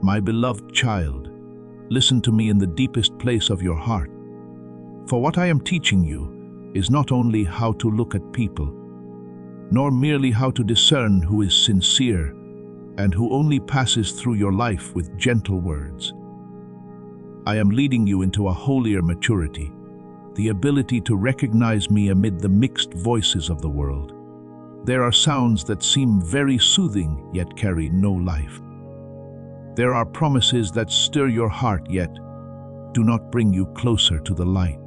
My beloved child, listen to me in the deepest place of your heart. For what I am teaching you is not only how to look at people, nor merely how to discern who is sincere and who only passes through your life with gentle words. I am leading you into a holier maturity, the ability to recognize me amid the mixed voices of the world. There are sounds that seem very soothing yet carry no life. There are promises that stir your heart yet do not bring you closer to the light.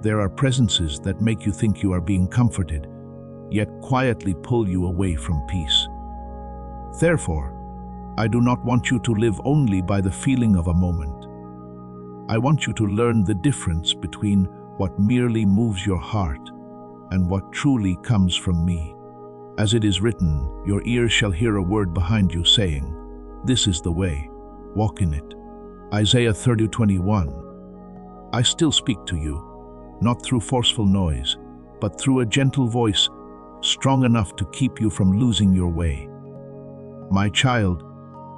There are presences that make you think you are being comforted, yet quietly pull you away from peace. Therefore, I do not want you to live only by the feeling of a moment. I want you to learn the difference between what merely moves your heart and what truly comes from me. As it is written, your ears shall hear a word behind you saying, "This is the way, walk in it." Isaiah 30:21. I still speak to you, not through forceful noise, but through a gentle voice, strong enough to keep you from losing your way. My child,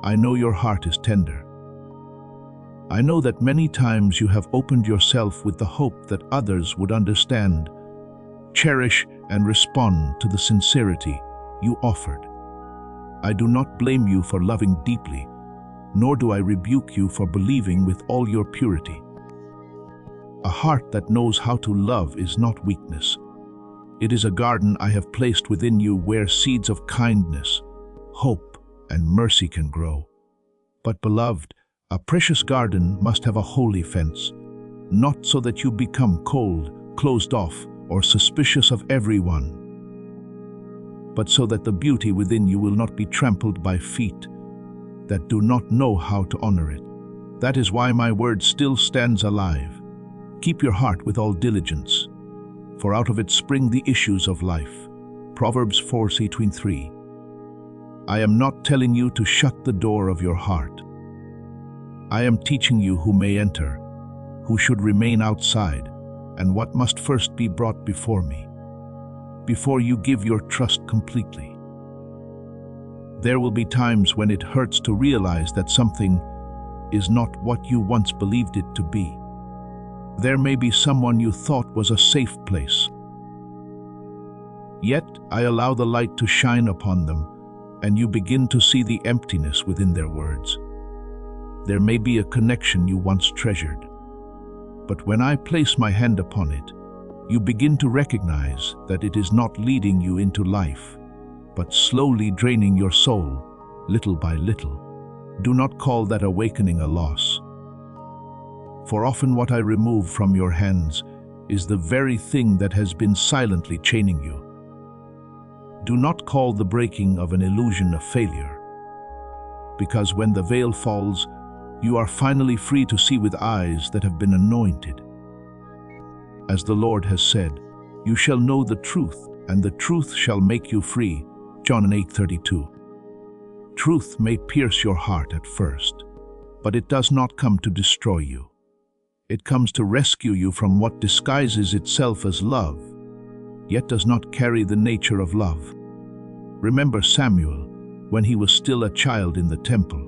I know your heart is tender. I know that many times you have opened yourself with the hope that others would understand, cherish, and respond to the sincerity you offered. I do not blame you for loving deeply, nor do I rebuke you for believing with all your purity. A heart that knows how to love is not weakness. It is a garden I have placed within you where seeds of kindness, hope, and mercy can grow. But beloved, a precious garden must have a holy fence, not so that you become cold, closed off, or suspicious of everyone, but so that the beauty within you will not be trampled by feet that do not know how to honor it. That is why my word still stands alive. Keep your heart with all diligence, for out of it spring the issues of life. Proverbs 4:23. I am not telling you to shut the door of your heart. I am teaching you who may enter, who should remain outside, and what must first be brought before me, before you give your trust completely. There will be times when it hurts to realize that something is not what you once believed it to be. There may be someone you thought was a safe place. Yet I allow the light to shine upon them, and you begin to see the emptiness within their words. There may be a connection you once treasured, but when I place my hand upon it, you begin to recognize that it is not leading you into life, but slowly draining your soul, little by little. Do not call that awakening a loss, for often what I remove from your hands is the very thing that has been silently chaining you. Do not call the breaking of an illusion a failure, because when the veil falls, you are finally free to see with eyes that have been anointed. As the Lord has said, you shall know the truth, and the truth shall make you free. John 8:32. Truth may pierce your heart at first, but it does not come to destroy you. It comes to rescue you from what disguises itself as love, yet does not carry the nature of love. Remember Samuel, when he was still a child in the temple.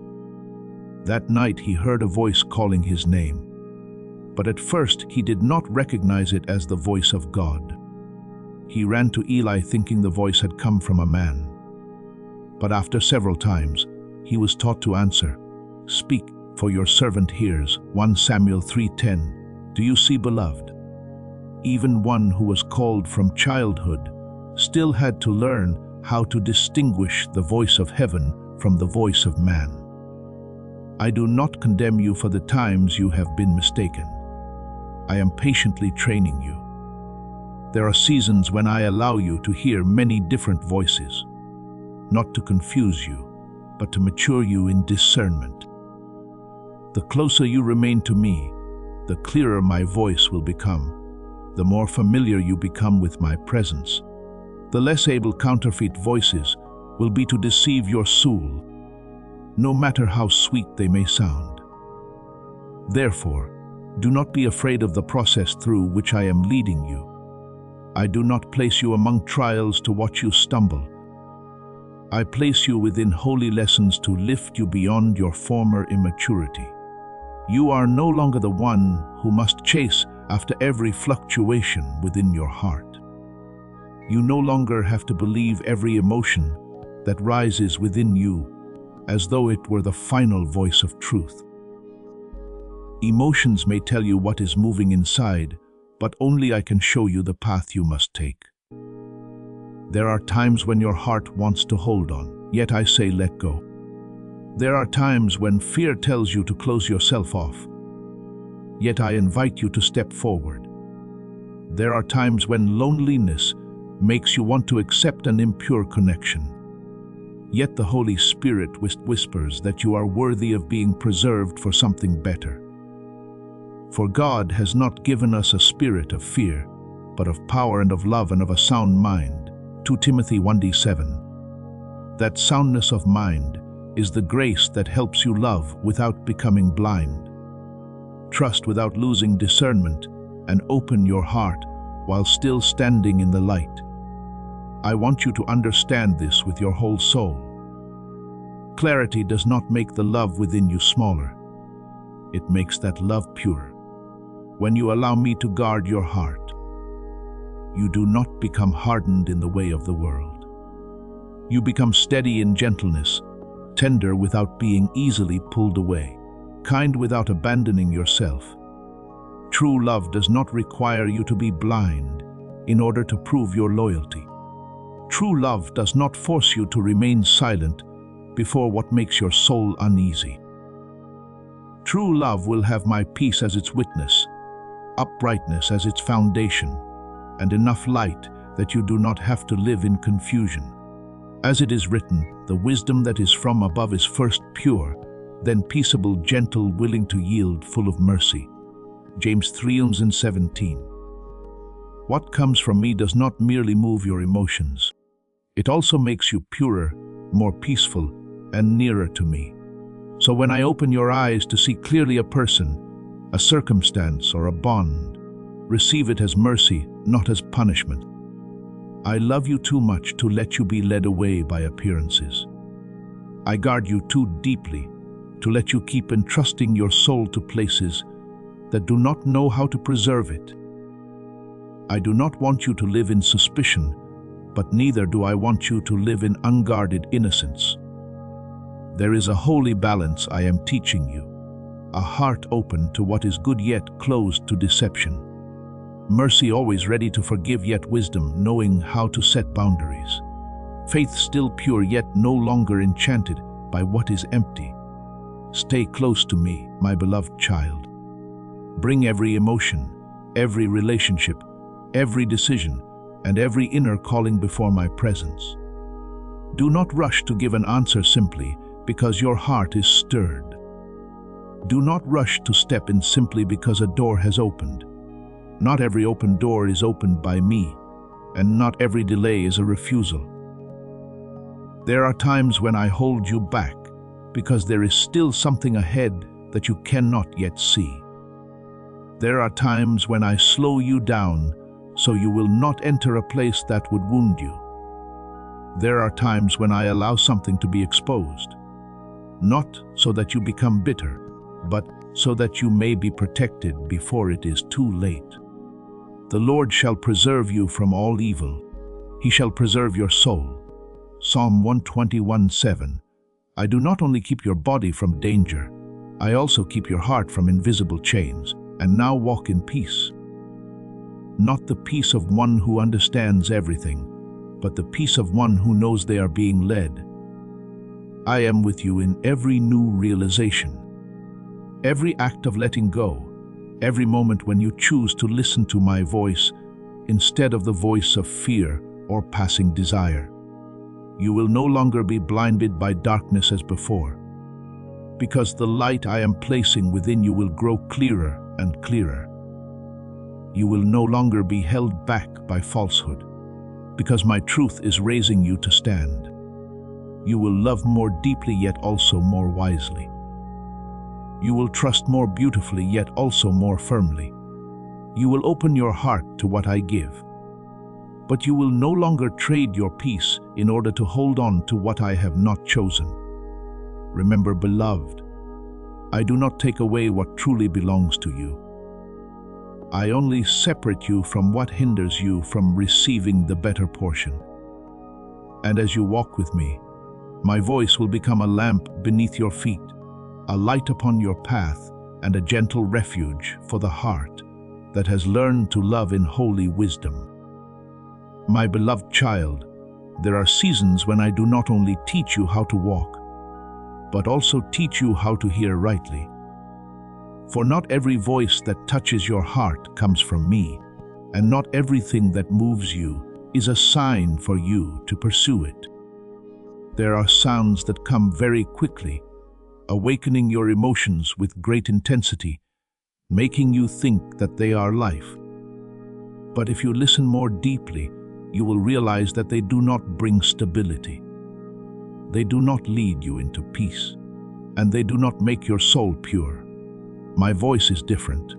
That night he heard a voice calling his name, but at first he did not recognize it as the voice of God. He ran to Eli thinking the voice had come from a man. But after several times, he was taught to answer, "Speak, for your servant hears." 1 Samuel 3:10. Do you see, beloved? Even one who was called from childhood still had to learn how to distinguish the voice of heaven from the voice of man. I do not condemn you for the times you have been mistaken. I am patiently training you. There are seasons when I allow you to hear many different voices, not to confuse you, but to mature you in discernment. The closer you remain to me, the clearer my voice will become. The more familiar you become with my presence, the less able counterfeit voices will be to deceive your soul, no matter how sweet they may sound. Therefore, do not be afraid of the process through which I am leading you. I do not place you among trials to watch you stumble, I place you within holy lessons to lift you beyond your former immaturity. You are no longer the one who must chase after every fluctuation within your heart. You no longer have to believe every emotion that rises within you as though it were the final voice of truth. Emotions may tell you what is moving inside, but only I can show you the path you must take. There are times when your heart wants to hold on, yet I say let go. There are times when fear tells you to close yourself off, yet I invite you to step forward. There are times when loneliness makes you want to accept an impure connection, yet the Holy Spirit whispers that you are worthy of being preserved for something better. For God has not given us a spirit of fear, but of power and of love and of a sound mind. 2 Timothy 1:7. That soundness of mind is the grace that helps you love without becoming blind. Trust without losing discernment, and open your heart while still standing in the light. I want you to understand this with your whole soul. Clarity does not make the love within you smaller. It makes that love pure. When you allow me to guard your heart, you do not become hardened in the way of the world. You become steady in gentleness, tender without being easily pulled away, kind without abandoning yourself. True love does not require you to be blind in order to prove your loyalty. True love does not force you to remain silent before what makes your soul uneasy. True love will have my peace as its witness, uprightness as its foundation, and enough light that you do not have to live in confusion. As it is written, the wisdom that is from above is first pure, then peaceable, gentle, willing to yield, full of mercy. James 3:17. What comes from me does not merely move your emotions. It also makes you purer, more peaceful, and nearer to me. So when I open your eyes to see clearly a person, a circumstance, or a bond, receive it as mercy, not as punishment. I love you too much to let you be led away by appearances. I guard you too deeply to let you keep entrusting your soul to places that do not know how to preserve it. I do not want you to live in suspicion, but neither do I want you to live in unguarded innocence. There is a holy balance I am teaching you, a heart open to what is good yet closed to deception. Mercy always ready to forgive yet wisdom knowing how to set boundaries. Faith still pure yet no longer enchanted by what is empty. Stay close to me, my beloved child. Bring every emotion, every relationship, every decision, and every inner calling before my presence. Do not rush to give an answer simply because your heart is stirred. Do not rush to step in simply because a door has opened. Not every open door is opened by me, and not every delay is a refusal. There are times when I hold you back because there is still something ahead that you cannot yet see. There are times when I slow you down so you will not enter a place that would wound you. There are times when I allow something to be exposed, not so that you become bitter, but so that you may be protected before it is too late. The Lord shall preserve you from all evil. He shall preserve your soul. Psalm 121:7. I do not only keep your body from danger, I also keep your heart from invisible chains, and now walk in peace. Not the peace of one who understands everything, but the peace of one who knows they are being led. I am with you in every new realization, every act of letting go, every moment when you choose to listen to my voice instead of the voice of fear or passing desire. You will no longer be blinded by darkness as before, because the light I am placing within you will grow clearer and clearer. You will no longer be held back by falsehood, because my truth is raising you to stand. You will love more deeply yet also more wisely. You will trust more beautifully yet also more firmly. You will open your heart to what I give. but you will no longer trade your peace in order to hold on to what I have not chosen. Remember, beloved, I do not take away what truly belongs to you. I only separate you from what hinders you from receiving the better portion. And as you walk with me, my voice will become a lamp beneath your feet, a light upon your path, and a gentle refuge for the heart that has learned to love in holy wisdom. My beloved child, there are seasons when I do not only teach you how to walk, but also teach you how to hear rightly. For not every voice that touches your heart comes from me, and not everything that moves you is a sign for you to pursue it. There are sounds that come very quickly, awakening your emotions with great intensity, making you think that they are life. But if you listen more deeply, you will realize that they do not bring stability. They do not lead you into peace, and they do not make your soul pure. My voice is different.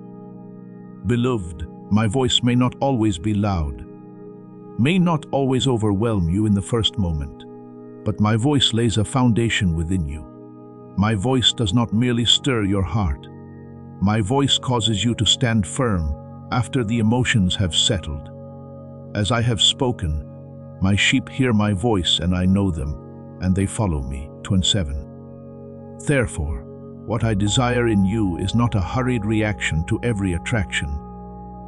Beloved, my voice may not always be loud, may not always overwhelm you in the first moment, but my voice lays a foundation within you. My voice does not merely stir your heart. My voice causes you to stand firm after the emotions have settled. As I have spoken, my sheep hear my voice and I know them, and they follow me. 27. Therefore, what I desire in you is not a hurried reaction to every attraction,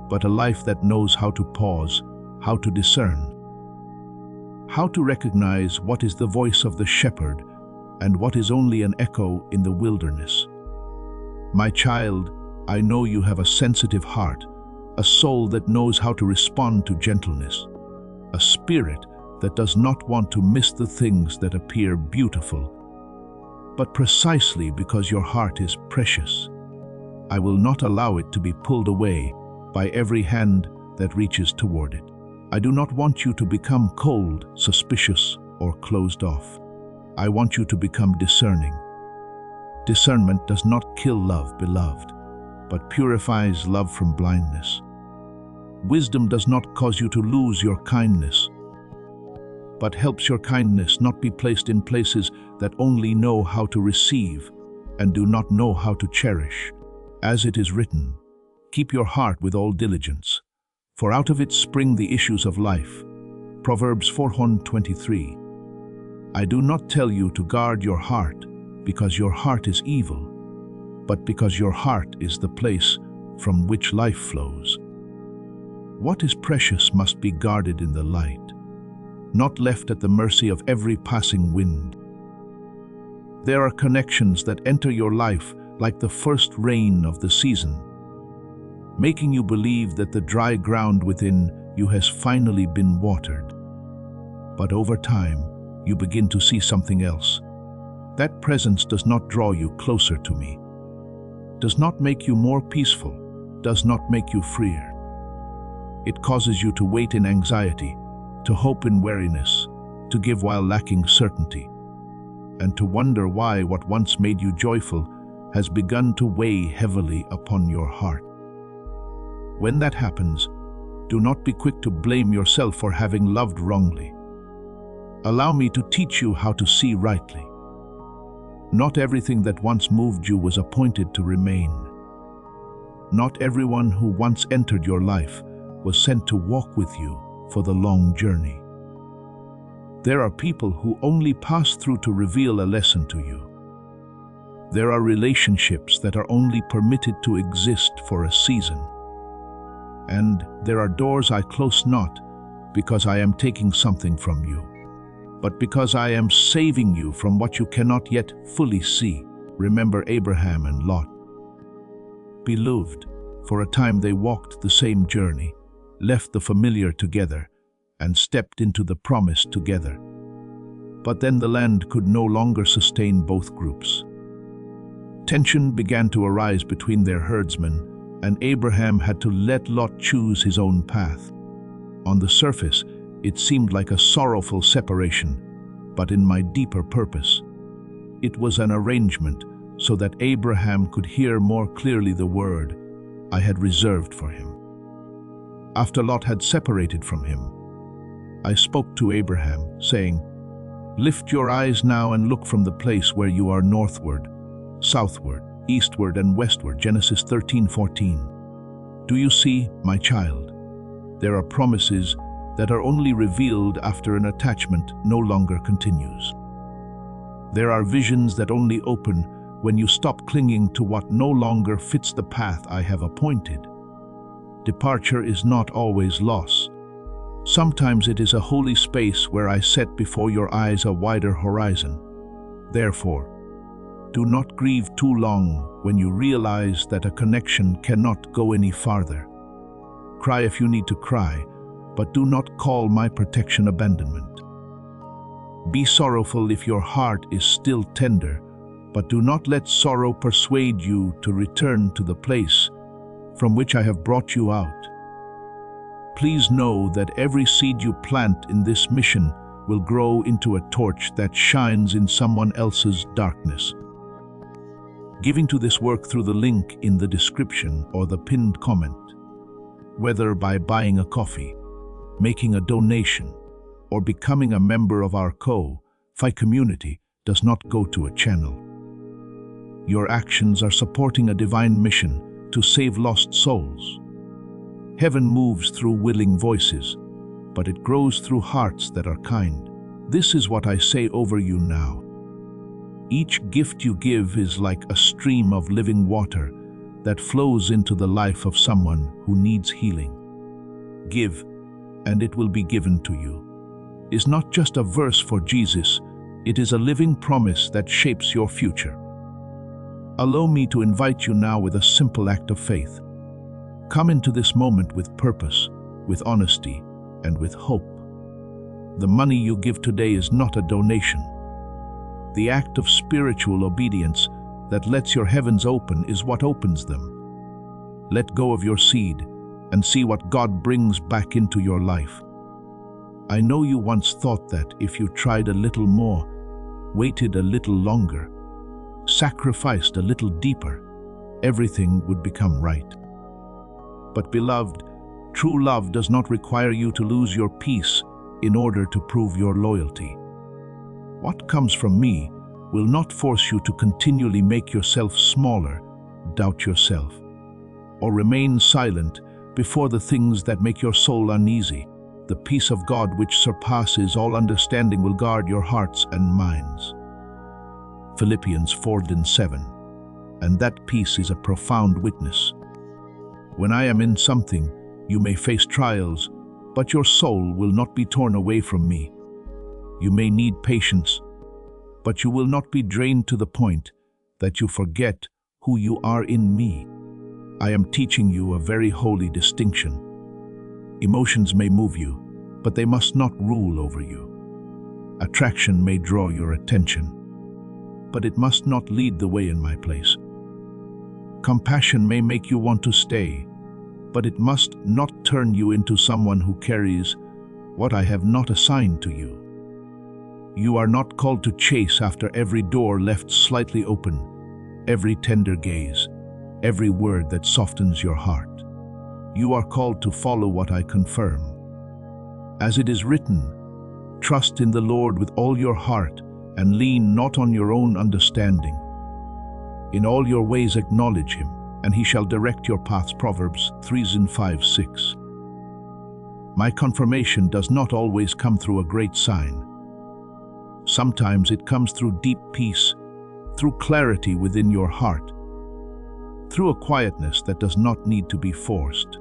but a life that knows how to pause, how to discern, how to recognize what is the voice of the shepherd and what is only an echo in the wilderness. My child, I know you have a sensitive heart, a soul that knows how to respond to gentleness, a spirit that does not want to miss the things that appear beautiful. But precisely because your heart is precious, I will not allow it to be pulled away by every hand that reaches toward it. I do not want you to become cold, suspicious, or closed off. I want you to become discerning. Discernment does not kill love, beloved, but purifies love from blindness. Wisdom does not cause you to lose your kindness, but helps your kindness not be placed in places that only know how to receive and do not know how to cherish. As it is written, keep your heart with all diligence, for out of it spring the issues of life. Proverbs 4:23. I do not tell you to guard your heart because your heart is evil, but because your heart is the place from which life flows. What is precious must be guarded in the light, not left at the mercy of every passing wind. There are connections that enter your life like the first rain of the season, making you believe that the dry ground within you has finally been watered. But over time, you begin to see something else. That presence does not draw you closer to me, does not make you more peaceful, does not make you freer. It causes you to wait in anxiety, to hope in weariness, to give while lacking certainty, and to wonder why what once made you joyful has begun to weigh heavily upon your heart. When that happens, do not be quick to blame yourself for having loved wrongly. Allow me to teach you how to see rightly. Not everything that once moved you was appointed to remain. Not everyone who once entered your life was sent to walk with you for the long journey. There are people who only pass through to reveal a lesson to you. There are relationships that are only permitted to exist for a season. And there are doors I close not because I am taking something from you, but because I am saving you from what you cannot yet fully see. Remember Abraham and Lot. Beloved, for a time they walked the same journey, left the familiar together, and stepped into the promise together. But then the land could no longer sustain both groups. Tension began to arise between their herdsmen, and Abraham had to let Lot choose his own path. On the surface, it seemed like a sorrowful separation, but in my deeper purpose, it was an arrangement so that Abraham could hear more clearly the word I had reserved for him. After Lot had separated from him, I spoke to Abraham, saying, "Lift your eyes now and look from the place where you are northward, southward, eastward and westward." Genesis 13:14. Do you see, my child? There are promises that are only revealed after an attachment no longer continues. There are visions that only open when you stop clinging to what no longer fits the path I have appointed. Departure is not always loss. Sometimes it is a holy space where I set before your eyes a wider horizon. Therefore, do not grieve too long when you realize that a connection cannot go any farther. Cry if you need to cry, but do not call my protection abandonment. Be sorrowful if your heart is still tender, but do not let sorrow persuade you to return to the place from which I have brought you out. Please know that every seed you plant in this mission will grow into a torch that shines in someone else's darkness. Giving to this work through the link in the description or the pinned comment, whether by buying a coffee, making a donation, or becoming a member of our Fi community, does not go to a channel. Your actions are supporting a divine mission to save lost souls. Heaven moves through willing voices, but it grows through hearts that are kind. This is what I say over you now. Each gift you give is like a stream of living water that flows into the life of someone who needs healing. Give, and it will be given to you is not just a verse for Jesus, it is a living promise that shapes your future. Allow me to invite you now with a simple act of faith. Come into this moment with purpose, with honesty, and with hope. The money you give today is not a donation. The act of spiritual obedience that lets your heavens open is what opens them. Let go of your seed and see what God brings back into your life. I know you once thought that if you tried a little more, waited a little longer, sacrificed a little deeper, everything would become right. But beloved, true love does not require you to lose your peace in order to prove your loyalty. What comes from me will not force you to continually make yourself smaller, doubt yourself, or remain silent before the things that make your soul uneasy. The peace of God which surpasses all understanding will guard your hearts and minds. Philippians 4:7. And that peace is a profound witness. When I am in something, you may face trials, but your soul will not be torn away from me. You may need patience, but you will not be drained to the point that you forget who you are in me. I am teaching you a very holy distinction. Emotions may move you, but they must not rule over you. Attraction may draw your attention, but it must not lead the way in my place. Compassion may make you want to stay, but it must not turn you into someone who carries what I have not assigned to you. You are not called to chase after every door left slightly open, every tender gaze, every word that softens your heart. You are called to follow what I confirm. As it is written, trust in the Lord with all your heart and lean not on your own understanding. In all your ways acknowledge him, and he shall direct your paths. Proverbs 3:5-6. My confirmation does not always come through a great sign. Sometimes it comes through deep peace, through clarity within your heart, through a quietness that does not need to be forced,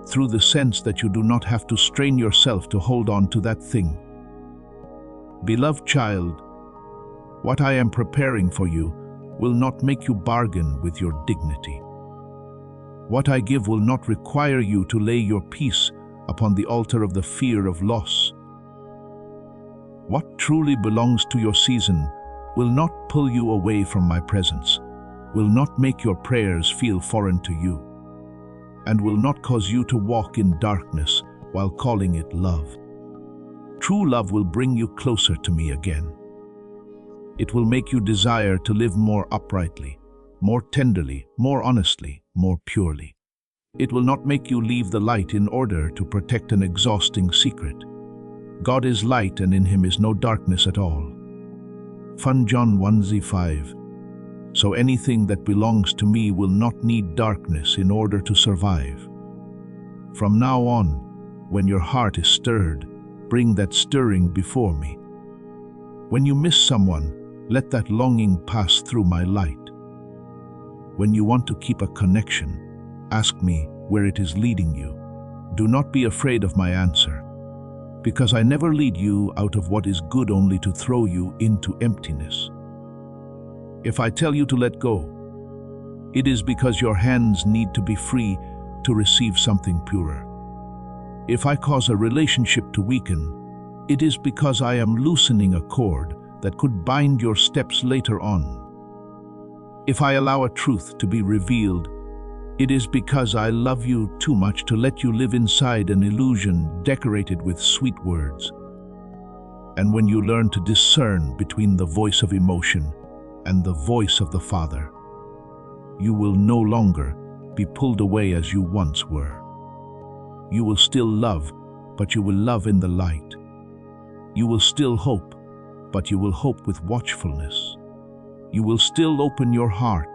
through the sense that you do not have to strain yourself to hold on to that thing. Beloved child, what I am preparing for you will not make you bargain with your dignity. What I give will not require you to lay your peace upon the altar of the fear of loss. What truly belongs to your season will not pull you away from my presence, will not make your prayers feel foreign to you, and will not cause you to walk in darkness while calling it love. True love will bring you closer to me again. It will make you desire to live more uprightly, more tenderly, more honestly, more purely. It will not make you leave the light in order to protect an exhausting secret. God is light, and in him is no darkness at all. 1 John 1:5. So anything that belongs to me will not need darkness in order to survive. From now on, when your heart is stirred, bring that stirring before me. When you miss someone, let that longing pass through my light. When you want to keep a connection, ask me where it is leading you. Do not be afraid of my answer, because I never lead you out of what is good only to throw you into emptiness. If I tell you to let go, it is because your hands need to be free to receive something purer. If I cause a relationship to weaken, it is because I am loosening a cord that could bind your steps later on. If I allow a truth to be revealed, it is because I love you too much to let you live inside an illusion decorated with sweet words. And when you learn to discern between the voice of emotion and the voice of the Father, you will no longer be pulled away as you once were. You will still love, but you will love in the light. You will still hope, but you will hope with watchfulness. You will still open your heart,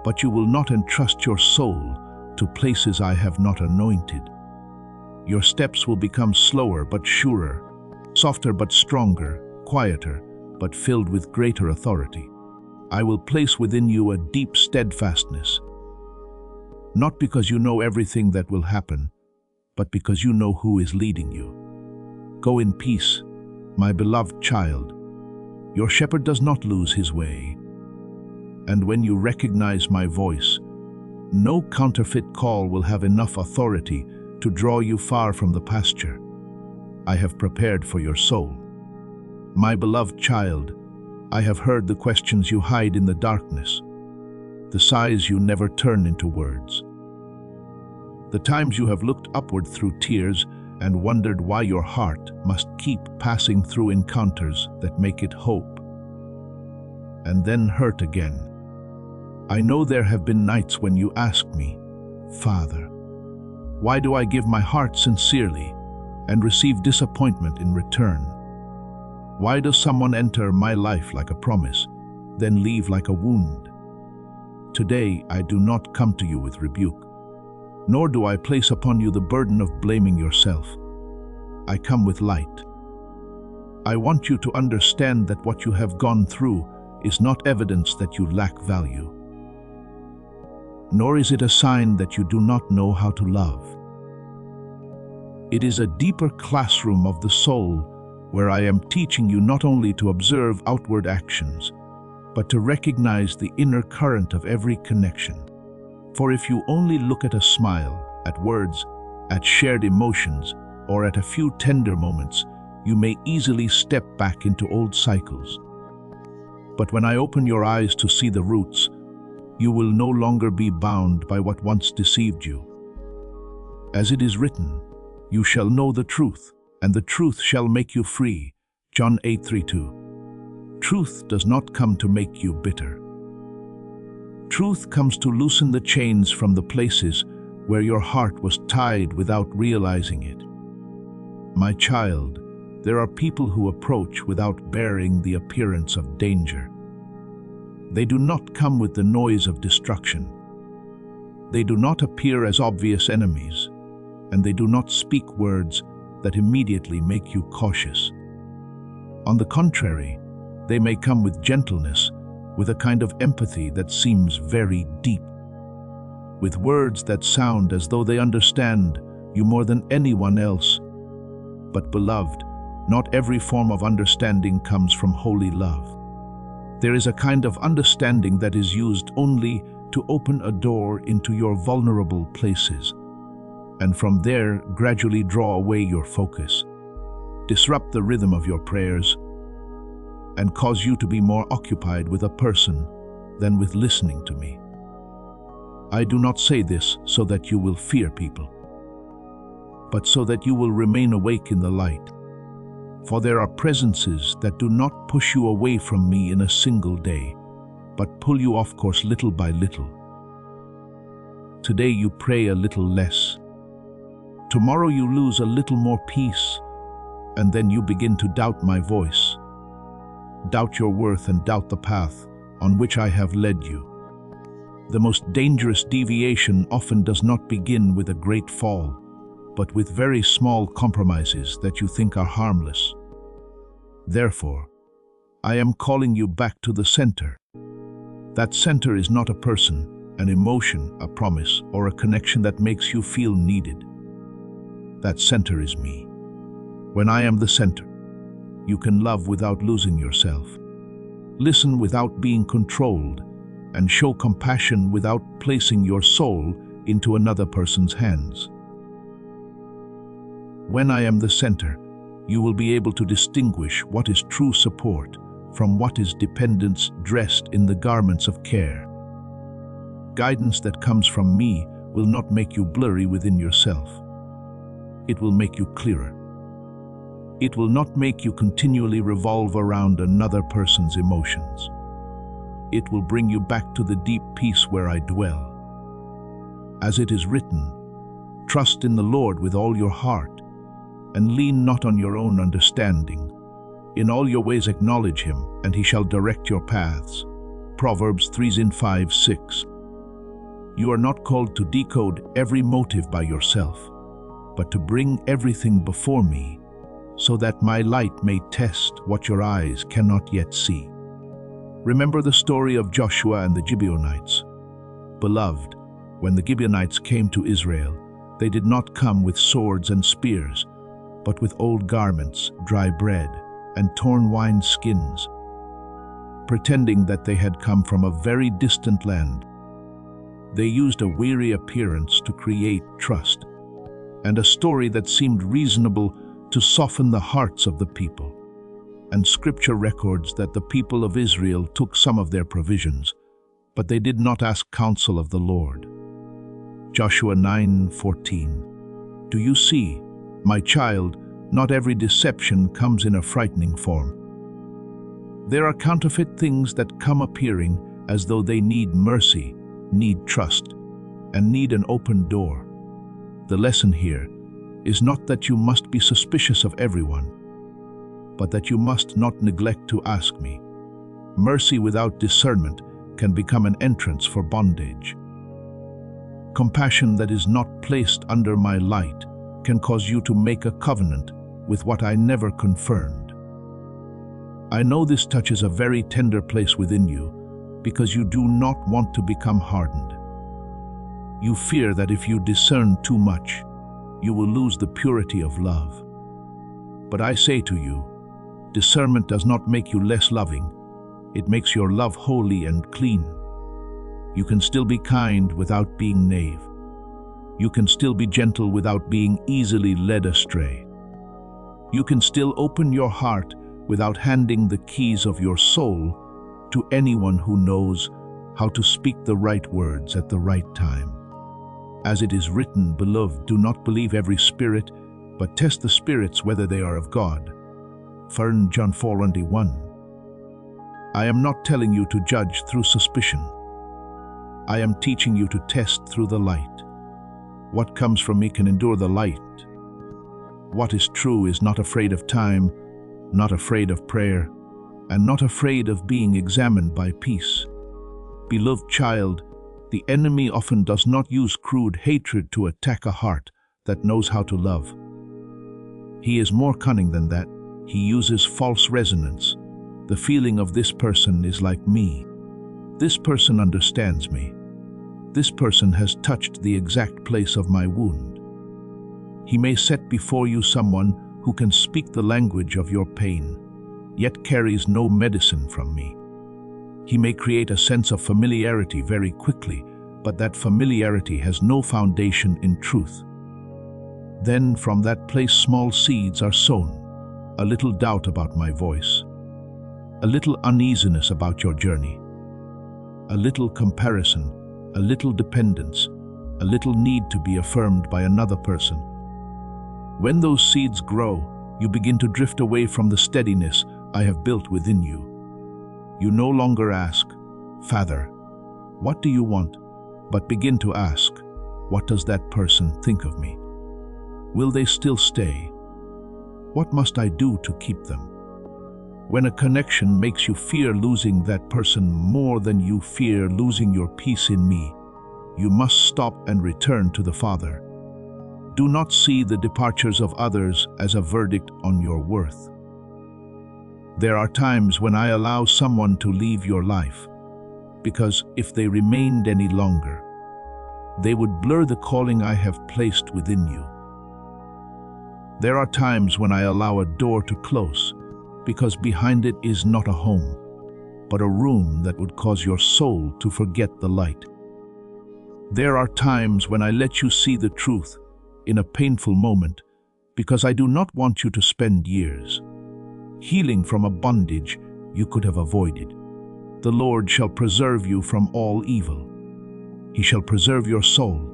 but you will not entrust your soul to places I have not anointed. Your steps will become slower but surer, softer but stronger, quieter but filled with greater authority. I will place within you a deep steadfastness, not because you know everything that will happen, but because you know who is leading you. Go in peace, my beloved child. Your shepherd does not lose his way. And when you recognize my voice, no counterfeit call will have enough authority to draw you far from the pasture I have prepared for your soul. My beloved child, I have heard the questions you hide in the darkness, the sighs you never turn into words, the times you have looked upward through tears and wondered why your heart must keep passing through encounters that make it hope, and then hurt again. I know there have been nights when you asked me, Father, why do I give my heart sincerely and receive disappointment in return? Why does someone enter my life like a promise, then leave like a wound? Today I do not come to you with rebuke, nor do I place upon you the burden of blaming yourself. I come with light. I want you to understand that what you have gone through is not evidence that you lack value, nor is it a sign that you do not know how to love. It is a deeper classroom of the soul where I am teaching you not only to observe outward actions, but to recognize the inner current of every connection. For if you only look at a smile, at words, at shared emotions, or at a few tender moments, you may easily step back into old cycles. But when I open your eyes to see the roots, you will no longer be bound by what once deceived you. As it is written, you shall know the truth, and the truth shall make you free. John 8:32. Truth does not come to make you bitter. Truth comes to loosen the chains from the places where your heart was tied without realizing it. My child, there are people who approach without bearing the appearance of danger. They do not come with the noise of destruction. They do not appear as obvious enemies, and they do not speak words that immediately make you cautious. On the contrary, they may come with gentleness, with a kind of empathy that seems very deep, with words that sound as though they understand you more than anyone else. But beloved, not every form of understanding comes from holy love. There is a kind of understanding that is used only to open a door into your vulnerable places, and from there gradually draw away your focus, disrupt the rhythm of your prayers, and cause you to be more occupied with a person than with listening to me. I do not say this so that you will fear people, but so that you will remain awake in the light. For there are presences that do not push you away from me in a single day, but pull you off course little by little. Today you pray a little less. Tomorrow you lose a little more peace, and then you begin to doubt my voice, doubt your worth, and doubt the path on which I have led you. The most dangerous deviation often does not begin with a great fall, but with very small compromises that you think are harmless. Therefore, I am calling you back to the center. That center is not a person, an emotion, a promise, or a connection that makes you feel needed. That center is me. When I am the center, you can love without losing yourself, listen without being controlled, and show compassion without placing your soul into another person's hands. When I am the center, you will be able to distinguish what is true support from what is dependence dressed in the garments of care. Guidance that comes from me will not make you blurry within yourself. It will make you clearer. It will not make you continually revolve around another person's emotions. It will bring you back to the deep peace where I dwell. As it is written, trust in the Lord with all your heart, and lean not on your own understanding. In all your ways acknowledge him, and he shall direct your paths. Proverbs 3:5-6. You are not called to decode every motive by yourself, but to bring everything before me, so that my light may test what your eyes cannot yet see. Remember the story of Joshua and the Gibeonites. Beloved, when the Gibeonites came to Israel, they did not come with swords and spears, but with old garments, dry bread, and torn wine skins, pretending that they had come from a very distant land. They used a weary appearance to create trust, and a story that seemed reasonable to soften the hearts of the people. And Scripture records that the people of Israel took some of their provisions, but they did not ask counsel of the Lord. Joshua 9:14. Do you see, my child, not every deception comes in a frightening form. There are counterfeit things that come appearing as though they need mercy, need trust, and need an open door. The lesson here is not that you must be suspicious of everyone, but that you must not neglect to ask me. Mercy without discernment can become an entrance for bondage. Compassion that is not placed under my light can cause you to make a covenant with what I never confirmed. I know this touches a very tender place within you because you do not want to become hardened. You fear that if you discern too much, you will lose the purity of love. But I say to you, discernment does not make you less loving. It makes your love holy and clean. You can still be kind without being naive. You can still be gentle without being easily led astray. You can still open your heart without handing the keys of your soul to anyone who knows how to speak the right words at the right time. As it is written, beloved, do not believe every spirit, but test the spirits whether they are of God. 1 John 4:1. I am not telling you to judge through suspicion. I am teaching you to test through the light. What comes from me can endure the light. What is true is not afraid of time, not afraid of prayer, and not afraid of being examined by peace. Beloved child, the enemy often does not use crude hatred to attack a heart that knows how to love. He is more cunning than that. He uses false resonance. The feeling of this person is like me. This person understands me. This person has touched the exact place of my wound. He may set before you someone who can speak the language of your pain, yet carries no medicine from me. He may create a sense of familiarity very quickly, but that familiarity has no foundation in truth. Then from that place small seeds are sown, a little doubt about my voice, a little uneasiness about your journey, a little comparison, a little dependence, a little need to be affirmed by another person. When those seeds grow, you begin to drift away from the steadiness I have built within you. You no longer ask, Father, what do you want? But begin to ask, what does that person think of me? Will they still stay? What must I do to keep them? When a connection makes you fear losing that person more than you fear losing your peace in me, you must stop and return to the Father. Do not see the departures of others as a verdict on your worth. There are times when I allow someone to leave your life, because if they remained any longer, they would blur the calling I have placed within you. There are times when I allow a door to close, because behind it is not a home, but a room that would cause your soul to forget the light. There are times when I let you see the truth in a painful moment, because I do not want you to spend years healing from a bondage you could have avoided. The Lord shall preserve you from all evil. He shall preserve your soul.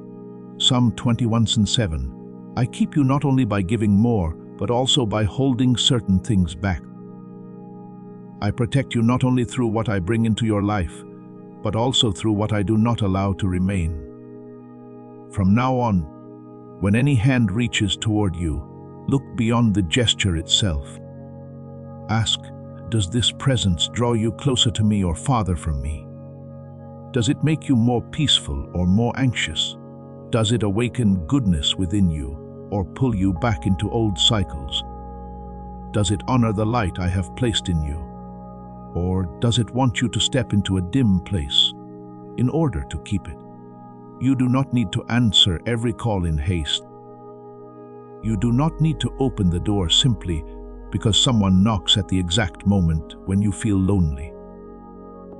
Psalm 21:7. I keep you not only by giving more, but also by holding certain things back. I protect you not only through what I bring into your life, but also through what I do not allow to remain. From now on, when any hand reaches toward you, look beyond the gesture itself. Ask, does this presence draw you closer to me or farther from me? Does it make you more peaceful or more anxious? Does it awaken goodness within you or pull you back into old cycles? Does it honor the light I have placed in you? Or does it want you to step into a dim place in order to keep it? You do not need to answer every call in haste. You do not need to open the door simply because someone knocks at the exact moment when you feel lonely.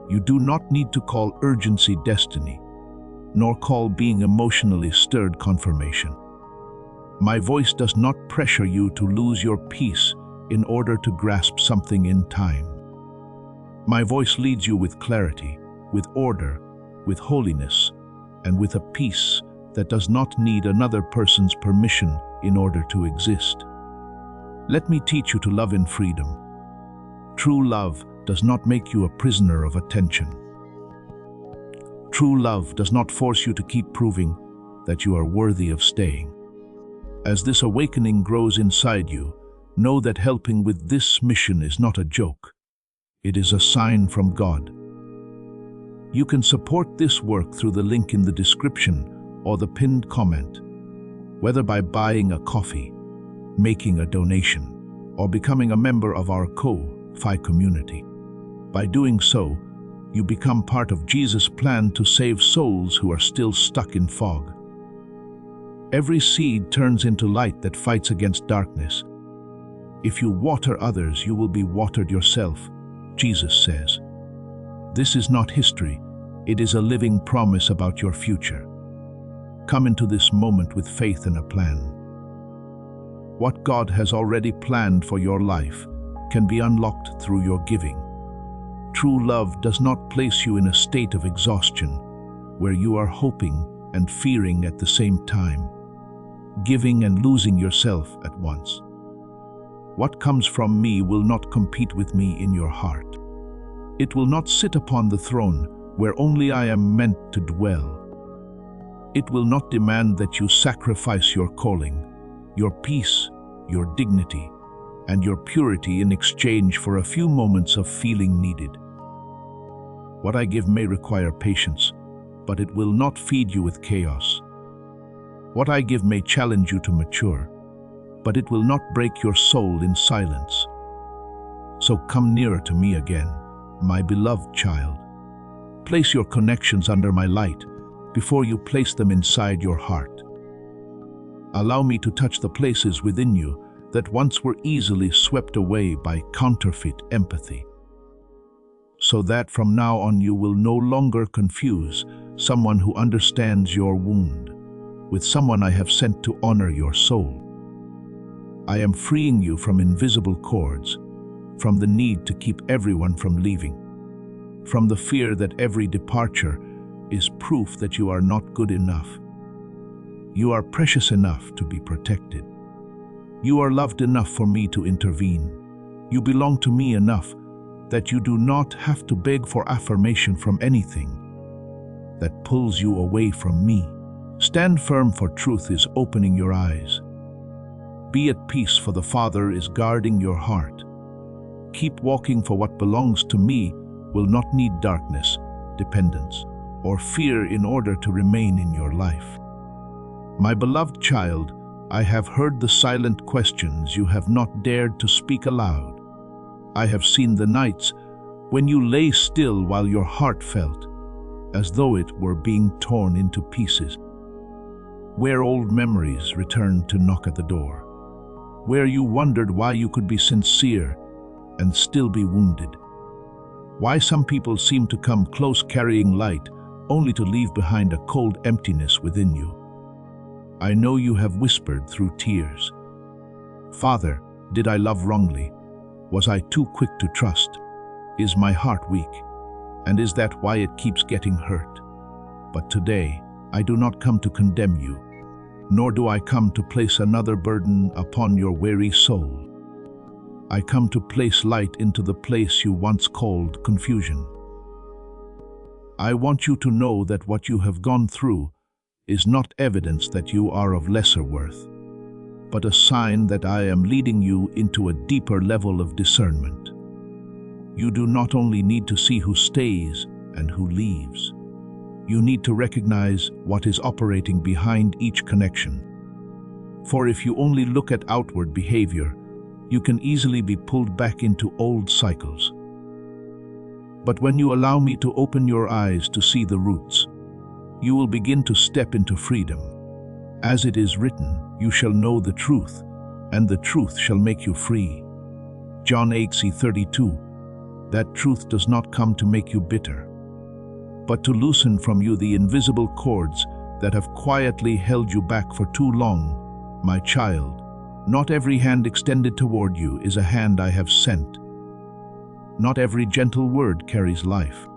You do not need to call urgency destiny, nor call being emotionally stirred confirmation. My voice does not pressure you to lose your peace in order to grasp something in time. My voice leads you with clarity, with order, with holiness, and with a peace that does not need another person's permission in order to exist. Let me teach you to love in freedom. True love does not make you a prisoner of attention. True love does not force you to keep proving that you are worthy of staying. As this awakening grows inside you, know that helping with this mission is not a joke. It is a sign from God. You can support this work through the link in the description or the pinned comment, whether by buying a coffee, making a donation, or becoming a member of our Ko-Fi community. By doing so, you become part of Jesus' plan to save souls who are still stuck in fog. Every seed turns into light that fights against darkness. If you water others, you will be watered yourself, Jesus says. This is not history, it is a living promise about your future. Come into this moment with faith and a plan. What God has already planned for your life can be unlocked through your giving. True love does not place you in a state of exhaustion, where you are hoping and fearing at the same time, giving and losing yourself at once. What comes from me will not compete with me in your heart. It will not sit upon the throne where only I am meant to dwell. It will not demand that you sacrifice your calling, your peace, your dignity, and your purity in exchange for a few moments of feeling needed. What I give may require patience, but it will not feed you with chaos. What I give may challenge you to mature, but it will not break your soul in silence. So come nearer to me again, my beloved child. Place your connections under my light before you place them inside your heart. Allow me to touch the places within you that once were easily swept away by counterfeit empathy, so that from now on you will no longer confuse someone who understands your wound with someone I have sent to honor your soul. I am freeing you from invisible cords, from the need to keep everyone from leaving, from the fear that every departure is proof that you are not good enough. You are precious enough to be protected. You are loved enough for me to intervene. You belong to me enough that you do not have to beg for affirmation from anything that pulls you away from me. Stand firm, for truth is opening your eyes. Be at peace, for the Father is guarding your heart. Keep walking, for what belongs to me will not need darkness, dependence, or fear in order to remain in your life. My beloved child, I have heard the silent questions you have not dared to speak aloud. I have seen the nights when you lay still while your heart felt as though it were being torn into pieces, where old memories returned to knock at the door, where you wondered why you could be sincere and still be wounded, why some people seem to come close carrying light only to leave behind a cold emptiness within you. I know you have whispered through tears, "Father, did I love wrongly? Was I too quick to trust? Is my heart weak? And is that why it keeps getting hurt?" But today, I do not come to condemn you, nor do I come to place another burden upon your weary soul. I come to place light into the place you once called confusion. I want you to know that what you have gone through is not evidence that you are of lesser worth, but a sign that I am leading you into a deeper level of discernment. You do not only need to see who stays and who leaves. You need to recognize what is operating behind each connection. For if you only look at outward behavior, you can easily be pulled back into old cycles. But when you allow me to open your eyes to see the roots, you will begin to step into freedom. As it is written, you shall know the truth, and the truth shall make you free. John 8:32. That truth does not come to make you bitter, but to loosen from you the invisible cords that have quietly held you back for too long. My child, not every hand extended toward you is a hand I have sent. Not every gentle word carries life.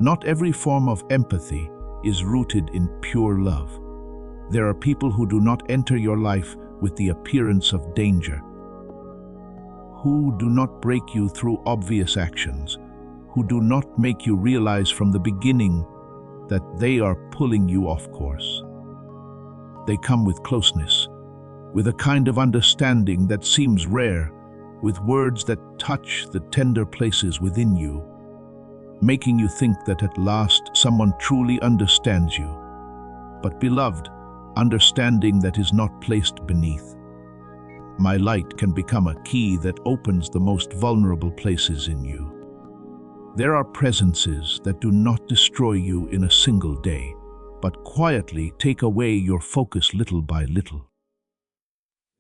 Not every form of empathy is rooted in pure love. There are people who do not enter your life with the appearance of danger, who do not break you through obvious actions, who do not make you realize from the beginning that they are pulling you off course. They come with closeness, with a kind of understanding that seems rare, with words that touch the tender places within you, making you think that at last someone truly understands you. But beloved, understanding that is not placed beneath. My light can become a key that opens the most vulnerable places in you. There are presences that do not destroy you in a single day, but quietly take away your focus little by little.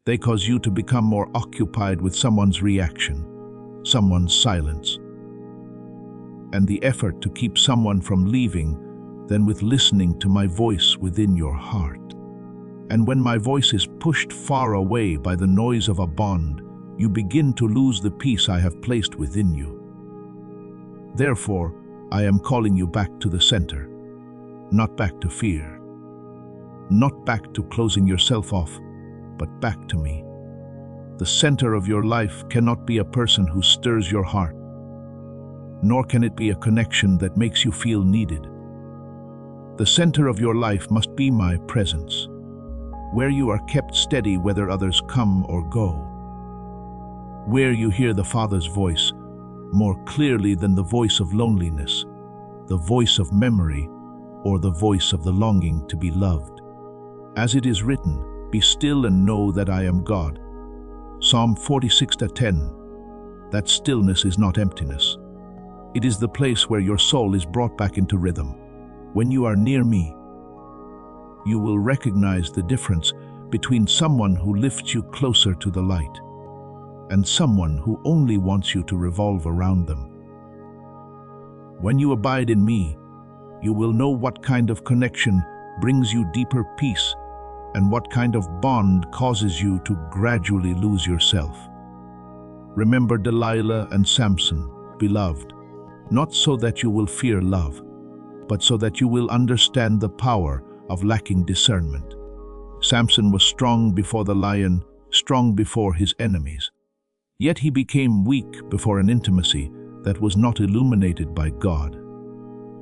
They cause you to become more occupied with someone's reaction, someone's silence, and the effort to keep someone from leaving than with listening to my voice within your heart. And when my voice is pushed far away by the noise of a bond, you begin to lose the peace I have placed within you. Therefore, I am calling you back to the center, not back to fear, not back to closing yourself off, but back to me. The center of your life cannot be a person who stirs your heart, nor can it be a connection that makes you feel needed. The center of your life must be my presence, where you are kept steady whether others come or go, where you hear the Father's voice more clearly than the voice of loneliness, the voice of memory, or the voice of the longing to be loved. As it is written, "Be still and know that I am God." Psalm 46:10. That stillness is not emptiness. It is the place where your soul is brought back into rhythm. When you are near me, you will recognize the difference between someone who lifts you closer to the light and someone who only wants you to revolve around them. When you abide in me, you will know what kind of connection brings you deeper peace and what kind of bond causes you to gradually lose yourself. Remember Delilah and Samson, beloved, not so that you will fear love, but so that you will understand the power of lacking discernment. Samson was strong before the lion, strong before his enemies. Yet he became weak before an intimacy that was not illuminated by God.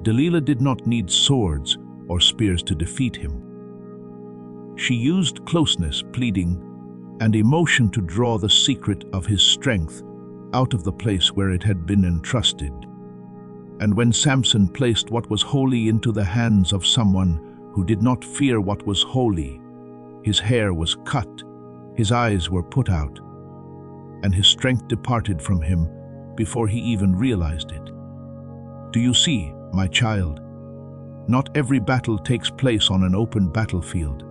Delilah did not need swords or spears to defeat him. She used closeness, pleading, and emotion to draw the secret of his strength out of the place where it had been entrusted. And when Samson placed what was holy into the hands of someone who did not fear what was holy, his hair was cut, his eyes were put out, and his strength departed from him before he even realized it. Do you see, my child? Not every battle takes place on an open battlefield.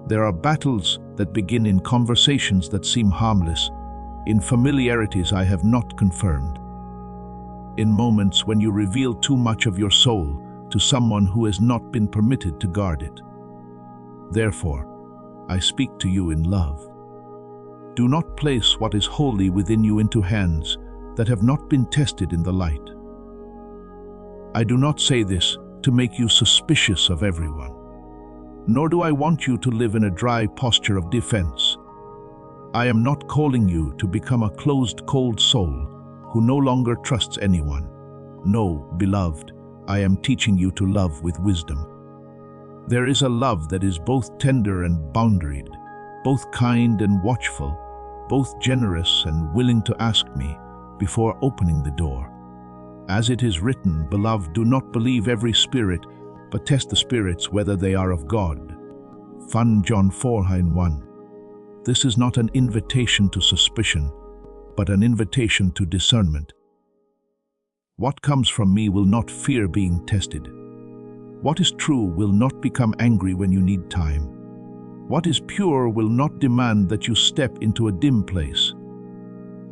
There are battles that begin in conversations that seem harmless, in familiarities I have not confirmed, in moments when you reveal too much of your soul to someone who has not been permitted to guard it. Therefore, I speak to you in love. Do not place what is holy within you into hands that have not been tested in the light. I do not say this to make you suspicious of everyone, nor do I want you to live in a dry posture of defense. I am not calling you to become a closed, cold soul who no longer trusts anyone. No, beloved, I am teaching you to love with wisdom. There is a love that is both tender and boundaried, both kind and watchful, both generous and willing to ask me before opening the door. As it is written, beloved, do not believe every spirit, but test the spirits whether they are of God. 1 John 4:1. This is not an invitation to suspicion, but an invitation to discernment. What comes from me will not fear being tested. What is true will not become angry when you need time. What is pure will not demand that you step into a dim place.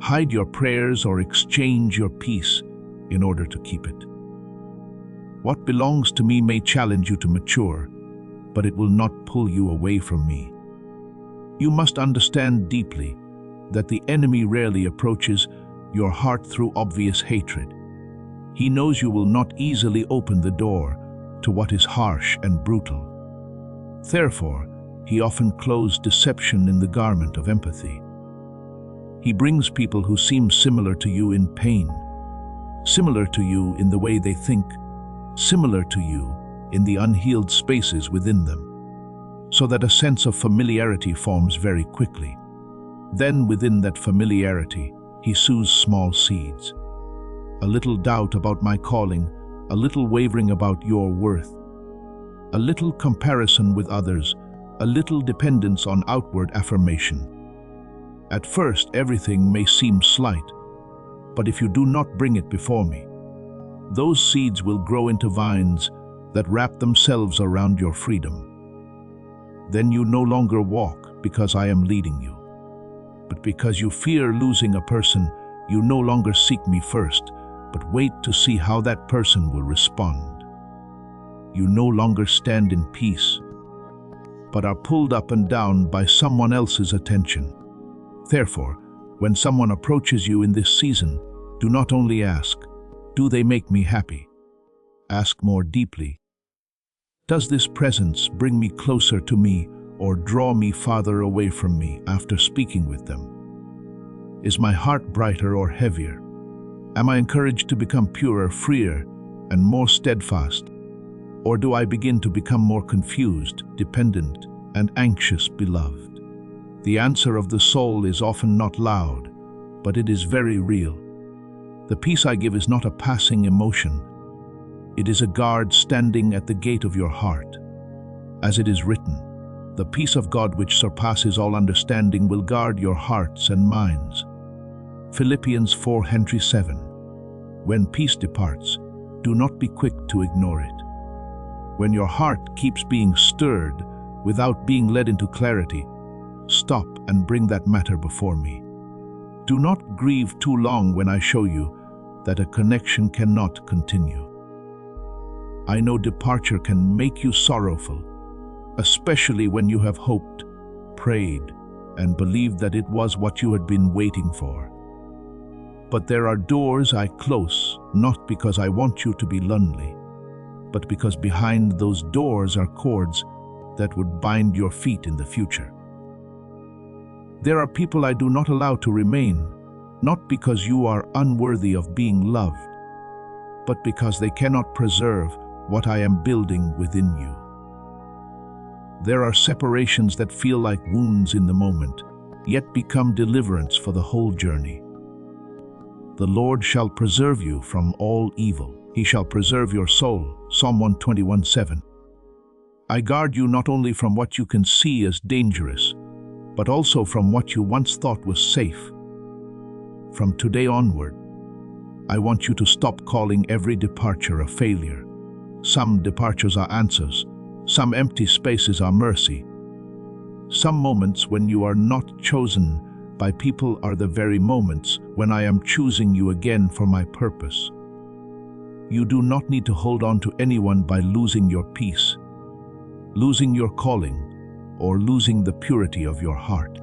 Hide your prayers or exchange your peace in order to keep it. What belongs to me may challenge you to mature, but it will not pull you away from me. You must understand deeply that the enemy rarely approaches your heart through obvious hatred. He knows you will not easily open the door to what is harsh and brutal. Therefore, he often clothes deception in the garment of empathy. He brings people who seem similar to you in pain, similar to you in the way they think, similar to you in the unhealed spaces within them, so that a sense of familiarity forms very quickly. Then within that familiarity, he sows small seeds. A little doubt about my calling, a little wavering about your worth, a little comparison with others, a little dependence on outward affirmation. At first, everything may seem slight, but if you do not bring it before me, those seeds will grow into vines that wrap themselves around your freedom. Then you no longer walk because I am leading you, but because you fear losing a person, you no longer seek me first, but wait to see how that person will respond. You no longer stand in peace, but are pulled up and down by someone else's attention. Therefore, when someone approaches you in this season, do not only ask, do they make me happy? Ask more deeply, does this presence bring me closer to me or draw me farther away from me after speaking with them? Is my heart brighter or heavier? Am I encouraged to become purer, freer, and more steadfast? Or do I begin to become more confused, dependent, and anxious, beloved? The answer of the soul is often not loud, but it is very real. The peace I give is not a passing emotion. It is a guard standing at the gate of your heart. As it is written, the peace of God which surpasses all understanding will guard your hearts and minds. Philippians 4:7. When peace departs, do not be quick to ignore it. When your heart keeps being stirred without being led into clarity, stop and bring that matter before me. Do not grieve too long when I show you that a connection cannot continue. I know departure can make you sorrowful, especially when you have hoped, prayed, and believed that it was what you had been waiting for. But there are doors I close, not because I want you to be lonely, but because behind those doors are cords that would bind your feet in the future. There are people I do not allow to remain, not because you are unworthy of being loved, but because they cannot preserve what I am building within you. There are separations that feel like wounds in the moment, yet become deliverance for the whole journey. The Lord shall preserve you from all evil. He shall preserve your soul. Psalm 121:7. I guard you not only from what you can see as dangerous, but also from what you once thought was safe. From today onward, I want you to stop calling every departure a failure. Some departures are answers. Some empty spaces are mercy. Some moments when you are not chosen by people are the very moments when I am choosing you again for my purpose. You do not need to hold on to anyone by losing your peace, losing your calling, or losing the purity of your heart.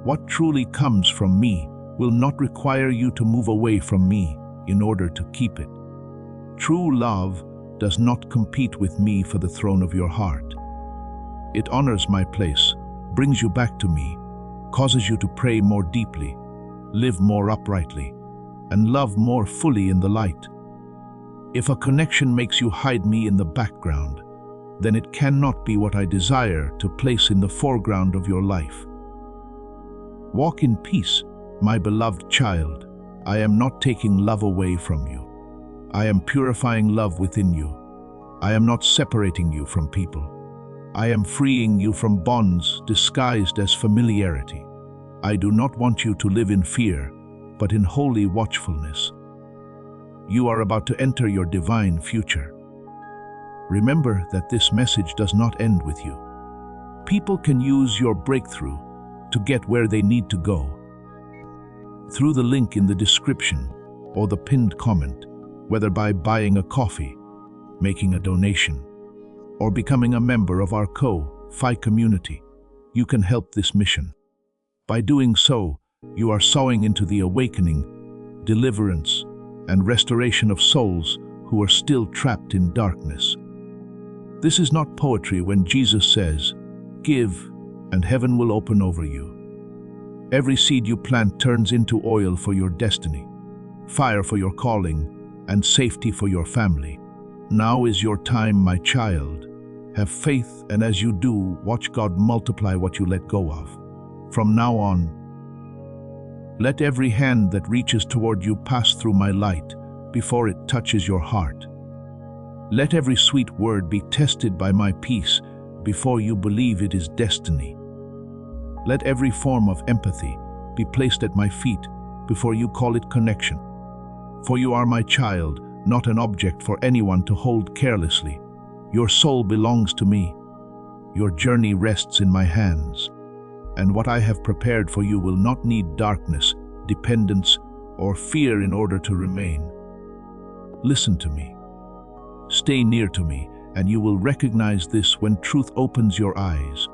What truly comes from me will not require you to move away from me in order to keep it. True love does not compete with me for the throne of your heart. It honors my place, brings you back to me, causes you to pray more deeply, live more uprightly, and love more fully in the light. If a connection makes you hide me in the background, then it cannot be what I desire to place in the foreground of your life. Walk in peace, my beloved child. I am not taking love away from you. I am purifying love within you. I am not separating you from people. I am freeing you from bonds disguised as familiarity. I do not want you to live in fear, but in holy watchfulness. You are about to enter your divine future. Remember that this message does not end with you. People can use your breakthrough to get where they need to go. Through the link in the description or the pinned comment, whether by buying a coffee, making a donation, or becoming a member of our Fi community, you can help this mission. By doing so, you are sowing into the awakening, deliverance, and restoration of souls who are still trapped in darkness. This is not poetry when Jesus says, "Give, and heaven will open over you." Every seed you plant turns into oil for your destiny, fire for your calling, and safety for your family. Now is your time, my child. Have faith, and as you do, watch God multiply what you let go of. From now on, let every hand that reaches toward you pass through my light before it touches your heart. Let every sweet word be tested by my peace before you believe it is destiny. Let every form of empathy be placed at my feet before you call it connection. For you are my child, not an object for anyone to hold carelessly. Your soul belongs to me. Your journey rests in my hands. And what I have prepared for you will not need darkness, dependence, or fear in order to remain. Listen to me. Stay near to me, and you will recognize this when truth opens your eyes.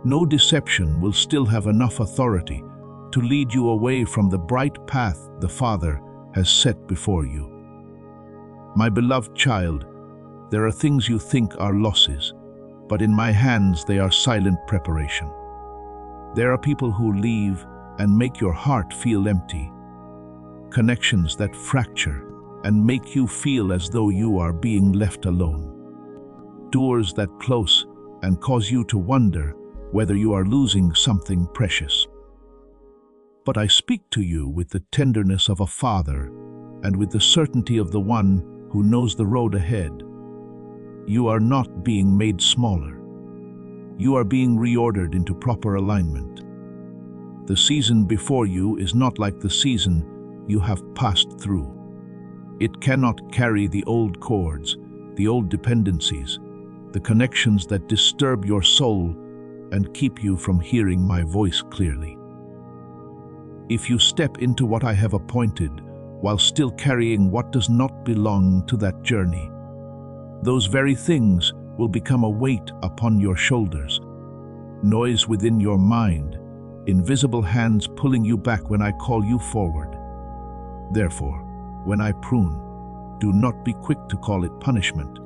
No deception will still have enough authority to lead you away from the bright path the Father has set before you. My beloved child, there are things you think are losses, but in my hands they are silent preparation. There are people who leave and make your heart feel empty, connections that fracture and make you feel as though you are being left alone, doors that close and cause you to wonder whether you are losing something precious. But I speak to you with the tenderness of a father and with the certainty of the one who knows the road ahead. You are not being made smaller. You are being reordered into proper alignment. The season before you is not like the season you have passed through. It cannot carry the old cords, the old dependencies, the connections that disturb your soul and keep you from hearing my voice clearly. If you step into what I have appointed while still carrying what does not belong to that journey, those very things will become a weight upon your shoulders, noise within your mind, invisible hands pulling you back when I call you forward. Therefore, when I prune, do not be quick to call it punishment.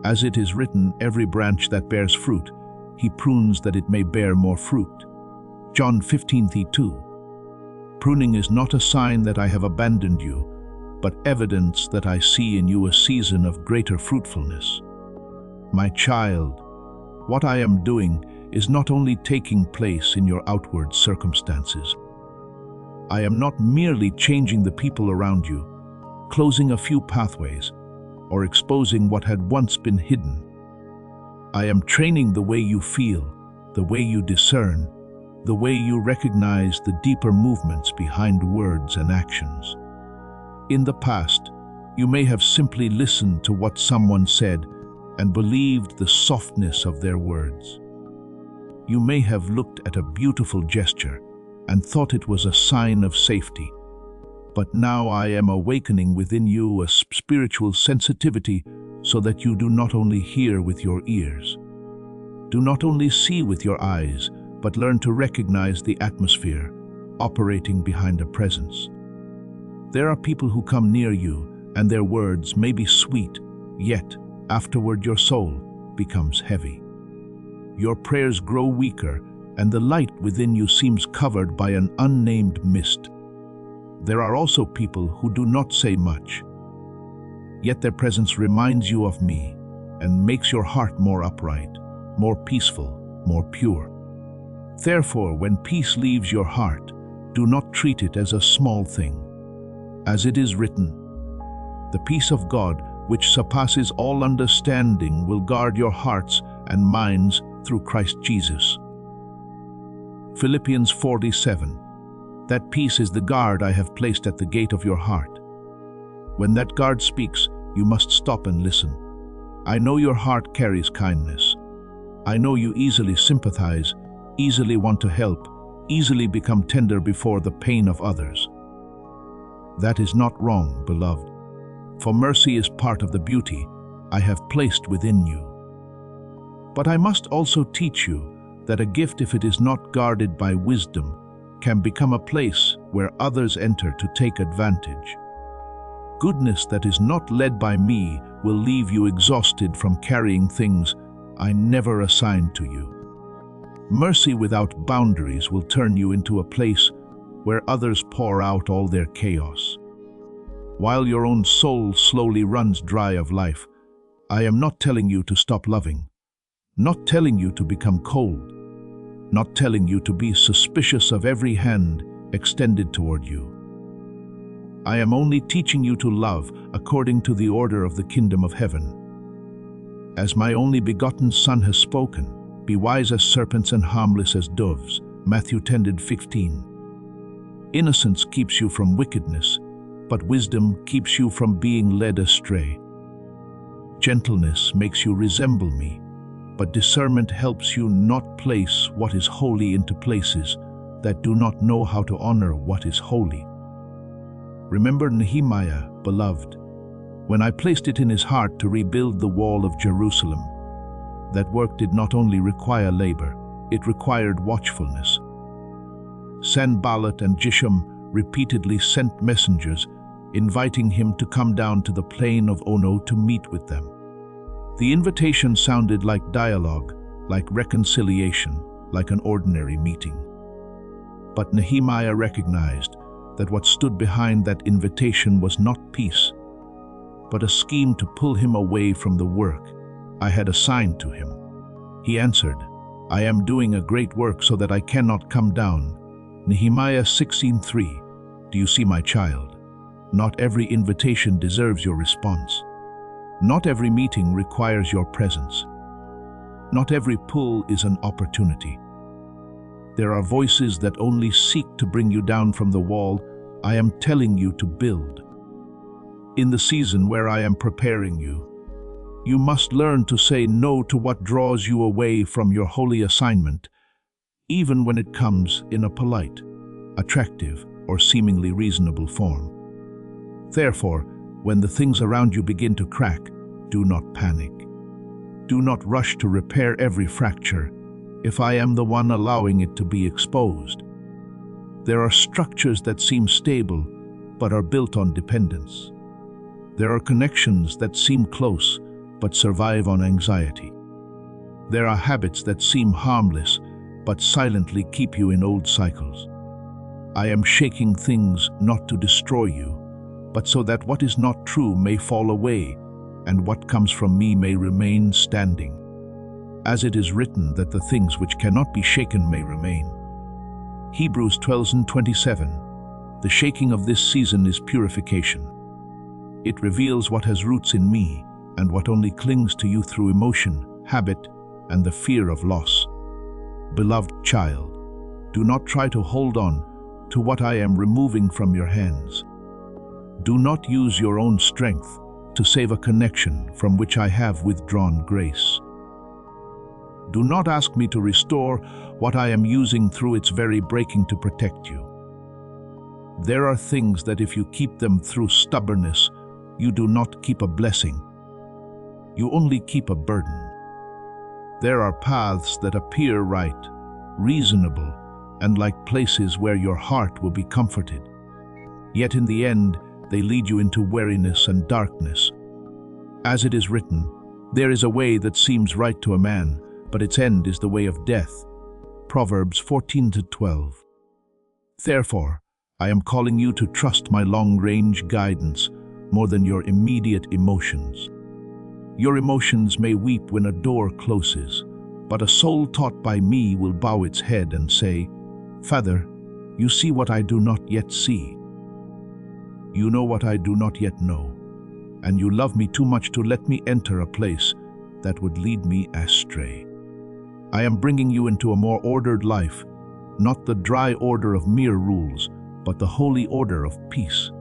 As it is written, every branch that bears fruit, he prunes that it may bear more fruit. John 15:2. Pruning is not a sign that I have abandoned you, but evidence that I see in you a season of greater fruitfulness. My child, what I am doing is not only taking place in your outward circumstances. I am not merely changing the people around you, closing a few pathways, or exposing what had once been hidden. I am training the way you feel, the way you discern, the way you recognize the deeper movements behind words and actions. In the past, you may have simply listened to what someone said and believed the softness of their words. You may have looked at a beautiful gesture and thought it was a sign of safety. But now I am awakening within you a spiritual sensitivity so that you do not only hear with your ears, do not only see with your eyes, but learn to recognize the atmosphere operating behind a presence. There are people who come near you, and their words may be sweet, yet afterward your soul becomes heavy. Your prayers grow weaker, and the light within you seems covered by an unnamed mist. There are also people who do not say much, yet their presence reminds you of me and makes your heart more upright, more peaceful, more pure. Therefore, when peace leaves your heart, do not treat it as a small thing. As it is written, "The peace of God, which surpasses all understanding, will guard your hearts and minds through Christ Jesus." Philippians 4:7. That peace is the guard I have placed at the gate of your heart. When that guard speaks, you must stop and listen. I know your heart carries kindness. I know you easily sympathize, easily want to help, easily become tender before the pain of others. That is not wrong, beloved, for mercy is part of the beauty I have placed within you. But I must also teach you that a gift, if it is not guarded by wisdom, can become a place where others enter to take advantage. Goodness that is not led by me will leave you exhausted from carrying things I never assigned to you. Mercy without boundaries will turn you into a place where others pour out all their chaos. While your own soul slowly runs dry of life, I am not telling you to stop loving, not telling you to become cold, not telling you to be suspicious of every hand extended toward you. I am only teaching you to love according to the order of the kingdom of heaven. As my only begotten Son has spoken, be wise as serpents and harmless as doves. Matthew 10:15. Innocence keeps you from wickedness, but wisdom keeps you from being led astray. Gentleness makes you resemble me, but discernment helps you not place what is holy into places that do not know how to honor what is holy. Remember Nehemiah, beloved, when I placed it in his heart to rebuild the wall of Jerusalem. That work did not only require labor, it required watchfulness. Sanballat and Geshem repeatedly sent messengers, inviting him to come down to the plain of Ono to meet with them. The invitation sounded like dialogue, like reconciliation, like an ordinary meeting. But Nehemiah recognized that what stood behind that invitation was not peace, but a scheme to pull him away from the work I had assigned to him. He answered, "I am doing a great work so that I cannot come down." Nehemiah 16:3. Do you see, my child? Not every invitation deserves your response. Not every meeting requires your presence. Not every pull is an opportunity. There are voices that only seek to bring you down from the wall I am telling you to build. In the season where I am preparing you, you must learn to say no to what draws you away from your holy assignment, even when it comes in a polite, attractive, or seemingly reasonable form. Therefore, when the things around you begin to crack, do not panic. Do not rush to repair every fracture if I am the one allowing it to be exposed. There are structures that seem stable but are built on dependence. There are connections that seem close but survive on anxiety. There are habits that seem harmless but silently keep you in old cycles. I am shaking things not to destroy you, but so that what is not true may fall away and what comes from me may remain standing. as it is written that the things which cannot be shaken may remain. Hebrews 12:27. The shaking of this season is purification. It reveals what has roots in me and what only clings to you through emotion, habit, and the fear of loss. Beloved child, do not try to hold on to what I am removing from your hands. Do not use your own strength to save a connection from which I have withdrawn grace. Do not ask me to restore what I am using through its very breaking to protect you. There are things that if you keep them through stubbornness, you do not keep a blessing. You only keep a burden. There are paths that appear right, reasonable, and like places where your heart will be comforted. Yet in the end, they lead you into weariness and darkness. As it is written, there is a way that seems right to a man, but its end is the way of death. Proverbs 14:12. Therefore, I am calling you to trust my long-range guidance more than your immediate emotions. Your emotions may weep when a door closes, but a soul taught by me will bow its head and say, Father, you see what I do not yet see. You know what I do not yet know, and you love me too much to let me enter a place that would lead me astray. I am bringing you into a more ordered life, not the dry order of mere rules, but the holy order of peace.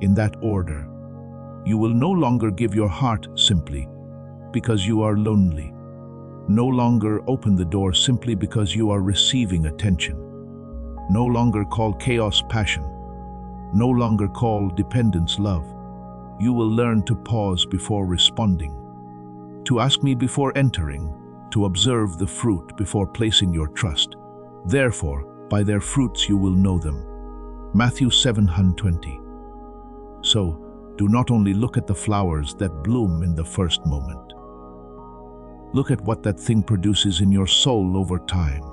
In that order, you will no longer give your heart simply because you are lonely. No longer open the door simply because you are receiving attention. No longer call chaos passion. No longer call dependence love. You will learn to pause before responding, to ask me before entering, to observe the fruit before placing your trust. Therefore, by their fruits you will know them. Matthew 7:20. So, do not only look at the flowers that bloom in the first moment. Look at what that thing produces in your soul over time.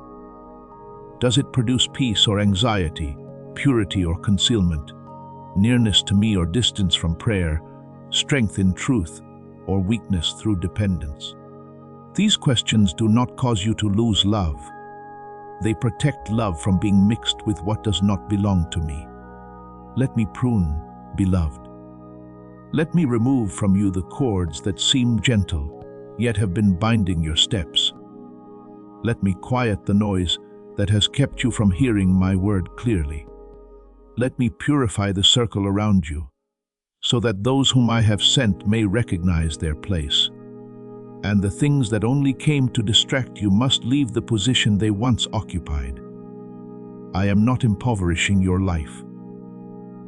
Does it produce peace or anxiety, purity or concealment, nearness to me or distance from prayer, strength in truth or weakness through dependence? These questions do not cause you to lose love. They protect love from being mixed with what does not belong to me. Let me prune, beloved. Let me remove from you the cords that seem gentle, yet have been binding your steps. Let me quiet the noise that has kept you from hearing my word clearly. Let me purify the circle around you, so that those whom I have sent may recognize their place. And the things that only came to distract you must leave the position they once occupied. I am not impoverishing your life.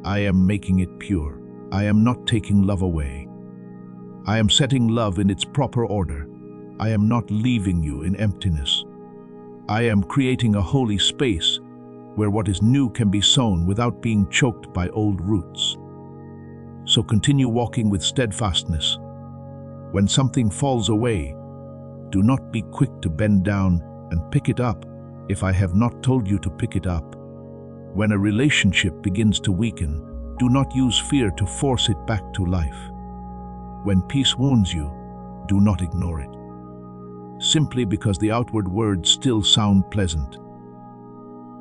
I am making it pure. I am not taking love away. I am setting love in its proper order. I am not leaving you in emptiness. I am creating a holy space where what is new can be sown without being choked by old roots. So continue walking with steadfastness. When something falls away, do not be quick to bend down and pick it up if I have not told you to pick it up. When a relationship begins to weaken, do not use fear to force it back to life. When peace wounds you, do not ignore it, simply because the outward words still sound pleasant.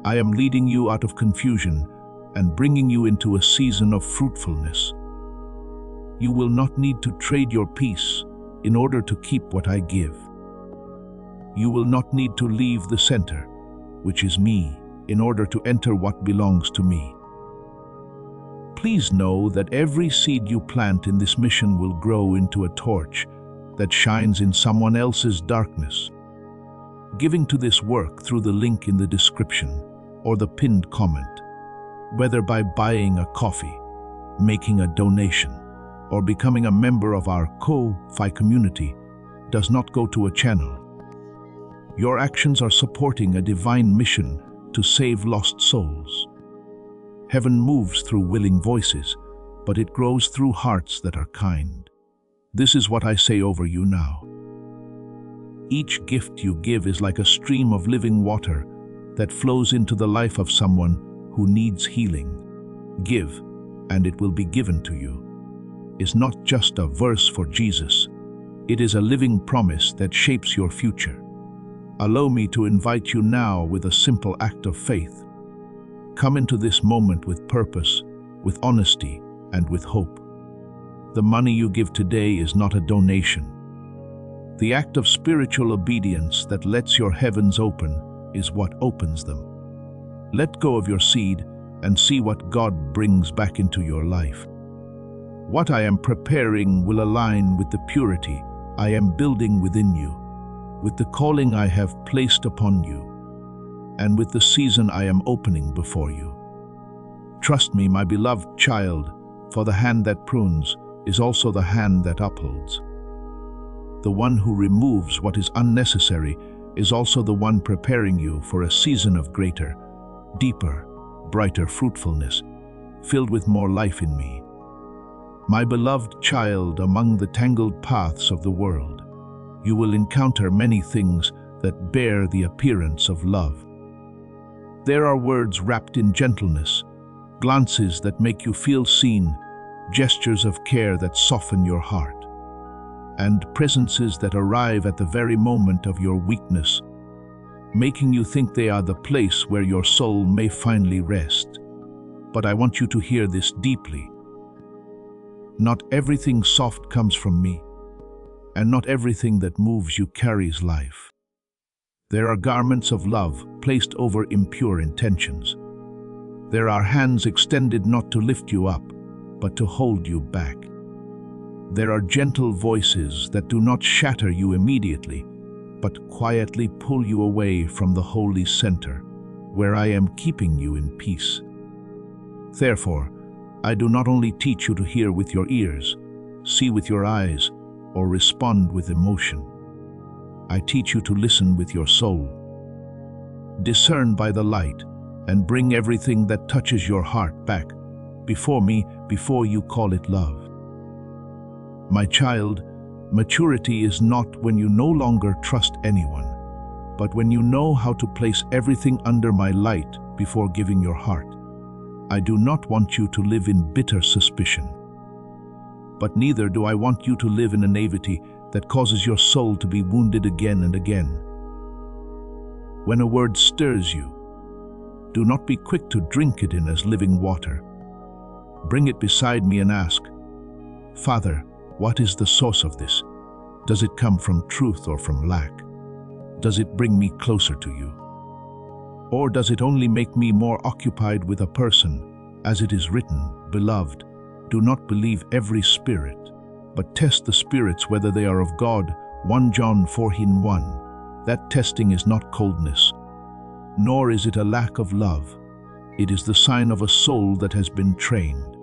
I am leading you out of confusion and bringing you into a season of fruitfulness. You will not need to trade your peace in order to keep what I give. You will not need to leave the center, which is me, in order to enter what belongs to me. Please know that every seed you plant in this mission will grow into a torch that shines in someone else's darkness. Giving to this work through the link in the description or the pinned comment, whether by buying a coffee, making a donation, or becoming a member of our Ko-Fi community, does not go to a channel. Your actions are supporting a divine mission to save lost souls. Heaven moves through willing voices, but it grows through hearts that are kind. This is what I say over you now. Each gift you give is like a stream of living water that flows into the life of someone who needs healing. Give, and it will be given to you, is not just a verse for Jesus. It is a living promise that shapes your future. Allow me to invite you now with a simple act of faith. Come into this moment with purpose, with honesty, and with hope. The money you give today is not a donation. The act of spiritual obedience that lets your heavens open is what opens them. Let go of your seed and see what God brings back into your life. What I am preparing will align with the purity I am building within you, with the calling I have placed upon you, and with the season I am opening before you. Trust me, my beloved child, for the hand that prunes is also the hand that upholds. The one who removes what is unnecessary is also the one preparing you for a season of greater, deeper, brighter fruitfulness, filled with more life in me. My beloved child, among the tangled paths of the world, you will encounter many things that bear the appearance of love. There are words wrapped in gentleness, glances that make you feel seen, gestures of care that soften your heart, and presences that arrive at the very moment of your weakness, making you think they are the place where your soul may finally rest. But I want you to hear this deeply. Not everything soft comes from me, and not everything that moves you carries life. There are garments of love placed over impure intentions. There are hands extended not to lift you up, but to hold you back. There are gentle voices that do not shatter you immediately, but quietly pull you away from the holy center, where I am keeping you in peace. Therefore, I do not only teach you to hear with your ears, see with your eyes, or respond with emotion. I teach you to listen with your soul. Discern by the light, and bring everything that touches your heart back before me before you call it love. My child, maturity is not when you no longer trust anyone, but when you know how to place everything under my light before giving your heart. I do not want you to live in bitter suspicion, but neither do I want you to live in a naivety that causes your soul to be wounded again and again. When a word stirs you, do not be quick to drink it in as living water. Bring it beside me and ask, Father, what is the source of this? Does it come from truth or from lack? Does it bring me closer to you? Or does it only make me more occupied with a person? As it is written, Beloved, do not believe every spirit, but test the spirits whether they are of God. 1 John 4:1. That testing is not coldness, nor is it a lack of love. It is the sign of a soul that has been trained,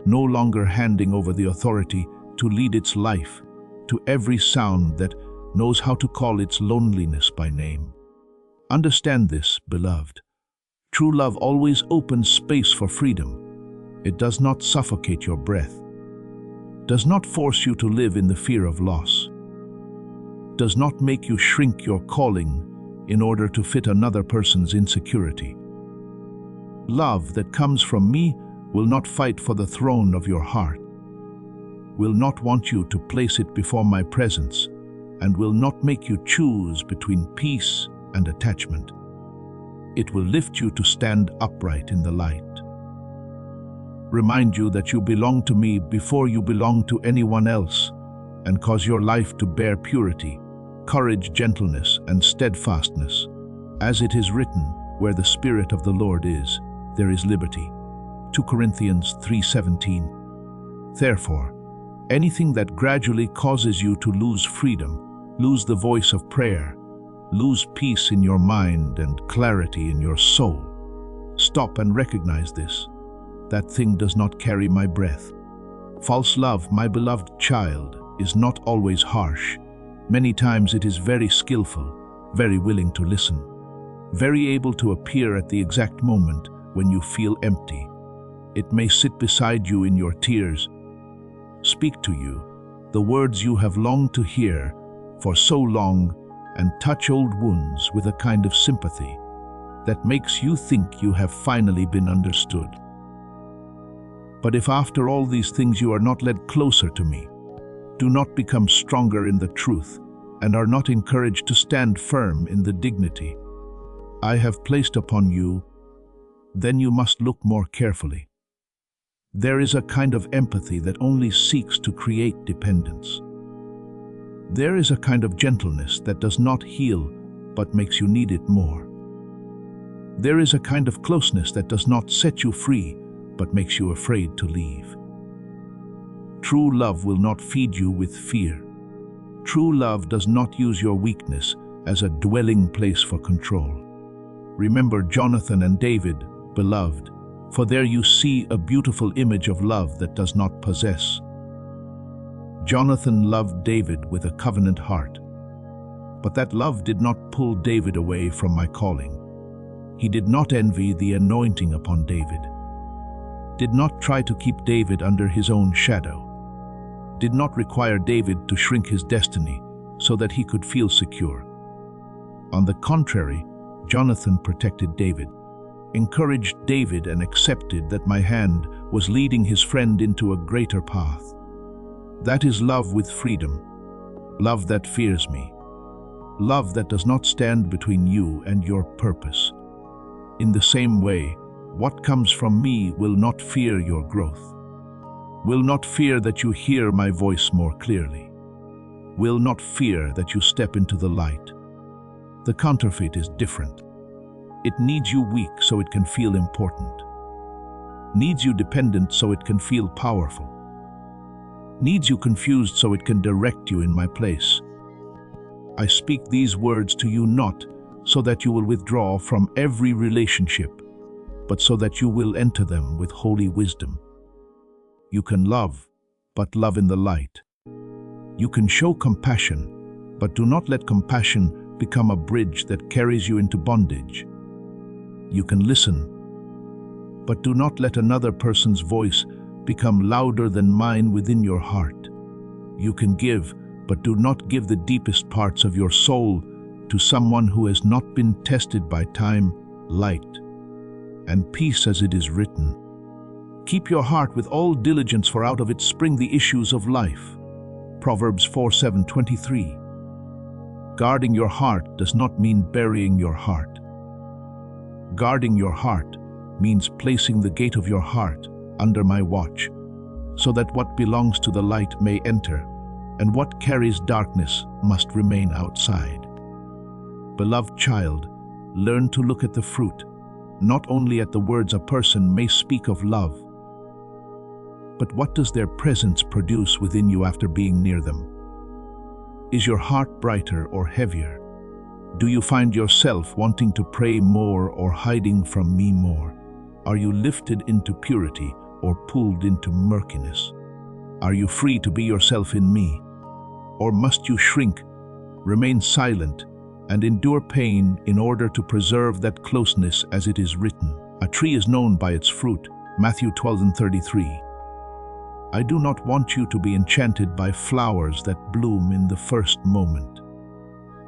no longer handing over the authority to lead its life to every sound that knows how to call its loneliness by name. Understand this, beloved. True love always opens space for freedom. It does not suffocate your breath, does not force you to live in the fear of loss, does not make you shrink your calling in order to fit another person's insecurity. Love that comes from me will not fight for the throne of your heart, will not want you to place it before my presence, and will not make you choose between peace and attachment. It will lift you to stand upright in the light. Remind you that you belong to me before you belong to anyone else, and cause your life to bear purity, courage, gentleness, and steadfastness. As it is written, where the Spirit of the Lord is, there is liberty. 2 Corinthians 3:17. Therefore, anything that gradually causes you to lose freedom, lose the voice of prayer, lose peace in your mind and clarity in your soul, stop and recognize this. That thing does not carry my breath. False love, my beloved child, is not always harsh. Many times it is very skillful, very willing to listen, very able to appear at the exact moment when you feel empty. It may sit beside you in your tears, speak to you the words you have longed to hear for so long, and touch old wounds with a kind of sympathy that makes you think you have finally been understood. But if after all these things you are not led closer to me, do not become stronger in the truth and are not encouraged to stand firm in the dignity I have placed upon you, then you must look more carefully. There is a kind of empathy that only seeks to create dependence. There is a kind of gentleness that does not heal but makes you need it more. There is a kind of closeness that does not set you free but makes you afraid to leave. True love will not feed you with fear. True love does not use your weakness as a dwelling place for control. Remember Jonathan and David, beloved, for there you see a beautiful image of love that does not possess. Jonathan loved David with a covenant heart, but that love did not pull David away from my calling. He did not envy the anointing upon David, did not try to keep David under his own shadow, did not require David to shrink his destiny so that he could feel secure. On the contrary, Jonathan protected David, encouraged David, and accepted that my hand was leading his friend into a greater path. That is love with freedom, love that fears me, love that does not stand between you and your purpose. In the same way, what comes from me will not fear your growth, will not fear that you hear my voice more clearly, will not fear that you step into the light. The counterfeit is different. It needs you weak so it can feel important, needs you dependent so it can feel powerful, needs you confused so it can direct you in my place. I speak these words to you not so that you will withdraw from every relationship, but so that you will enter them with holy wisdom. You can love, but love in the light. You can show compassion, but do not let compassion become a bridge that carries you into bondage. You can listen, but do not let another person's voice become louder than mine within your heart. You can give, but do not give the deepest parts of your soul to someone who has not been tested by time, light, and peace, as it is written. Keep your heart with all diligence, for out of it spring the issues of life. Proverbs 4:7-23. Guarding your heart does not mean burying your heart. Guarding your heart means placing the gate of your heart under my watch, so that what belongs to the light may enter, and what carries darkness must remain outside. Beloved child, learn to look at the fruit, not only at the words a person may speak of love, but what does their presence produce within you after being near them? Is your heart brighter or heavier? Do you find yourself wanting to pray more or hiding from me more? Are you lifted into purity or pulled into murkiness? Are you free to be yourself in me? Or must you shrink, remain silent, and endure pain in order to preserve that closeness, as it is written? A tree is known by its fruit, Matthew 12:33. I do not want you to be enchanted by flowers that bloom in the first moment.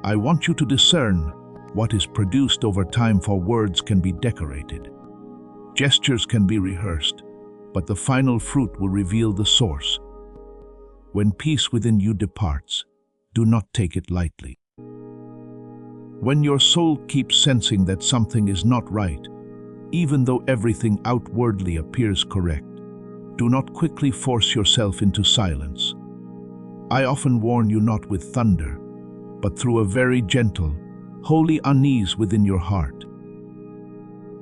I want you to discern what is produced over time, for words can be decorated. Gestures can be rehearsed, but the final fruit will reveal the source. When peace within you departs, do not take it lightly. When your soul keeps sensing that something is not right, even though everything outwardly appears correct, do not quickly force yourself into silence. I often warn you not with thunder, but through a very gentle, holy unease within your heart.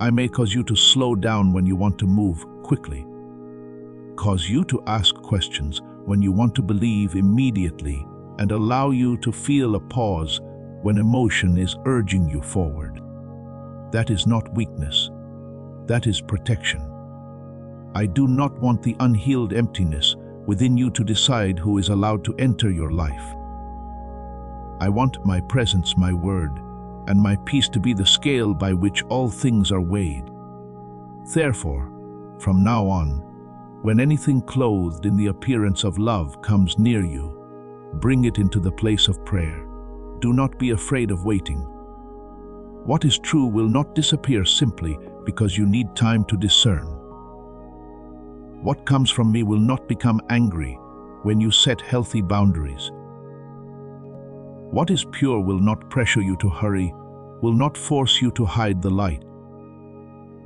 I may cause you to slow down when you want to move quickly, cause you to ask questions when you want to believe immediately, and allow you to feel a pause when emotion is urging you forward. That is not weakness, that is protection. I do not want the unhealed emptiness within you to decide who is allowed to enter your life. I want my presence, my word, and my peace to be the scale by which all things are weighed. Therefore, from now on, when anything clothed in the appearance of love comes near you, bring it into the place of prayer. Do not be afraid of waiting. What is true will not disappear simply because you need time to discern. What comes from me will not become angry when you set healthy boundaries. What is pure will not pressure you to hurry, will not force you to hide the light,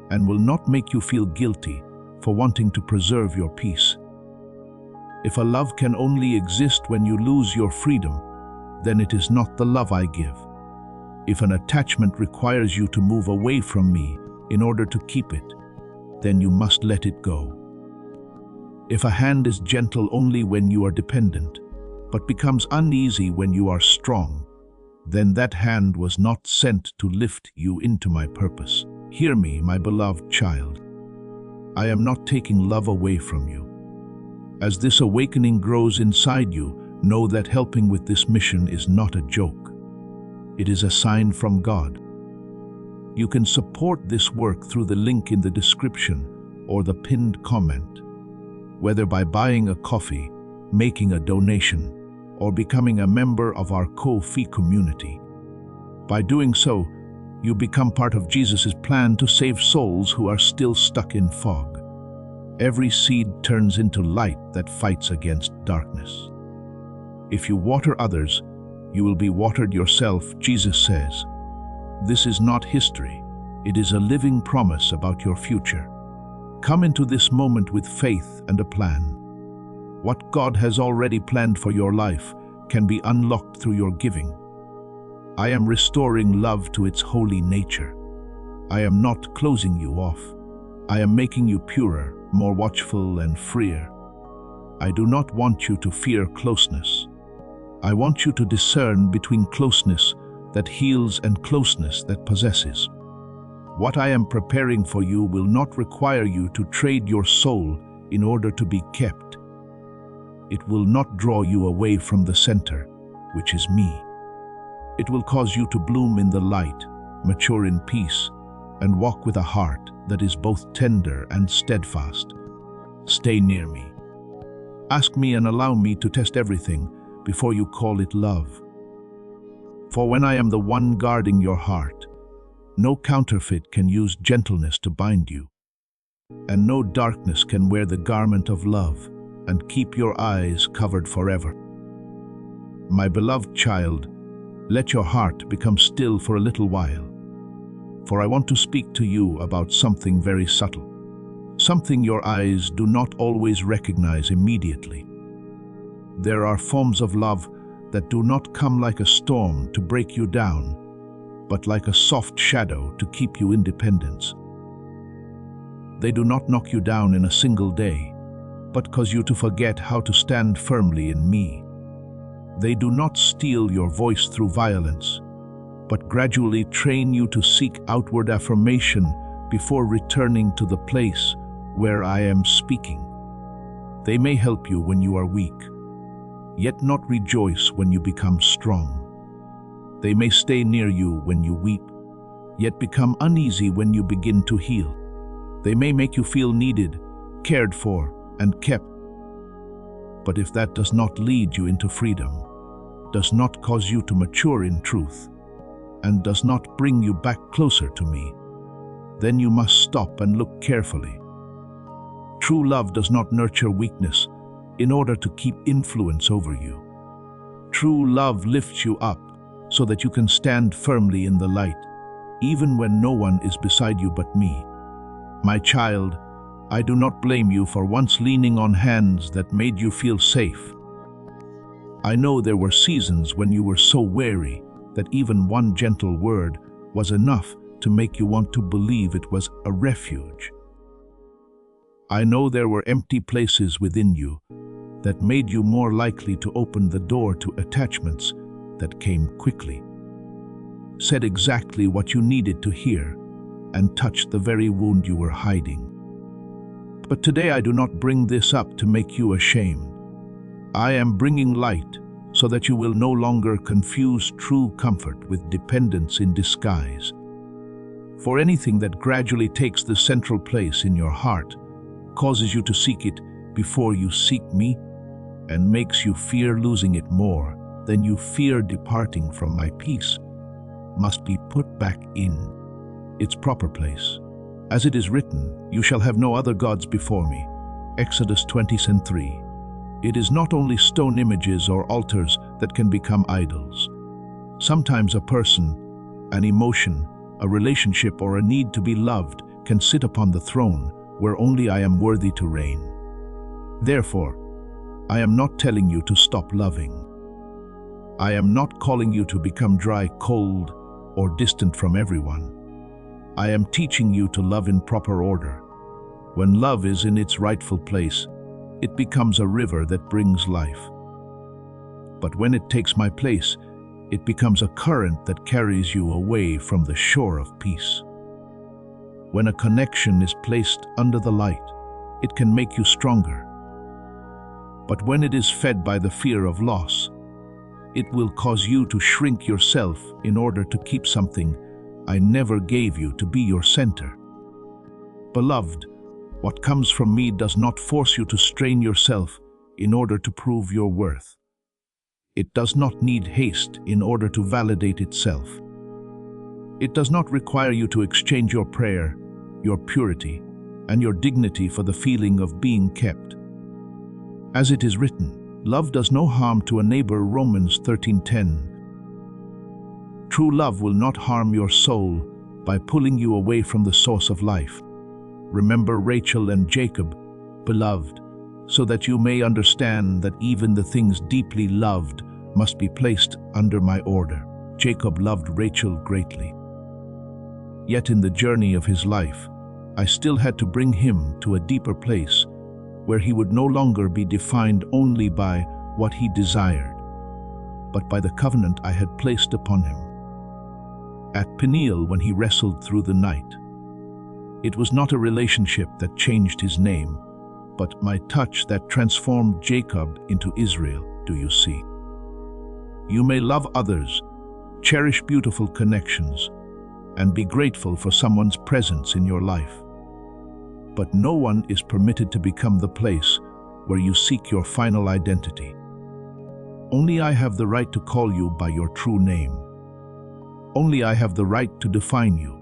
and will not make you feel guilty for wanting to preserve your peace. If a love can only exist when you lose your freedom, then it is not the love I give. If an attachment requires you to move away from me in order to keep it, then you must let it go. If a hand is gentle only when you are dependent, but becomes uneasy when you are strong, then that hand was not sent to lift you into my purpose. Hear me, my beloved child. I am not taking love away from you. As this awakening grows inside you, know that helping with this mission is not a joke. It is a sign from God. You can support this work through the link in the description or the pinned comment, whether by buying a coffee, making a donation, or becoming a member of our Ko-fi community. By doing so, you become part of Jesus' plan to save souls who are still stuck in fog. Every seed turns into light that fights against darkness. If you water others, you will be watered yourself, Jesus says. This is not history. It is a living promise about your future. Come into this moment with faith and a plan. What God has already planned for your life can be unlocked through your giving. I am restoring love to its holy nature. I am not closing you off. I am making you purer, more watchful and freer. I do not want you to fear closeness. I want you to discern between closeness that heals and closeness that possesses. What I am preparing for you will not require you to trade your soul in order to be kept. It will not draw you away from the center, which is me. It will cause you to bloom in the light, mature in peace, and walk with a heart that is both tender and steadfast. Stay near me. Ask me and allow me to test everything before you call it love. For when I am the one guarding your heart, no counterfeit can use gentleness to bind you, and no darkness can wear the garment of love and keep your eyes covered forever. My beloved child, let your heart become still for a little while, for I want to speak to you about something very subtle, something your eyes do not always recognize immediately. There are forms of love that do not come like a storm to break you down, but like a soft shadow to keep you independent. They do not knock you down in a single day, but cause you to forget how to stand firmly in me. They do not steal your voice through violence, but gradually train you to seek outward affirmation before returning to the place where I am speaking. They may help you when you are weak, yet not rejoice when you become strong. They may stay near you when you weep, yet become uneasy when you begin to heal. They may make you feel needed, cared for, and kept. But if that does not lead you into freedom, does not cause you to mature in truth, and does not bring you back closer to me, then you must stop and look carefully. True love does not nurture weakness in order to keep influence over you. True love lifts you up so that you can stand firmly in the light, even when no one is beside you but me. My child, I do not blame you for once leaning on hands that made you feel safe. I know there were seasons when you were so weary that even one gentle word was enough to make you want to believe it was a refuge. I know there were empty places within you that made you more likely to open the door to attachments that came quickly, said exactly what you needed to hear, and touched the very wound you were hiding. But today I do not bring this up to make you ashamed. I am bringing light so that you will no longer confuse true comfort with dependence in disguise. For anything that gradually takes the central place in your heart causes you to seek it before you seek me, and makes you fear losing it more than you fear departing from my peace, must be put back in its proper place. As it is written, you shall have no other gods before me. Exodus 20:3. It is not only stone images or altars that can become idols. Sometimes a person, an emotion, a relationship, or a need to be loved can sit upon the throne where only I am worthy to reign. Therefore, I am not telling you to stop loving. I am not calling you to become dry, cold, or distant from everyone. I am teaching you to love in proper order. When love is in its rightful place, it becomes a river that brings life. But when it takes my place, it becomes a current that carries you away from the shore of peace. When a connection is placed under the light, it can make you stronger. But when it is fed by the fear of loss, it will cause you to shrink yourself in order to keep something I never gave you to be your center. Beloved, what comes from me does not force you to strain yourself in order to prove your worth. It does not need haste in order to validate itself. It does not require you to exchange your prayer, your purity, and your dignity for the feeling of being kept. As it is written, love does no harm to a neighbor, Romans 13:10. True love will not harm your soul by pulling you away from the source of life. Remember Rachel and Jacob, beloved, so that you may understand that even the things deeply loved must be placed under my order. Jacob loved Rachel greatly. Yet in the journey of his life, I still had to bring him to a deeper place where he would no longer be defined only by what he desired, but by the covenant I had placed upon him. At Peniel, when he wrestled through the night, it was not a relationship that changed his name, but my touch that transformed Jacob into Israel. Do you see? You may love others, cherish beautiful connections, and be grateful for someone's presence in your life. But no one is permitted to become the place where you seek your final identity. Only I have the right to call you by your true name. Only I have the right to define you.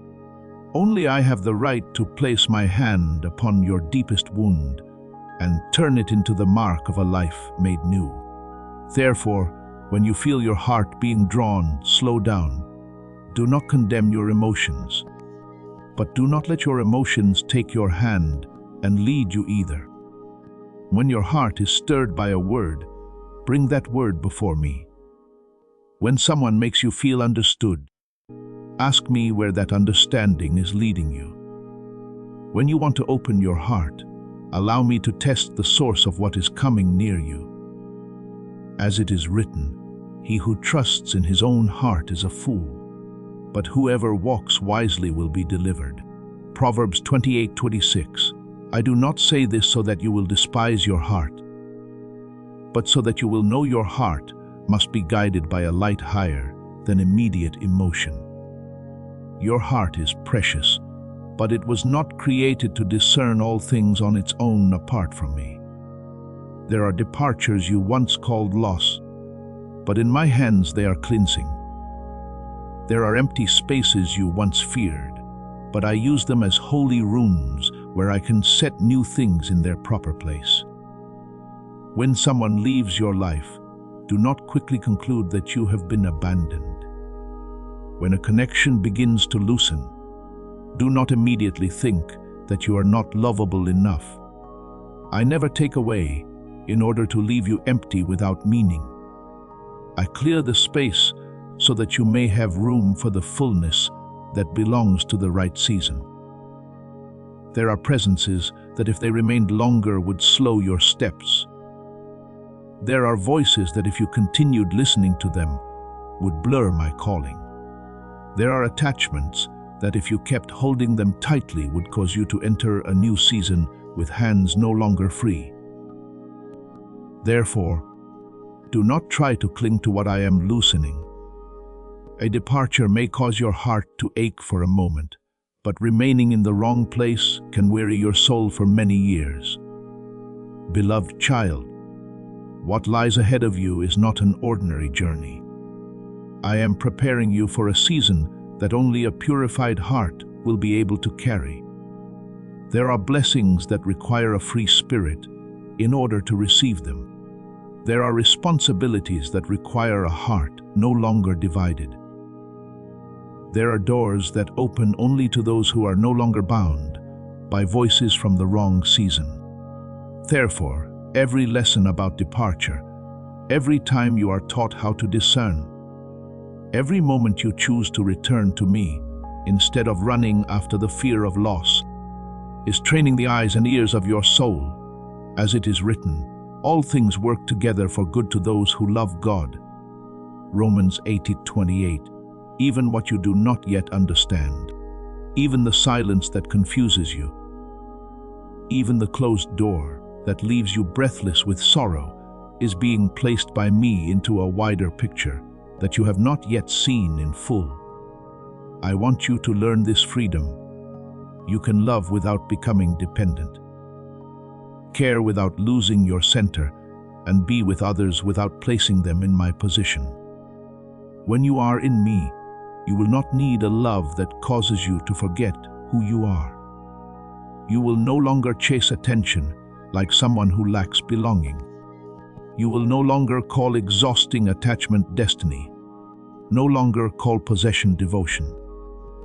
Only I have the right to place my hand upon your deepest wound and turn it into the mark of a life made new. Therefore, when you feel your heart being drawn, slow down. Do not condemn your emotions, but do not let your emotions take your hand and lead you either. When your heart is stirred by a word, bring that word before me. When someone makes you feel understood, ask me where that understanding is leading you. When you want to open your heart, allow me to test the source of what is coming near you. As it is written, he who trusts in his own heart is a fool, but whoever walks wisely will be delivered. Proverbs 28:26. I do not say this so that you will despise your heart, but so that you will know your heart must be guided by a light higher than immediate emotion. Your heart is precious, but it was not created to discern all things on its own apart from me. There are departures you once called loss, but in my hands they are cleansing. There are empty spaces you once feared, but I use them as holy rooms where I can set new things in their proper place. When someone leaves your life, do not quickly conclude that you have been abandoned. When a connection begins to loosen, do not immediately think that you are not lovable enough. I never take away in order to leave you empty without meaning. I clear the space so that you may have room for the fullness that belongs to the right season. There are presences that if they remained longer would slow your steps. There are voices that if you continued listening to them would blur my calling. There are attachments that if you kept holding them tightly would cause you to enter a new season with hands no longer free. Therefore, do not try to cling to what I am loosening. A departure may cause your heart to ache for a moment, but remaining in the wrong place can weary your soul for many years. Beloved child, what lies ahead of you is not an ordinary journey. I am preparing you for a season that only a purified heart will be able to carry. There are blessings that require a free spirit in order to receive them. There are responsibilities that require a heart no longer divided. There are doors that open only to those who are no longer bound by voices from the wrong season. Therefore, every lesson about departure, every time you are taught how to discern, every moment you choose to return to me instead of running after the fear of loss, is training the eyes and ears of your soul. As it is written, all things work together for good to those who love God. Romans 8:28. Even what you do not yet understand, even the silence that confuses you, even the closed door that leaves you breathless with sorrow, is being placed by me into a wider picture that you have not yet seen in full. I want you to learn this freedom. You can love without becoming dependent, care without losing your center, and be with others without placing them in my position. When you are in me, you will not need a love that causes you to forget who you are. You will no longer chase attention like someone who lacks belonging. You will no longer call exhausting attachment destiny, no longer call possession devotion,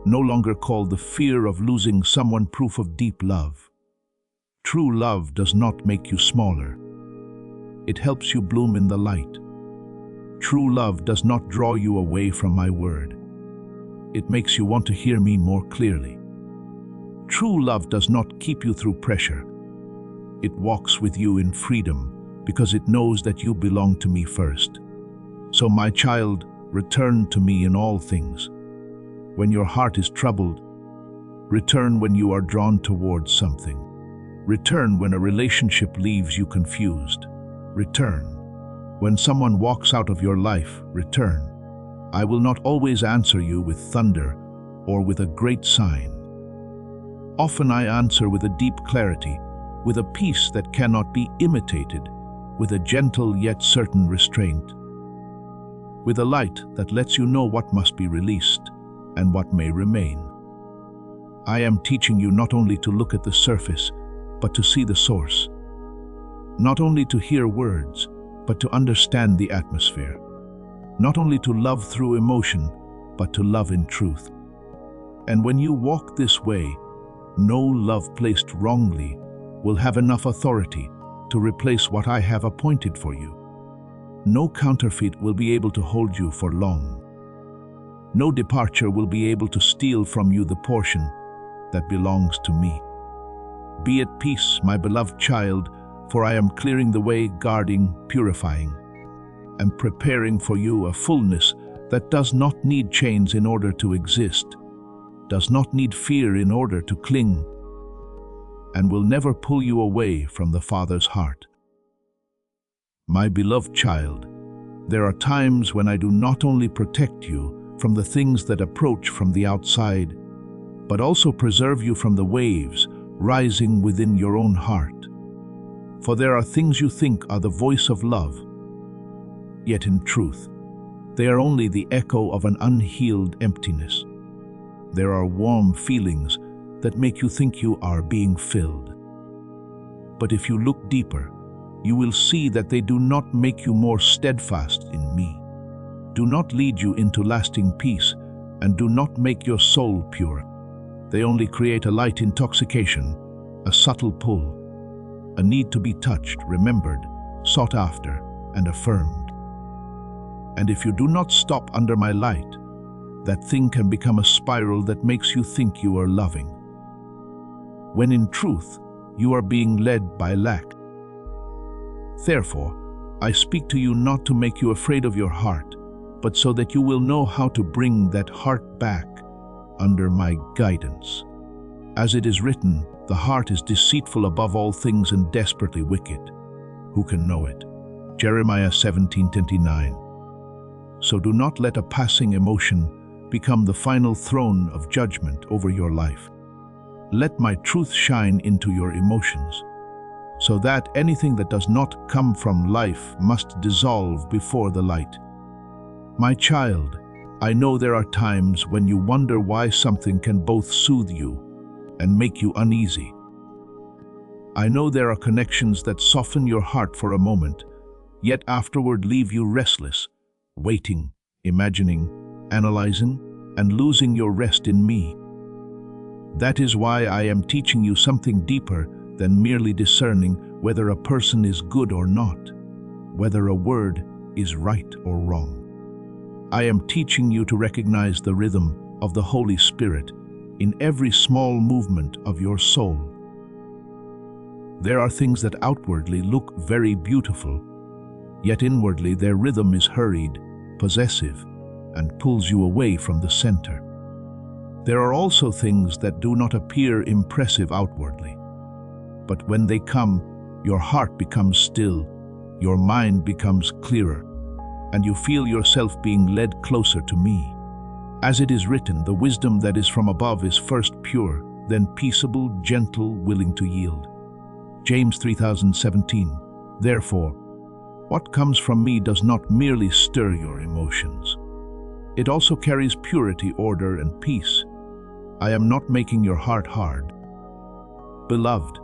no longer call the fear of losing someone proof of deep love. True love does not make you smaller. It helps you bloom in the light. True love does not draw you away from my word. It makes you want to hear me more clearly. True love does not keep you through pressure. It walks with you in freedom because it knows that you belong to me first. So, my child, return to me in all things. When your heart is troubled, return when you are drawn towards something. Return when a relationship leaves you confused. Return when someone walks out of your life. Return. I will not always answer you with thunder or with a great sign. Often I answer with a deep clarity, with a peace that cannot be imitated, with a gentle yet certain restraint, with a light that lets you know what must be released and what may remain. I am teaching you not only to look at the surface, but to see the source. Not only to hear words, but to understand the atmosphere. Not only to love through emotion, but to love in truth. And when you walk this way, no love placed wrongly will have enough authority to replace what I have appointed for you. No counterfeit will be able to hold you for long. No departure will be able to steal from you the portion that belongs to me. Be at peace, my beloved child, for I am clearing the way, guarding, purifying, and preparing for you a fullness that does not need chains in order to exist, does not need fear in order to cling, and will never pull you away from the Father's heart. My beloved child, there are times when I do not only protect you from the things that approach from the outside, but also preserve you from the waves rising within your own heart. For there are things you think are the voice of love, yet in truth, they are only the echo of an unhealed emptiness. There are warm feelings that make you think you are being filled. But if you look deeper, you will see that they do not make you more steadfast in me, do not lead you into lasting peace, and do not make your soul pure. They only create a light intoxication, a subtle pull, a need to be touched, remembered, sought after, and affirmed. And if you do not stop under my light, that thing can become a spiral that makes you think you are loving, when in truth, you are being led by lack. Therefore, I speak to you not to make you afraid of your heart, but so that you will know how to bring that heart back under my guidance. As it is written, the heart is deceitful above all things and desperately wicked. Who can know it? Jeremiah 17:29. So do not let a passing emotion become the final throne of judgment over your life. Let my truth shine into your emotions, so that anything that does not come from life must dissolve before the light. My child, I know there are times when you wonder why something can both soothe you and make you uneasy. I know there are connections that soften your heart for a moment, yet afterward leave you restless, waiting, imagining, analyzing, and losing your rest in me. That is why I am teaching you something deeper than merely discerning whether a person is good or not, whether a word is right or wrong. I am teaching you to recognize the rhythm of the Holy Spirit in every small movement of your soul. There are things that outwardly look very beautiful, yet inwardly their rhythm is hurried, possessive, and pulls you away from the center. There are also things that do not appear impressive outwardly, but when they come, your heart becomes still, your mind becomes clearer, and you feel yourself being led closer to me. As it is written, the wisdom that is from above is first pure, then peaceable, gentle, willing to yield. James 3:17. Therefore, what comes from me does not merely stir your emotions. It also carries purity, order, and peace. I am not making your heart hard. Beloved,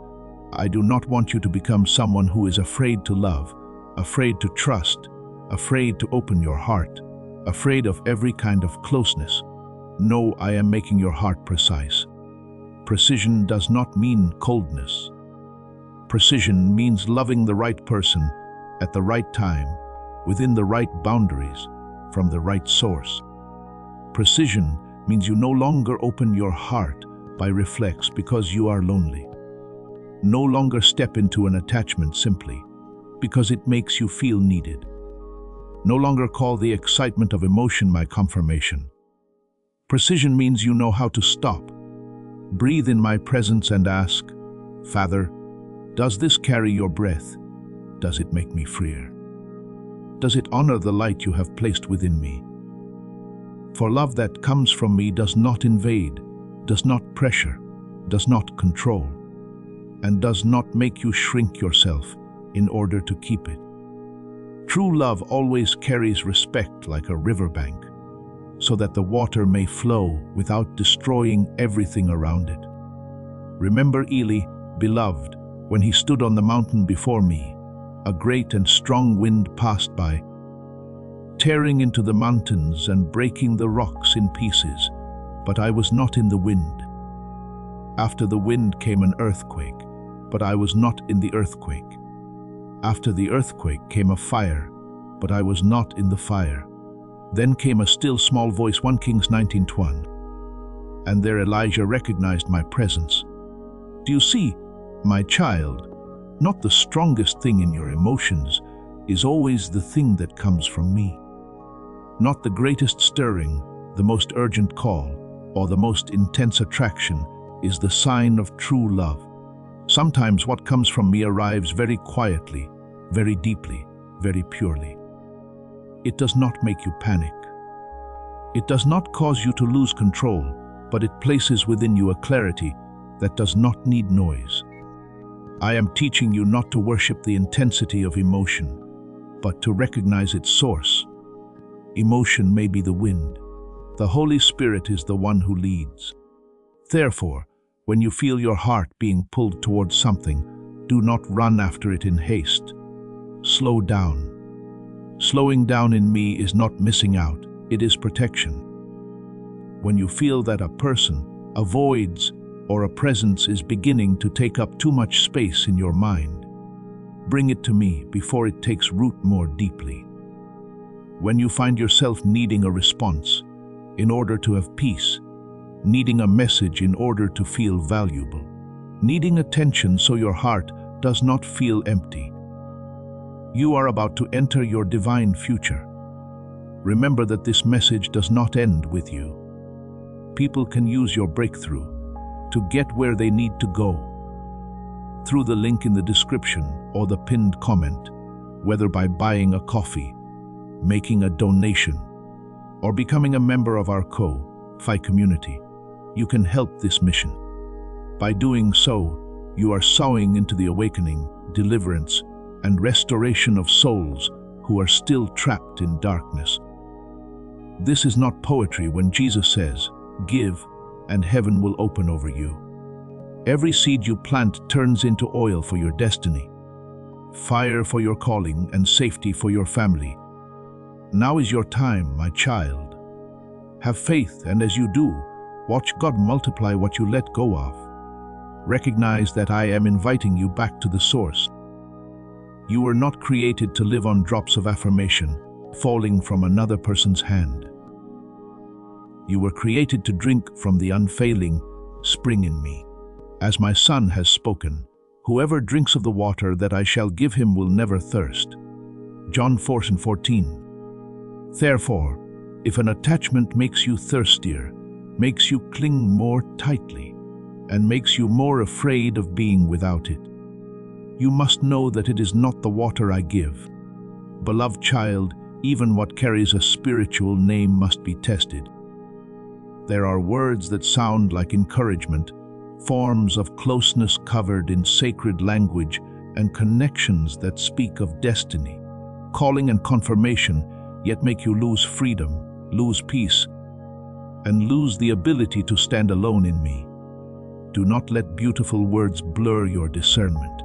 I do not want you to become someone who is afraid to love, afraid to trust, afraid to open your heart, afraid of every kind of closeness. No, I am making your heart precise. Precision does not mean coldness. Precision means loving the right person at the right time, within the right boundaries, from the right source. Precision means you no longer open your heart by reflex because you are lonely. No longer step into an attachment simply because it makes you feel needed. No longer call the excitement of emotion my confirmation. Precision means you know how to stop, breathe in my presence and ask, Father, does this carry your breath? Does it make me freer? Does it honor the light you have placed within me? For love that comes from me does not invade, does not pressure, does not control, and does not make you shrink yourself in order to keep it. True love always carries respect like a riverbank, so that the water may flow without destroying everything around it. Remember Eli, beloved, when he stood on the mountain before me, a great and strong wind passed by, tearing into the mountains and breaking the rocks in pieces, but I was not in the wind. After the wind came an earthquake, but I was not in the earthquake. After the earthquake came a fire, but I was not in the fire. Then came a still small voice, 1 Kings 19:1. And there Elijah recognized my presence. Do you see, my child, not the strongest thing in your emotions is always the thing that comes from me. Not the greatest stirring, the most urgent call, or the most intense attraction is the sign of true love. Sometimes what comes from me arrives very quietly, very deeply, very purely. It does not make you panic. It does not cause you to lose control, but it places within you a clarity that does not need noise. I am teaching you not to worship the intensity of emotion, but to recognize its source. Emotion may be the wind. The Holy Spirit is the one who leads. Therefore, when you feel your heart being pulled towards something, do not run after it in haste. Slow down. Slowing down in me is not missing out, it is protection. When you feel that a person, a void, or a presence is beginning to take up too much space in your mind, bring it to me before it takes root more deeply. When you find yourself needing a response in order to have peace, needing a message in order to feel valuable, needing attention so your heart does not feel empty, you are about to enter your divine future. Remember that this message does not end with you. People can use your breakthrough to get where they need to go. Through the link in the description or the pinned comment, whether by buying a coffee, making a donation, or becoming a member of our Fi community, you can help this mission. By doing so, you are sowing into the awakening, deliverance, and restoration of souls who are still trapped in darkness. This is not poetry when Jesus says, "Give, and heaven will open over you." Every seed you plant turns into oil for your destiny. fire for your calling, and safety for your family. Now is your time, my child. Have faith, and as you do, watch God multiply what you let go of. Recognize that I am inviting you back to the source. You were not created to live on drops of affirmation, falling from another person's hand. You were created to drink from the unfailing spring in me. As my Son has spoken, whoever drinks of the water that I shall give him will never thirst. John 4:14. Therefore, if an attachment makes you thirstier, makes you cling more tightly, and makes you more afraid of being without it, you must know that it is not the water I give. Beloved child, even what carries a spiritual name must be tested. There are words that sound like encouragement, forms of closeness covered in sacred language, and connections that speak of destiny, calling and confirmation, yet make you lose freedom, lose peace, and lose the ability to stand alone in me. Do not let beautiful words blur your discernment.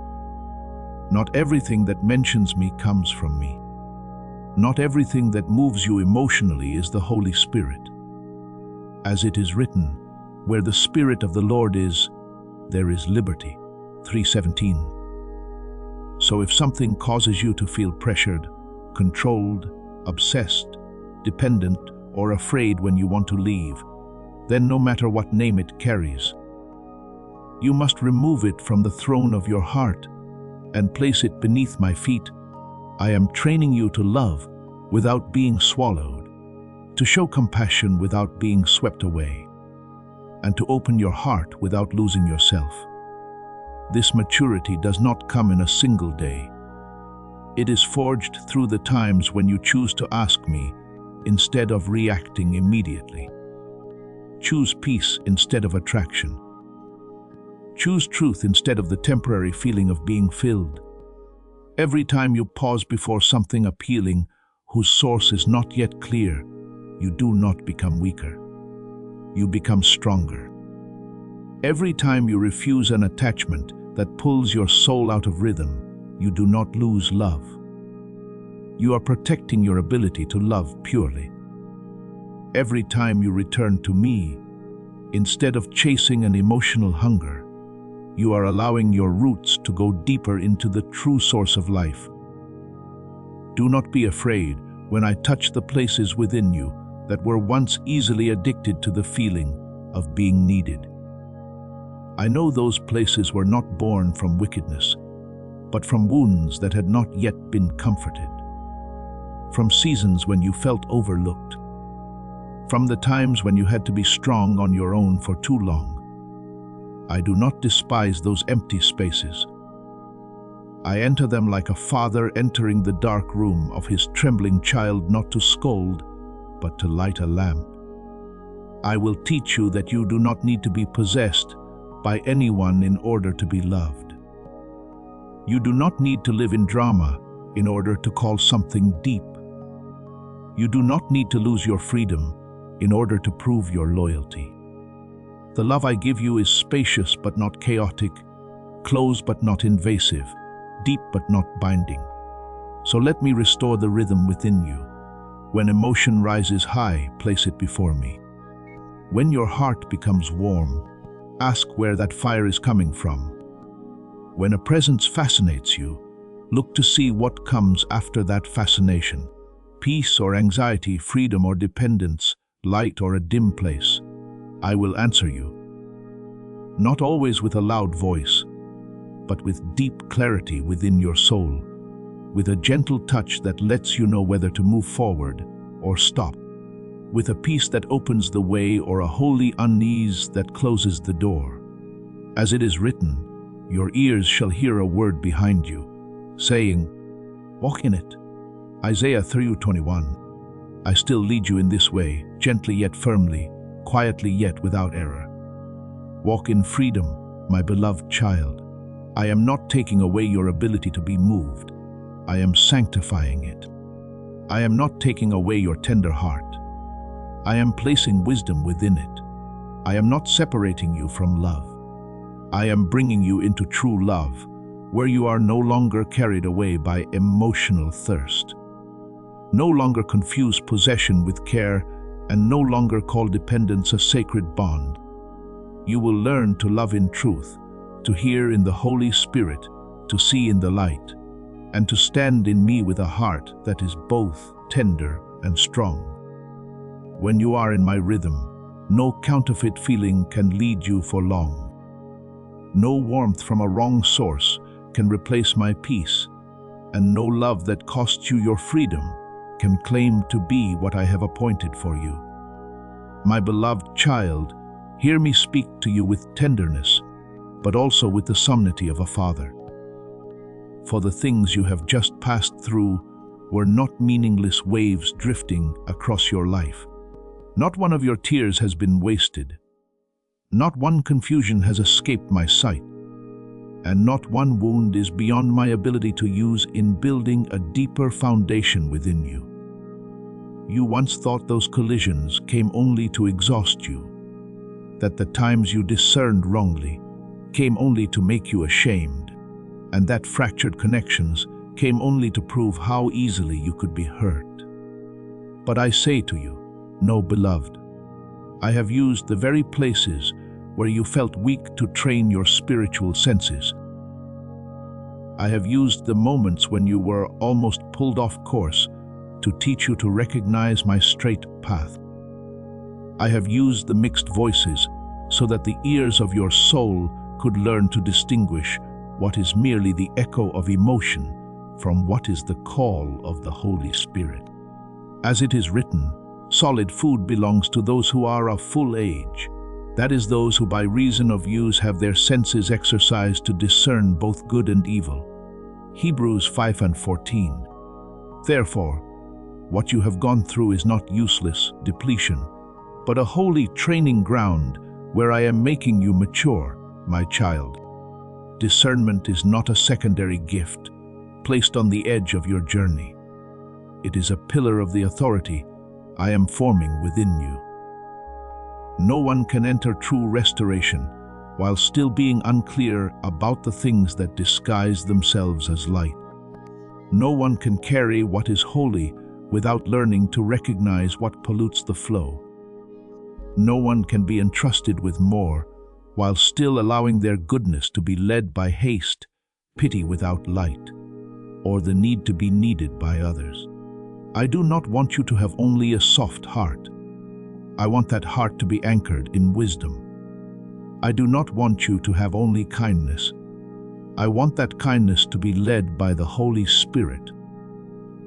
Not everything that mentions me comes from me. Not everything that moves you emotionally is the Holy Spirit. As it is written, where the Spirit of the Lord is, there is liberty. 3:17. So if something causes you to feel pressured, controlled, obsessed, dependent, or afraid when you want to leave, then no matter what name it carries, you must remove it from the throne of your heart and place it beneath my feet. I am training you to love without being swallowed, to show compassion without being swept away, and to open your heart without losing yourself. This maturity does not come in a single day. It is forged through the times when you choose to ask me instead of reacting immediately. Choose peace instead of attraction. Choose truth instead of the temporary feeling of being filled. Every time you pause before something appealing whose source is not yet clear, you do not become weaker. You become stronger. Every time you refuse an attachment that pulls your soul out of rhythm, you do not lose love. You are protecting your ability to love purely. Every time you return to me, instead of chasing an emotional hunger, you are allowing your roots to go deeper into the true source of life. Do not be afraid when I touch the places within you that were once easily addicted to the feeling of being needed. I know those places were not born from wickedness, but from wounds that had not yet been comforted, from seasons when you felt overlooked, from the times when you had to be strong on your own for too long. I do not despise those empty spaces. I enter them like a father entering the dark room of his trembling child, not to scold, but to light a lamp. I will teach you that you do not need to be possessed by anyone in order to be loved. You do not need to live in drama in order to call something deep. You do not need to lose your freedom in order to prove your loyalty. The love I give you is spacious but not chaotic, close but not invasive, deep but not binding. So let me restore the rhythm within you. When emotion rises high, place it before me. When your heart becomes warm, ask where that fire is coming from. When a presence fascinates you, look to see what comes after that fascination. Peace or anxiety, freedom or dependence, light or a dim place. I will answer you. Not always with a loud voice, but with deep clarity within your soul, with a gentle touch that lets you know whether to move forward or stop, with a peace that opens the way or a holy unease that closes the door. As it is written, your ears shall hear a word behind you, saying, walk in it. Isaiah 3:21. I still lead you in this way, gently yet firmly, quietly yet without error. Walk in freedom, my beloved child. I am not taking away your ability to be moved. I am sanctifying it. I am not taking away your tender heart. I am placing wisdom within it. I am not separating you from love. I am bringing you into true love, where you are no longer carried away by emotional thirst, no longer confuse possession with care, and no longer call dependence a sacred bond. You will learn to love in truth, to hear in the Holy Spirit, to see in the light, and to stand in me with a heart that is both tender and strong. When you are in my rhythm, no counterfeit feeling can lead you for long. No warmth from a wrong source can replace my peace, and no love that costs you your freedom can claim to be what I have appointed for you. My beloved child, hear me speak to you with tenderness, but also with the solemnity of a father. For the things you have just passed through were not meaningless waves drifting across your life. Not one of your tears has been wasted. Not one confusion has escaped my sight. And not one wound is beyond my ability to use in building a deeper foundation within you. You once thought those collisions came only to exhaust you, that the times you discerned wrongly came only to make you ashamed, and that fractured connections came only to prove how easily you could be hurt. But I say to you, no, beloved, I have used the very places where you felt weak to train your spiritual senses. I have used the moments when you were almost pulled off course to teach you to recognize my straight path. I have used the mixed voices so that the ears of your soul could learn to distinguish what is merely the echo of emotion from what is the call of the Holy Spirit. As it is written, solid food belongs to those who are of full age. That is, those who by reason of use have their senses exercised to discern both good and evil. Hebrews 5:14. Therefore, what you have gone through is not useless depletion, but a holy training ground where I am making you mature, my child. Discernment is not a secondary gift placed on the edge of your journey. It is a pillar of the authority I am forming within you. No one can enter true restoration while still being unclear about the things that disguise themselves as light. No one can carry what is holy without learning to recognize what pollutes the flow. No one can be entrusted with more while still allowing their goodness to be led by haste, pity without light, or the need to be needed by others. I do not want you to have only a soft heart. I want that heart to be anchored in wisdom. I do not want you to have only kindness. I want that kindness to be led by the Holy Spirit.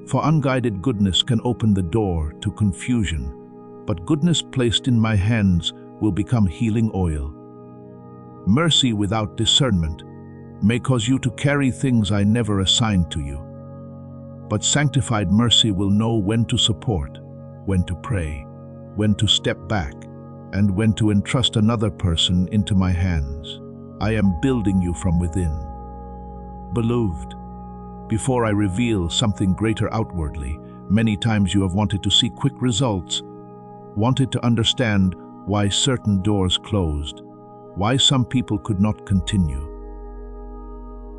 For unguided goodness can open the door to confusion, but goodness placed in my hands will become healing oil. Mercy without discernment may cause you to carry things I never assigned to you. But sanctified mercy will know when to support, when to pray, when to step back, and when to entrust another person into my hands. I am building you from within. Beloved, before I reveal something greater outwardly, many times you have wanted to see quick results, wanted to understand why certain doors closed, why some people could not continue,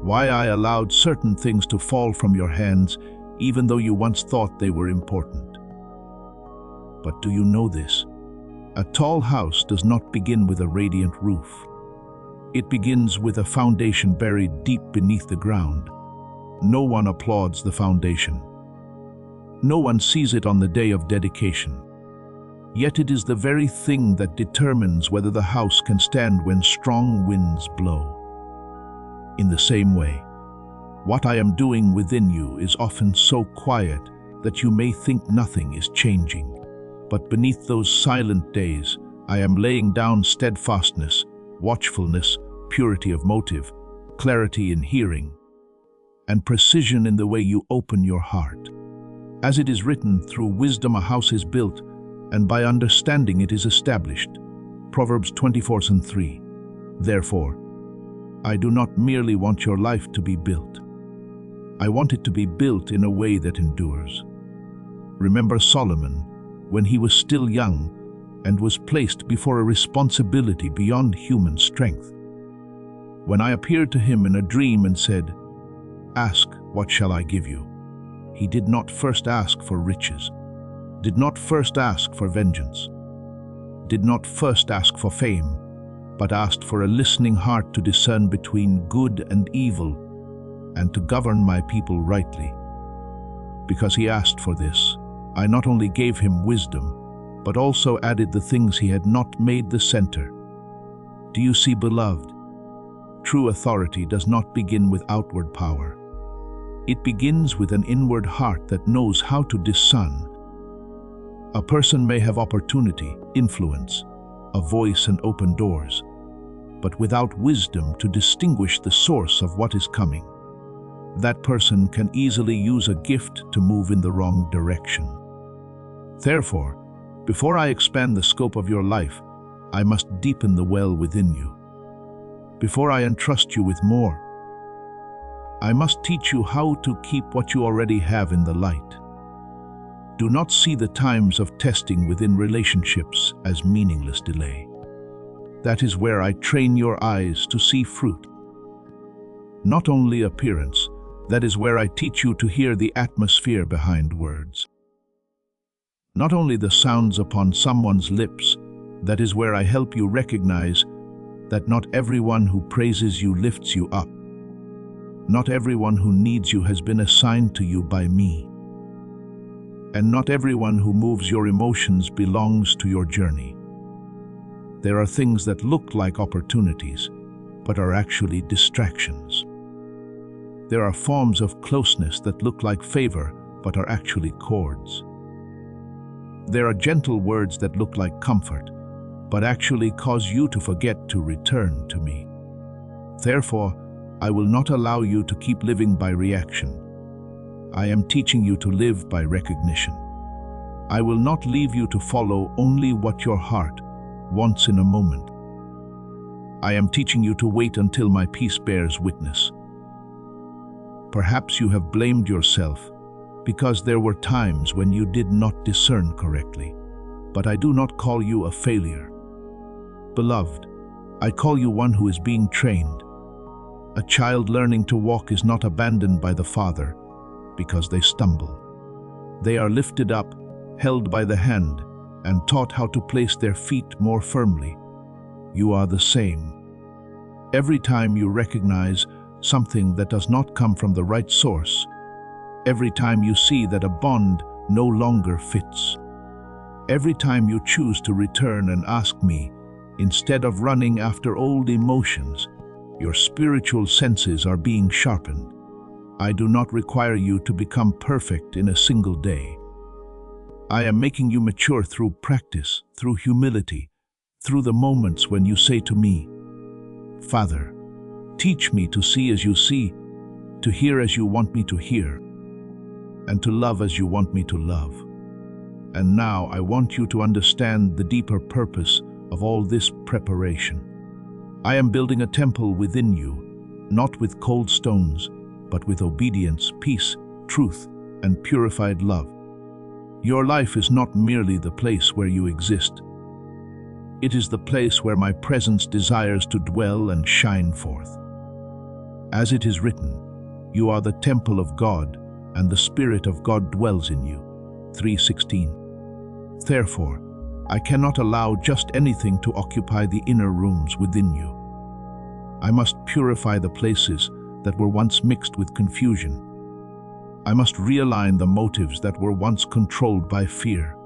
why I allowed certain things to fall from your hands even though you once thought they were important. But do you know this? A tall house does not begin with a radiant roof. It begins with a foundation buried deep beneath the ground. No one applauds the foundation. No one sees it on the day of dedication. Yet it is the very thing that determines whether the house can stand when strong winds blow. In the same way, what I am doing within you is often so quiet that you may think nothing is changing. But beneath those silent days, I am laying down steadfastness, watchfulness, purity of motive, clarity in hearing, and precision in the way you open your heart. As it is written, through wisdom a house is built, and by understanding it is established. Proverbs 24:3. Therefore, I do not merely want your life to be built. I want it to be built in a way that endures. Remember Solomon, when he was still young and was placed before a responsibility beyond human strength. When I appeared to him in a dream and said, "Ask, what shall I give you?" he did not first ask for riches, did not first ask for vengeance, did not first ask for fame, but asked for a listening heart to discern between good and evil and to govern my people rightly. Because he asked for this, I not only gave him wisdom, but also added the things he had not made the center. Do you see, beloved? True authority does not begin with outward power. It begins with an inward heart that knows how to discern. A person may have opportunity, influence, a voice and open doors, but without wisdom to distinguish the source of what is coming, that person can easily use a gift to move in the wrong direction. Therefore, before I expand the scope of your life, I must deepen the well within you. Before I entrust you with more, I must teach you how to keep what you already have in the light. Do not see the times of testing within relationships as meaningless delay. That is where I train your eyes to see fruit. Not only appearance, that is where I teach you to hear the atmosphere behind words. Not only the sounds upon someone's lips, that is where I help you recognize that not everyone who praises you lifts you up. Not everyone who needs you has been assigned to you by me. And not everyone who moves your emotions belongs to your journey. There are things that look like opportunities, but are actually distractions. There are forms of closeness that look like favor, but are actually cords. There are gentle words that look like comfort, but actually cause you to forget to return to me. Therefore, I will not allow you to keep living by reaction. I am teaching you to live by recognition. I will not leave you to follow only what your heart wants in a moment. I am teaching you to wait until my peace bears witness. Perhaps you have blamed yourself because there were times when you did not discern correctly, but I do not call you a failure. Beloved, I call you one who is being trained. A child learning to walk is not abandoned by the father because they stumble. They are lifted up, held by the hand, and taught how to place their feet more firmly. You are the same. Every time you recognize something that does not come from the right source, every time you see that a bond no longer fits, every time you choose to return and ask me, instead of running after old emotions, your spiritual senses are being sharpened. I do not require you to become perfect in a single day. I am making you mature through practice, through humility, through the moments when you say to me, "Father, teach me to see as you see, to hear as you want me to hear, and to love as you want me to love." And now I want you to understand the deeper purpose of all this preparation. I am building a temple within you, not with cold stones, but with obedience, peace, truth, and purified love. Your life is not merely the place where you exist. It is the place where my presence desires to dwell and shine forth. As it is written, you are the temple of God, and the Spirit of God dwells in you. 3:16. Therefore, I cannot allow just anything to occupy the inner rooms within you. I must purify the places that were once mixed with confusion. I must realign the motives that were once controlled by fear.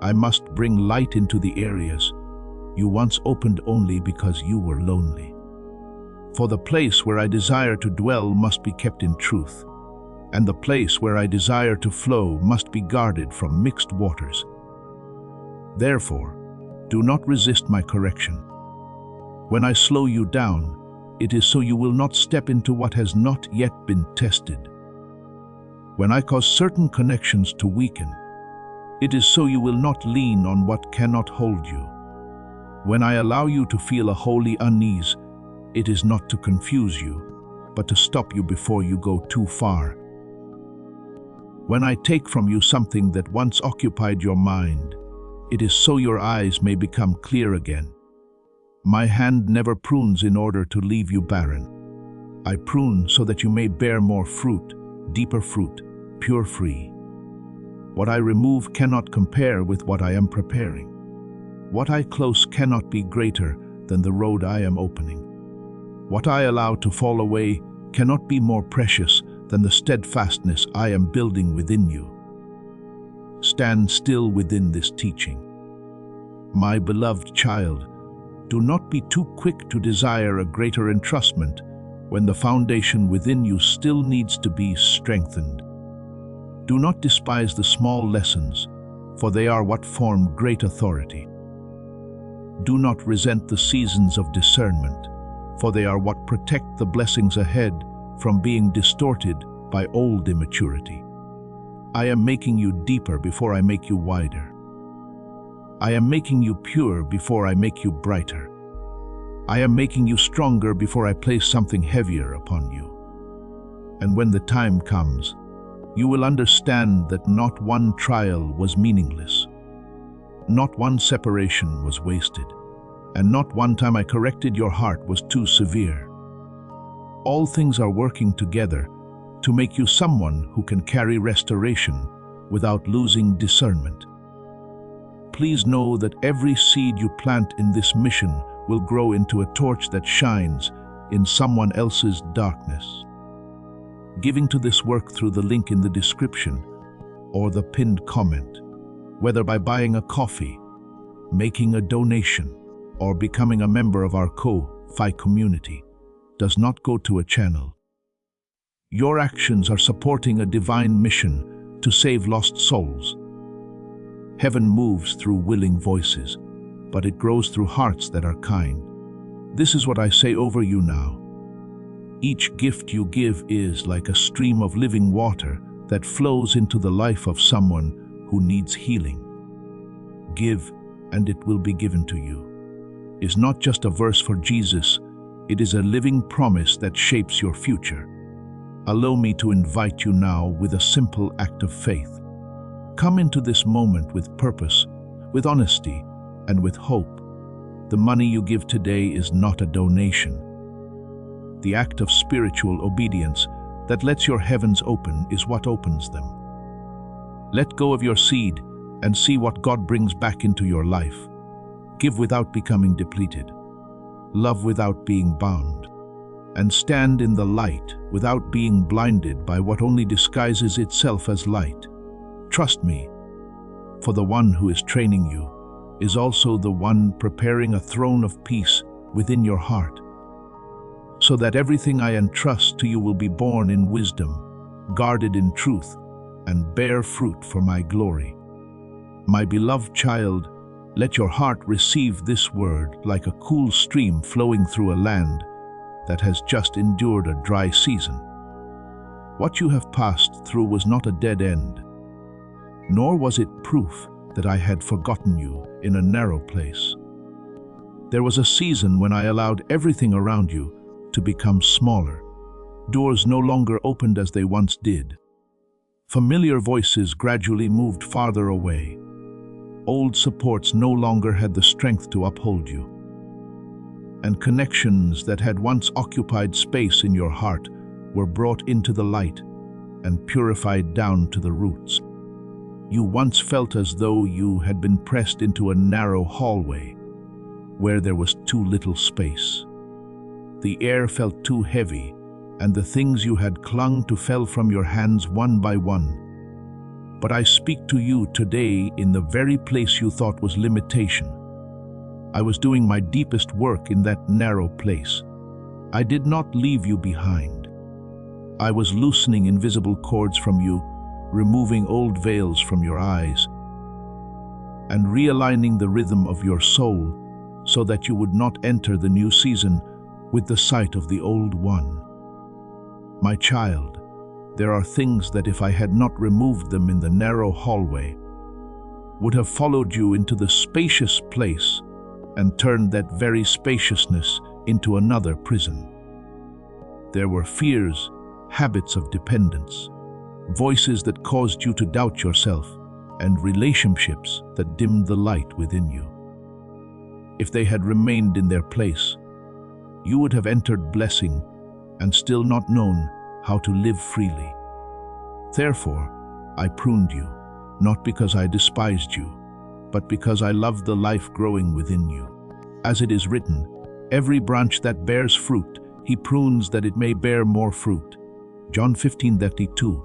I must bring light into the areas you once opened only because you were lonely. For the place where I desire to dwell must be kept in truth, and the place where I desire to flow must be guarded from mixed waters. Therefore, do not resist my correction. When I slow you down, it is so you will not step into what has not yet been tested. When I cause certain connections to weaken, it is so you will not lean on what cannot hold you. When I allow you to feel a holy unease, it is not to confuse you, but to stop you before you go too far. When I take from you something that once occupied your mind, it is so your eyes may become clear again. My hand never prunes in order to leave you barren. I prune so that you may bear more fruit, deeper fruit, pure free. What I remove cannot compare with what I am preparing. What I close cannot be greater than the road I am opening. What I allow to fall away cannot be more precious than the steadfastness I am building within you. Stand still within this teaching. My beloved child, do not be too quick to desire a greater entrustment when the foundation within you still needs to be strengthened. Do not despise the small lessons, for they are what form great authority. Do not resent the seasons of discernment, for they are what protect the blessings ahead from being distorted by old immaturity. I am making you deeper before I make you wider. I am making you pure before I make you brighter. I am making you stronger before I place something heavier upon you. And when the time comes, you will understand that not one trial was meaningless. Not one separation was wasted, and not one time I corrected your heart was too severe. All things are working together to make you someone who can carry restoration without losing discernment. Please know that every seed you plant in this mission will grow into a torch that shines in someone else's darkness. Giving to this work through the link in the description or the pinned comment, whether by buying a coffee, making a donation, or becoming a member of our Ko-Fi community, does not go to a channel. Your actions are supporting a divine mission to save lost souls. Heaven moves through willing voices, but it grows through hearts that are kind. This is what I say over you now. Each gift you give is like a stream of living water that flows into the life of someone who needs healing. Give, and it will be given to you is not just a verse for Jesus, it is a living promise that shapes your future. Allow me to invite you now with a simple act of faith. Come into this moment with purpose, with honesty, and with hope. The money you give today is not a donation. The act of spiritual obedience that lets your heavens open is what opens them. Let go of your seed and see what God brings back into your life. Give without becoming depleted. Love without being bound. And stand in the light without being blinded by what only disguises itself as light. Trust me, for the one who is training you is also the one preparing a throne of peace within your heart, so that everything I entrust to you will be born in wisdom, guarded in truth, and bear fruit for my glory. My beloved child, let your heart receive this word like a cool stream flowing through a land that has just endured a dry season. What you have passed through was not a dead end, nor was it proof that I had forgotten you in a narrow place. There was a season when I allowed everything around you to become smaller. Doors no longer opened as they once did. Familiar voices gradually moved farther away. Old supports no longer had the strength to uphold you. And connections that had once occupied space in your heart were brought into the light and purified down to the roots. You once felt as though you had been pressed into a narrow hallway where there was too little space. The air felt too heavy, and the things you had clung to fell from your hands one by one. But I speak to you today in the very place you thought was limitation. I was doing my deepest work in that narrow place. I did not leave you behind. I was loosening invisible cords from you, removing old veils from your eyes, and realigning the rhythm of your soul so that you would not enter the new season with the sight of the old one. My child, there are things that if I had not removed them in the narrow hallway, would have followed you into the spacious place and turned that very spaciousness into another prison. There were fears, habits of dependence, voices that caused you to doubt yourself, and relationships that dimmed the light within you. If they had remained in their place, you would have entered blessing and still not known how to live freely. Therefore, I pruned you, not because I despised you, but because I loved the life growing within you. As it is written, every branch that bears fruit, he prunes that it may bear more fruit. John 15:32.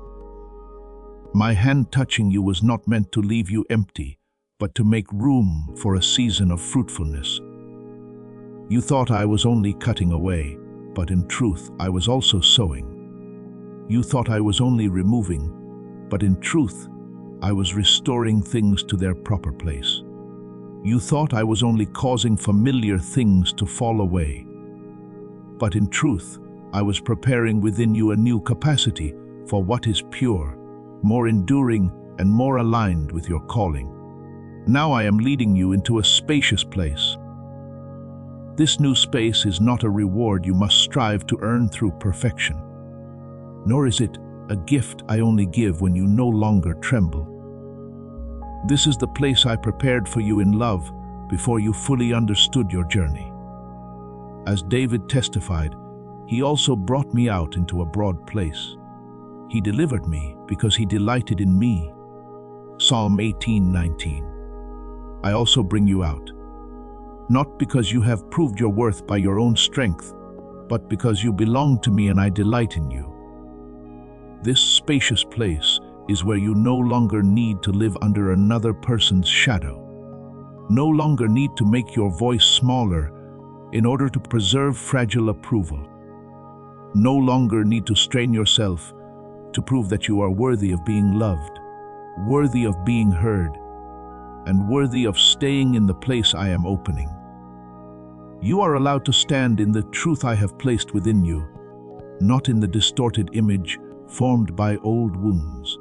My hand touching you was not meant to leave you empty, but to make room for a season of fruitfulness. You thought I was only cutting away, but in truth I was also sowing. You thought I was only removing, but in truth I was restoring things to their proper place. You thought I was only causing familiar things to fall away, but in truth I was preparing within you a new capacity for what is pure, more enduring, and more aligned with your calling. Now I am leading you into a spacious place. This new space is not a reward you must strive to earn through perfection, nor is it a gift I only give when you no longer tremble. This is the place I prepared for you in love before you fully understood your journey. As David testified, he also brought me out into a broad place. He delivered me because he delighted in me. Psalm 18:19. I also bring you out, not because you have proved your worth by your own strength, but because you belong to me and I delight in you. This spacious place is where you no longer need to live under another person's shadow, no longer need to make your voice smaller in order to preserve fragile approval, no longer need to strain yourself to prove that you are worthy of being loved, worthy of being heard, and worthy of staying in the place I am opening. You are allowed to stand in the truth I have placed within you, not in the distorted image formed by old wounds.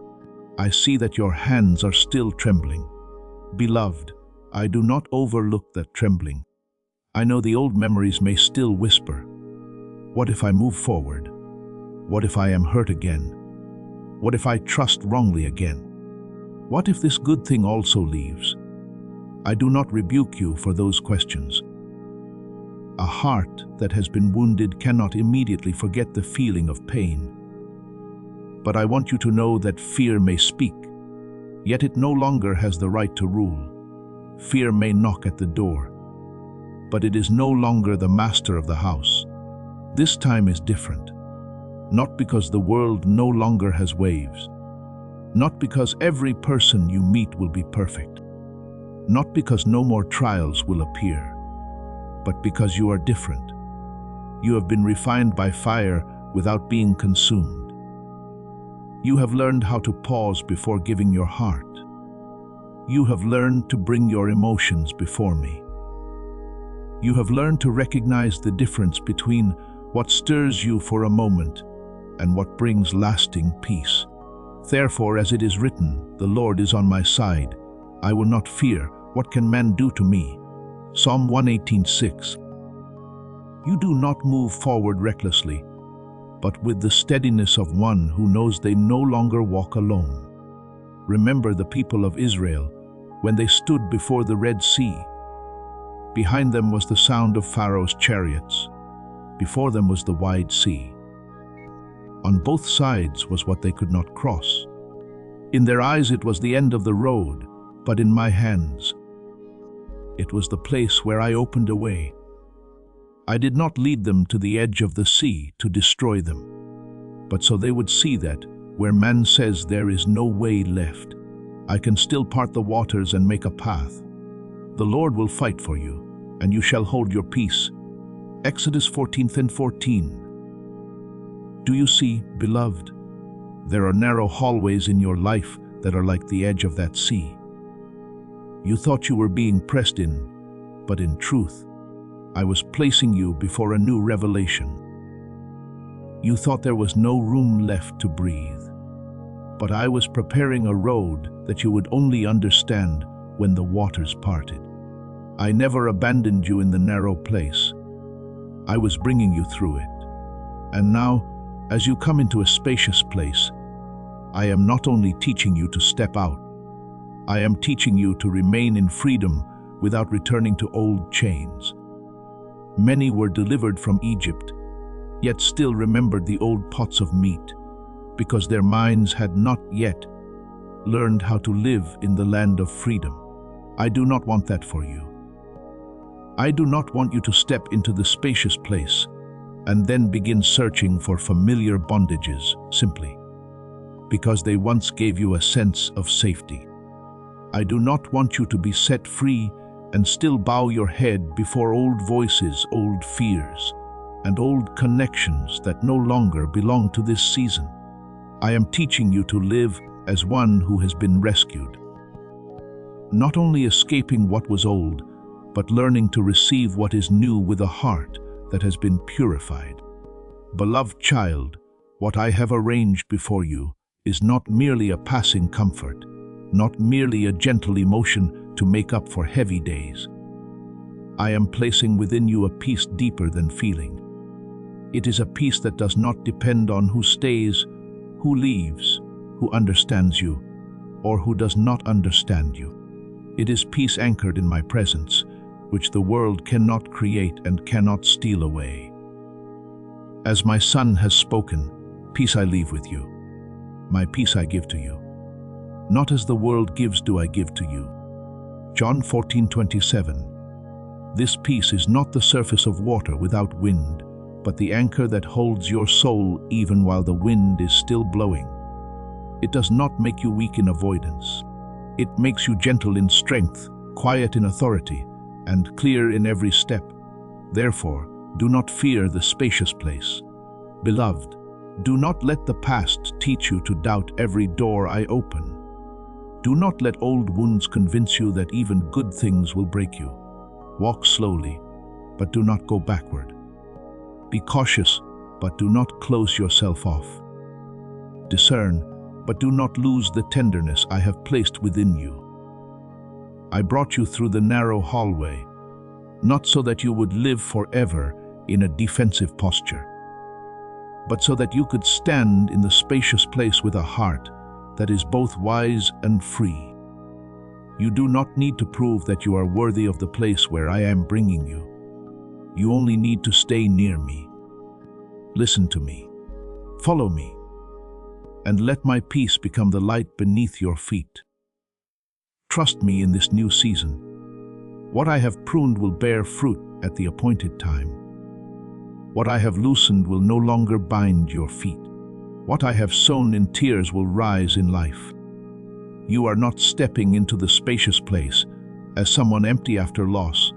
I see that your hands are still trembling. Beloved, I do not overlook that trembling. I know the old memories may still whisper, what if I move forward? What if I am hurt again? What if I trust wrongly again? What if this good thing also leaves? I do not rebuke you for those questions. A heart that has been wounded cannot immediately forget the feeling of pain. But I want you to know that fear may speak, yet it no longer has the right to rule. Fear may knock at the door, but it is no longer the master of the house. This time is different, not because the world no longer has waves, not because every person you meet will be perfect, not because no more trials will appear, but because you are different. You have been refined by fire without being consumed. You have learned how to pause before giving your heart. You have learned to bring your emotions before me. You have learned to recognize the difference between what stirs you for a moment and what brings lasting peace. Therefore, as it is written, the Lord is on my side. I will not fear. What can man do to me? Psalm 118:6. You do not move forward recklessly, but with the steadiness of one who knows they no longer walk alone. Remember the people of Israel when they stood before the Red Sea. Behind them was the sound of Pharaoh's chariots. Before them was the wide sea. On both sides was what they could not cross. In their eyes it was the end of the road, but in my hands it was the place where I opened a way. I did not lead them to the edge of the sea to destroy them, but so they would see that where man says there is no way left, I can still part the waters and make a path. The Lord will fight for you, and you shall hold your peace. Exodus 14:14. Do you see, beloved? There are narrow hallways in your life that are like the edge of that sea. You thought you were being pressed in, but in truth, I was placing you before a new revelation. You thought there was no room left to breathe, but I was preparing a road that you would only understand when the waters parted. I never abandoned you in the narrow place. I was bringing you through it. And now, as you come into a spacious place, I am not only teaching you to step out, I am teaching you to remain in freedom without returning to old chains. Many were delivered from Egypt, yet still remembered the old pots of meat, because their minds had not yet learned how to live in the land of freedom. I do not want that for you. I do not want you to step into the spacious place and then begin searching for familiar bondages simply because they once gave you a sense of safety. I do not want you to be set free and still bow your head before old voices, old fears, and old connections that no longer belong to this season. I am teaching you to live as one who has been rescued, not only escaping what was old, but learning to receive what is new with a heart that has been purified. Beloved child, what I have arranged before you is not merely a passing comfort, not merely a gentle emotion to make up for heavy days. I am placing within you a peace deeper than feeling. It is a peace that does not depend on who stays, who leaves, who understands you, or who does not understand you. It is peace anchored in my presence, which the world cannot create and cannot steal away. As my Son has spoken, peace I leave with you. My peace I give to you. Not as the world gives do I give to you. John 14:27. This peace is not the surface of water without wind, but the anchor that holds your soul even while the wind is still blowing. It does not make you weak in avoidance. It makes you gentle in strength, quiet in authority, and clear in every step. Therefore, do not fear the spacious place. Beloved, do not let the past teach you to doubt every door I open. Do not let old wounds convince you that even good things will break you. Walk slowly, but do not go backward. Be cautious, but do not close yourself off. Discern, but do not lose the tenderness I have placed within you. I brought you through the narrow hallway, not so that you would live forever in a defensive posture, but so that you could stand in the spacious place with a heart that is both wise and free. You do not need to prove that you are worthy of the place where I am bringing you. You only need to stay near me. Listen to me. Follow me. And let my peace become the light beneath your feet. Trust me in this new season. What I have pruned will bear fruit at the appointed time. What I have loosened will no longer bind your feet. What I have sown in tears will rise in life. You are not stepping into the spacious place as someone empty after loss,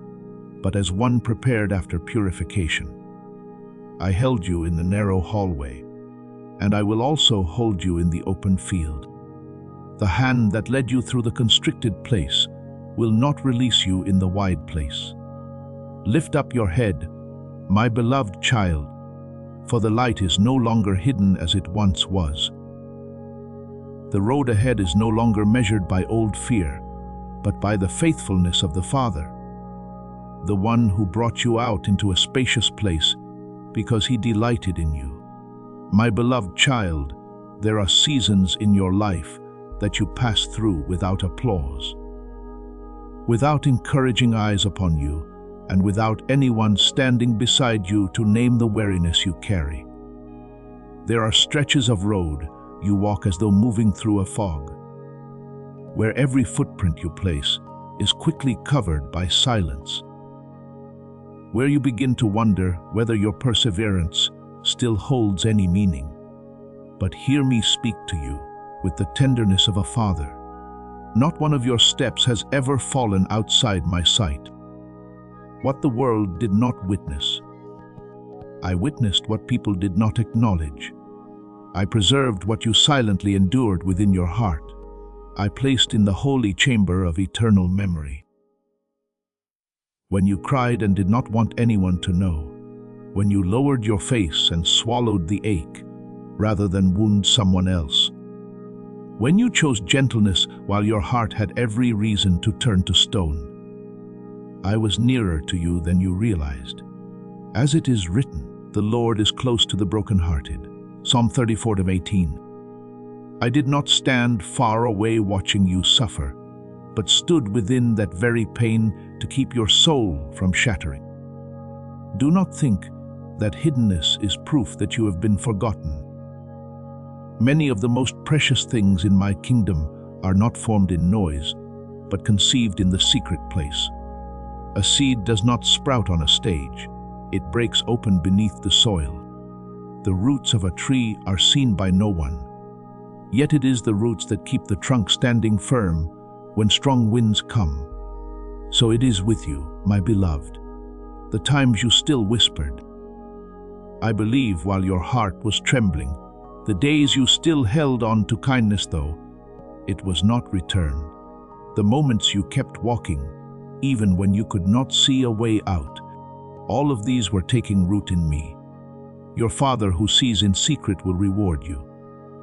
but as one prepared after purification. I held you in the narrow hallway, and I will also hold you in the open field. The hand that led you through the constricted place will not release you in the wide place. Lift up your head, my beloved child, for the light is no longer hidden as it once was. The road ahead is no longer measured by old fear, but by the faithfulness of the Father, the one who brought you out into a spacious place because he delighted in you. My beloved child, there are seasons in your life that you pass through without applause, without encouraging eyes upon you, and without anyone standing beside you to name the weariness you carry. There are stretches of road you walk as though moving through a fog, where every footprint you place is quickly covered by silence, where you begin to wonder whether your perseverance still holds any meaning. But hear me speak to you with the tenderness of a father. Not one of your steps has ever fallen outside my sight. What the world did not witness, I witnessed what people did not acknowledge. I preserved what you silently endured within your heart. I placed in the holy chamber of eternal memory. When you cried and did not want anyone to know, when you lowered your face and swallowed the ache rather than wound someone else, when you chose gentleness while your heart had every reason to turn to stone, I was nearer to you than you realized. As it is written, the Lord is close to the brokenhearted. Psalm 34:18. I did not stand far away watching you suffer, but stood within that very pain, to keep your soul from shattering. Do not think that hiddenness is proof that you have been forgotten. Many of the most precious things in my kingdom are not formed in noise, but conceived in the secret place. A seed does not sprout on a stage. It breaks open beneath the soil. The roots of a tree are seen by no one. Yet it is the roots that keep the trunk standing firm when strong winds come. So it is with you, my beloved. The times you still whispered, I believe, while your heart was trembling, the days you still held on to kindness though it was not returned, the moments you kept walking, even when you could not see a way out, all of these were taking root in me. Your Father who sees in secret will reward you.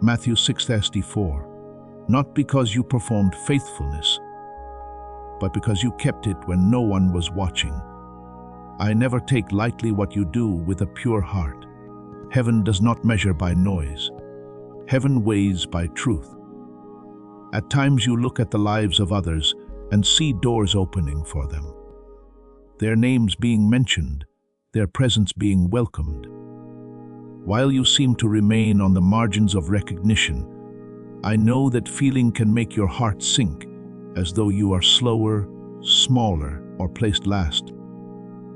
Matthew 6:34. Not because you performed faithfulness, but because you kept it when no one was watching. I never take lightly what you do with a pure heart. Heaven does not measure by noise. Heaven weighs by truth. At times you look at the lives of others and see doors opening for them. Their names being mentioned, their presence being welcomed. While you seem to remain on the margins of recognition, I know that feeling can make your heart sink, as though you are slower, smaller, or placed last.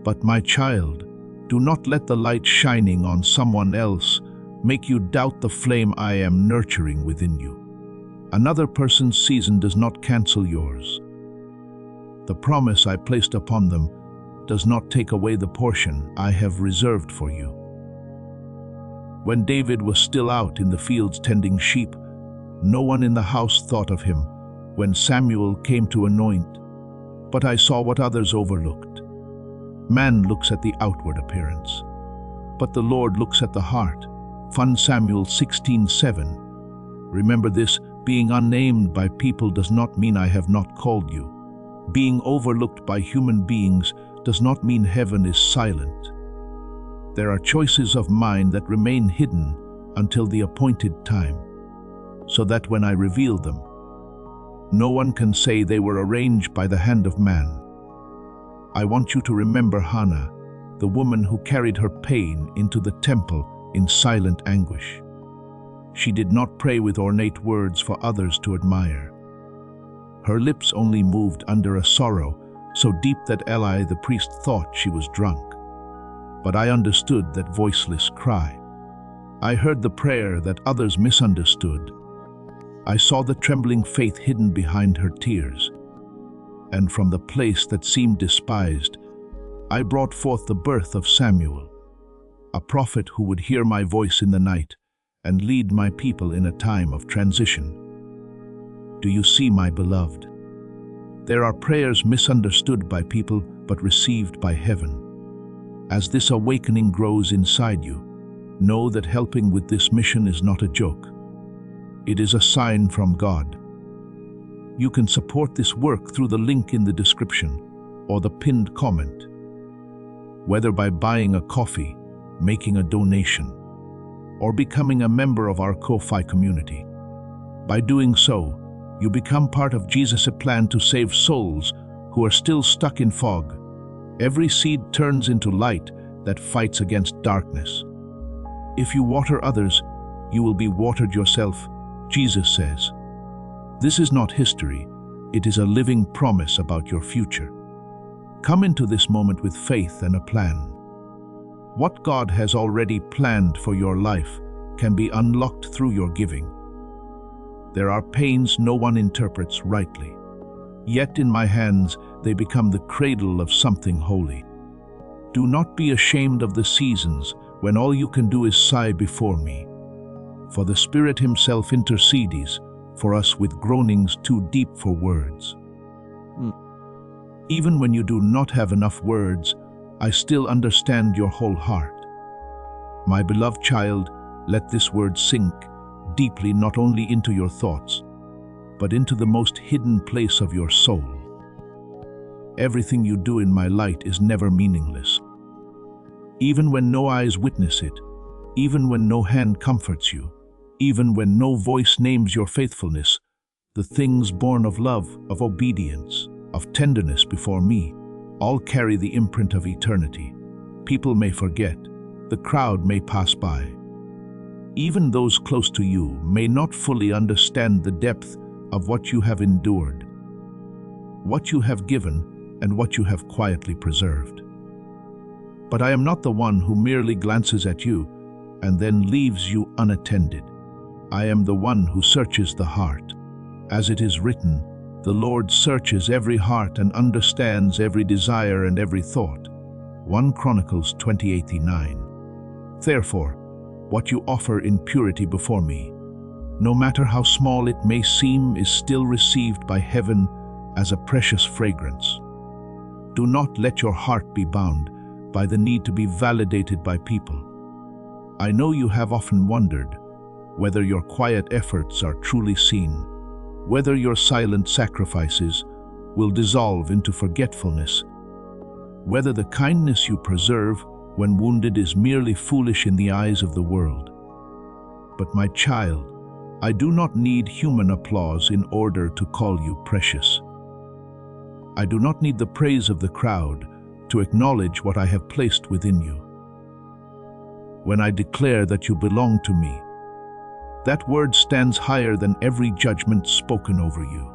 But my child, do not let the light shining on someone else make you doubt the flame I am nurturing within you. Another person's season does not cancel yours. The promise I placed upon them does not take away the portion I have reserved for you. When David was still out in the fields tending sheep, no one in the house thought of him when Samuel came to anoint, but I saw what others overlooked. Man looks at the outward appearance, but the Lord looks at the heart. 1 Samuel 16:7. Remember this, being unnamed by people does not mean I have not called you. Being overlooked by human beings does not mean heaven is silent. There are choices of mine that remain hidden until the appointed time, so that when I reveal them, no one can say they were arranged by the hand of man. I want you to remember Hannah, the woman who carried her pain into the temple in silent anguish. She did not pray with ornate words for others to admire. Her lips only moved under a sorrow so deep that Eli the priest thought she was drunk. But I understood that voiceless cry. I heard the prayer that others misunderstood. I saw the trembling faith hidden behind her tears. And from the place that seemed despised, I brought forth the birth of Samuel, a prophet who would hear my voice in the night and lead my people in a time of transition. Do you see, my beloved? There are prayers misunderstood by people but received by heaven. As this awakening grows inside you, know that helping with this mission is not a joke. It is a sign from God. You can support this work through the link in the description or the pinned comment, whether by buying a coffee, making a donation, or becoming a member of our Ko-Fi community. By doing so, you become part of Jesus' plan to save souls who are still stuck in fog. Every seed turns into light that fights against darkness. If you water others, you will be watered yourself, Jesus says. This is not history, it is a living promise about your future. Come into this moment with faith and a plan. What God has already planned for your life can be unlocked through your giving. There are pains no one interprets rightly, yet in my hands they become the cradle of something holy. Do not be ashamed of the seasons when all you can do is sigh before me, for the Spirit Himself intercedes for us with groanings too deep for words. Even when you do not have enough words, I still understand your whole heart. My beloved child, let this word sink deeply not only into your thoughts, but into the most hidden place of your soul. Everything you do in my light is never meaningless. Even when no eyes witness it, even when no hand comforts you, even when no voice names your faithfulness, the things born of love, of obedience, of tenderness before me All carry the imprint of eternity. People may forget, the crowd may pass by. Even those close to you may not fully understand the depth of what you have endured, what you have given, and what you have quietly preserved. But I am not the one who merely glances at you and then leaves you unattended. I am the one who searches the heart. As it is written, the Lord searches every heart and understands every desire and every thought. 1 Chronicles 20:89. Therefore, what you offer in purity before me, no matter how small it may seem, is still received by heaven as a precious fragrance. Do not let your heart be bound by the need to be validated by people. I know you have often wondered whether your quiet efforts are truly seen, whether your silent sacrifices will dissolve into forgetfulness, whether the kindness you preserve when wounded is merely foolish in the eyes of the world. But my child, I do not need human applause in order to call you precious. I do not need the praise of the crowd to acknowledge what I have placed within you. When I declare that you belong to me, that word stands higher than every judgment spoken over you.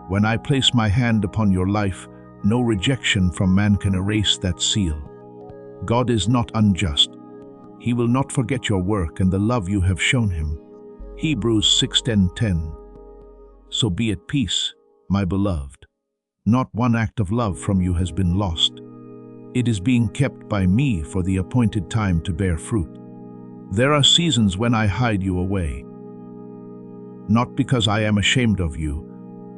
When I place my hand upon your life, no rejection from man can erase that seal. God is not unjust. He will not forget your work and the love you have shown him. Hebrews 6:10. So be at peace, my beloved. Not one act of love from you has been lost. It is being kept by me for the appointed time to bear fruit. There are seasons when I hide you away, not because I am ashamed of you,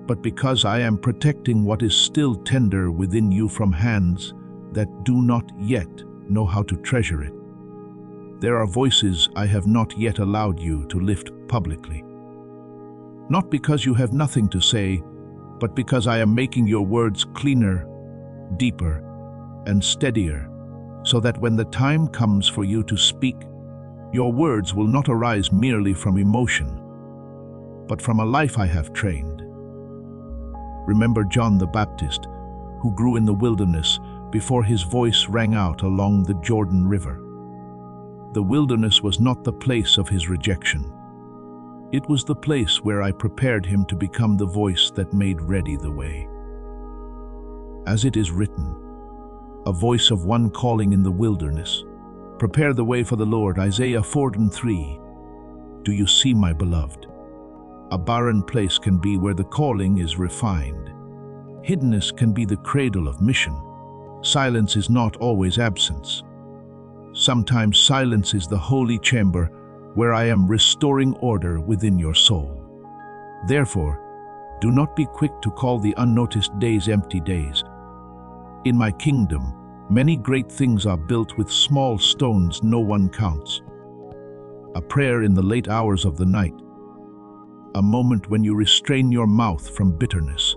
but because I am protecting what is still tender within you from hands that do not yet know how to treasure it. There are voices I have not yet allowed you to lift publicly. Not because you have nothing to say, but because I am making your words cleaner, deeper, and steadier, so that when the time comes for you to speak, your words will not arise merely from emotion, but from a life I have trained. Remember John the Baptist, who grew in the wilderness before his voice rang out along the Jordan River. The wilderness was not the place of his rejection. It was the place where I prepared him to become the voice that made ready the way. As it is written, a voice of one calling in the wilderness, prepare the way for the Lord, Isaiah 4:3. Do you see, my beloved? A barren place can be where the calling is refined. Hiddenness can be the cradle of mission. Silence is not always absence. Sometimes silence is the holy chamber where I am restoring order within your soul. Therefore, do not be quick to call the unnoticed days empty days. In my kingdom, many great things are built with small stones no one counts. A prayer in the late hours of the night, a moment when you restrain your mouth from bitterness,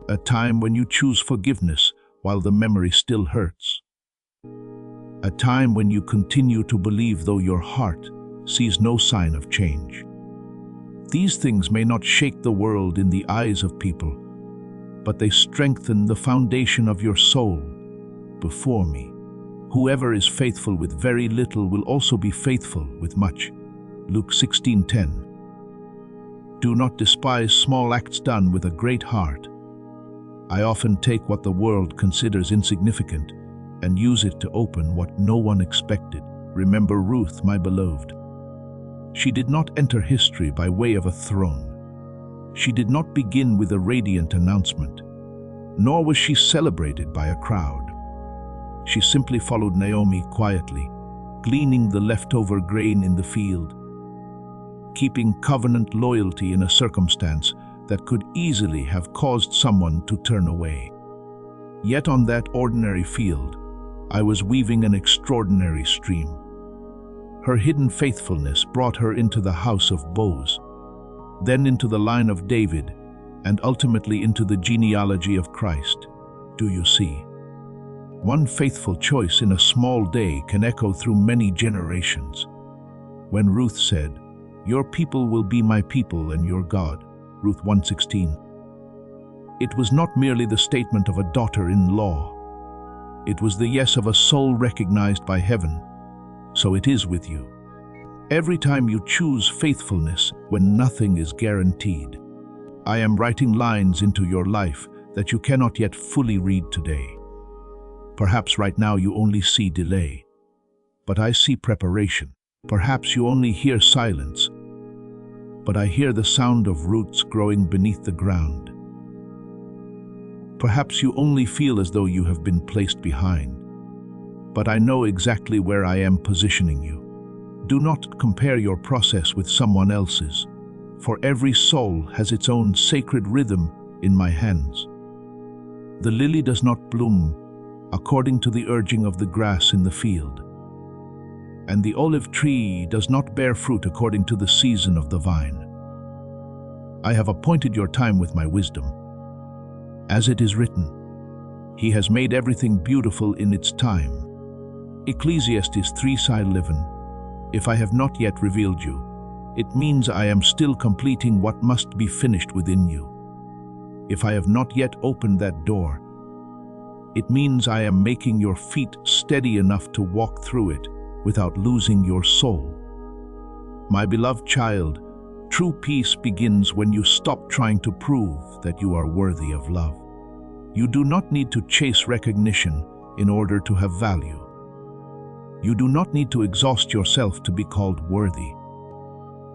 a time when you choose forgiveness while the memory still hurts, a time when you continue to believe though your heart sees no sign of change. These things may not shake the world in the eyes of people, but they strengthen the foundation of your soul before me. Whoever is faithful with very little will also be faithful with much. Luke 16:10. Do not despise small acts done with a great heart. I often take what the world considers insignificant and use it to open what no one expected. Remember Ruth, my beloved. She did not enter history by way of a throne. She did not begin with a radiant announcement, nor was she celebrated by a crowd. She simply followed Naomi quietly, gleaning the leftover grain in the field, keeping covenant loyalty in a circumstance that could easily have caused someone to turn away. Yet on that ordinary field, I was weaving an extraordinary stream. Her hidden faithfulness brought her into the house of Boaz, then into the line of David, and ultimately into the genealogy of Christ. Do you see? One faithful choice in a small day can echo through many generations. When Ruth said, "Your people will be my people and your God," Ruth 1:16, it was not merely the statement of a daughter-in-law. It was the yes of a soul recognized by heaven. So it is with you. Every time you choose faithfulness when nothing is guaranteed. I am writing lines into your life that you cannot yet fully read today. Perhaps right now you only see delay, but I see preparation. Perhaps you only hear silence, but I hear the sound of roots growing beneath the ground. Perhaps you only feel as though you have been placed behind, but I know exactly where I am positioning you. Do not compare your process with someone else's, for every soul has its own sacred rhythm in my hands. The lily does not bloom according to the urging of the grass in the field, and the olive tree does not bear fruit according to the season of the vine. I have appointed your time with my wisdom. As it is written, He has made everything beautiful in its time. Ecclesiastes 3:11. If I have not yet revealed you, it means I am still completing what must be finished within you. If I have not yet opened that door, it means I am making your feet steady enough to walk through it without losing your soul. My beloved child, true peace begins when you stop trying to prove that you are worthy of love. You do not need to chase recognition in order to have value. You do not need to exhaust yourself to be called worthy.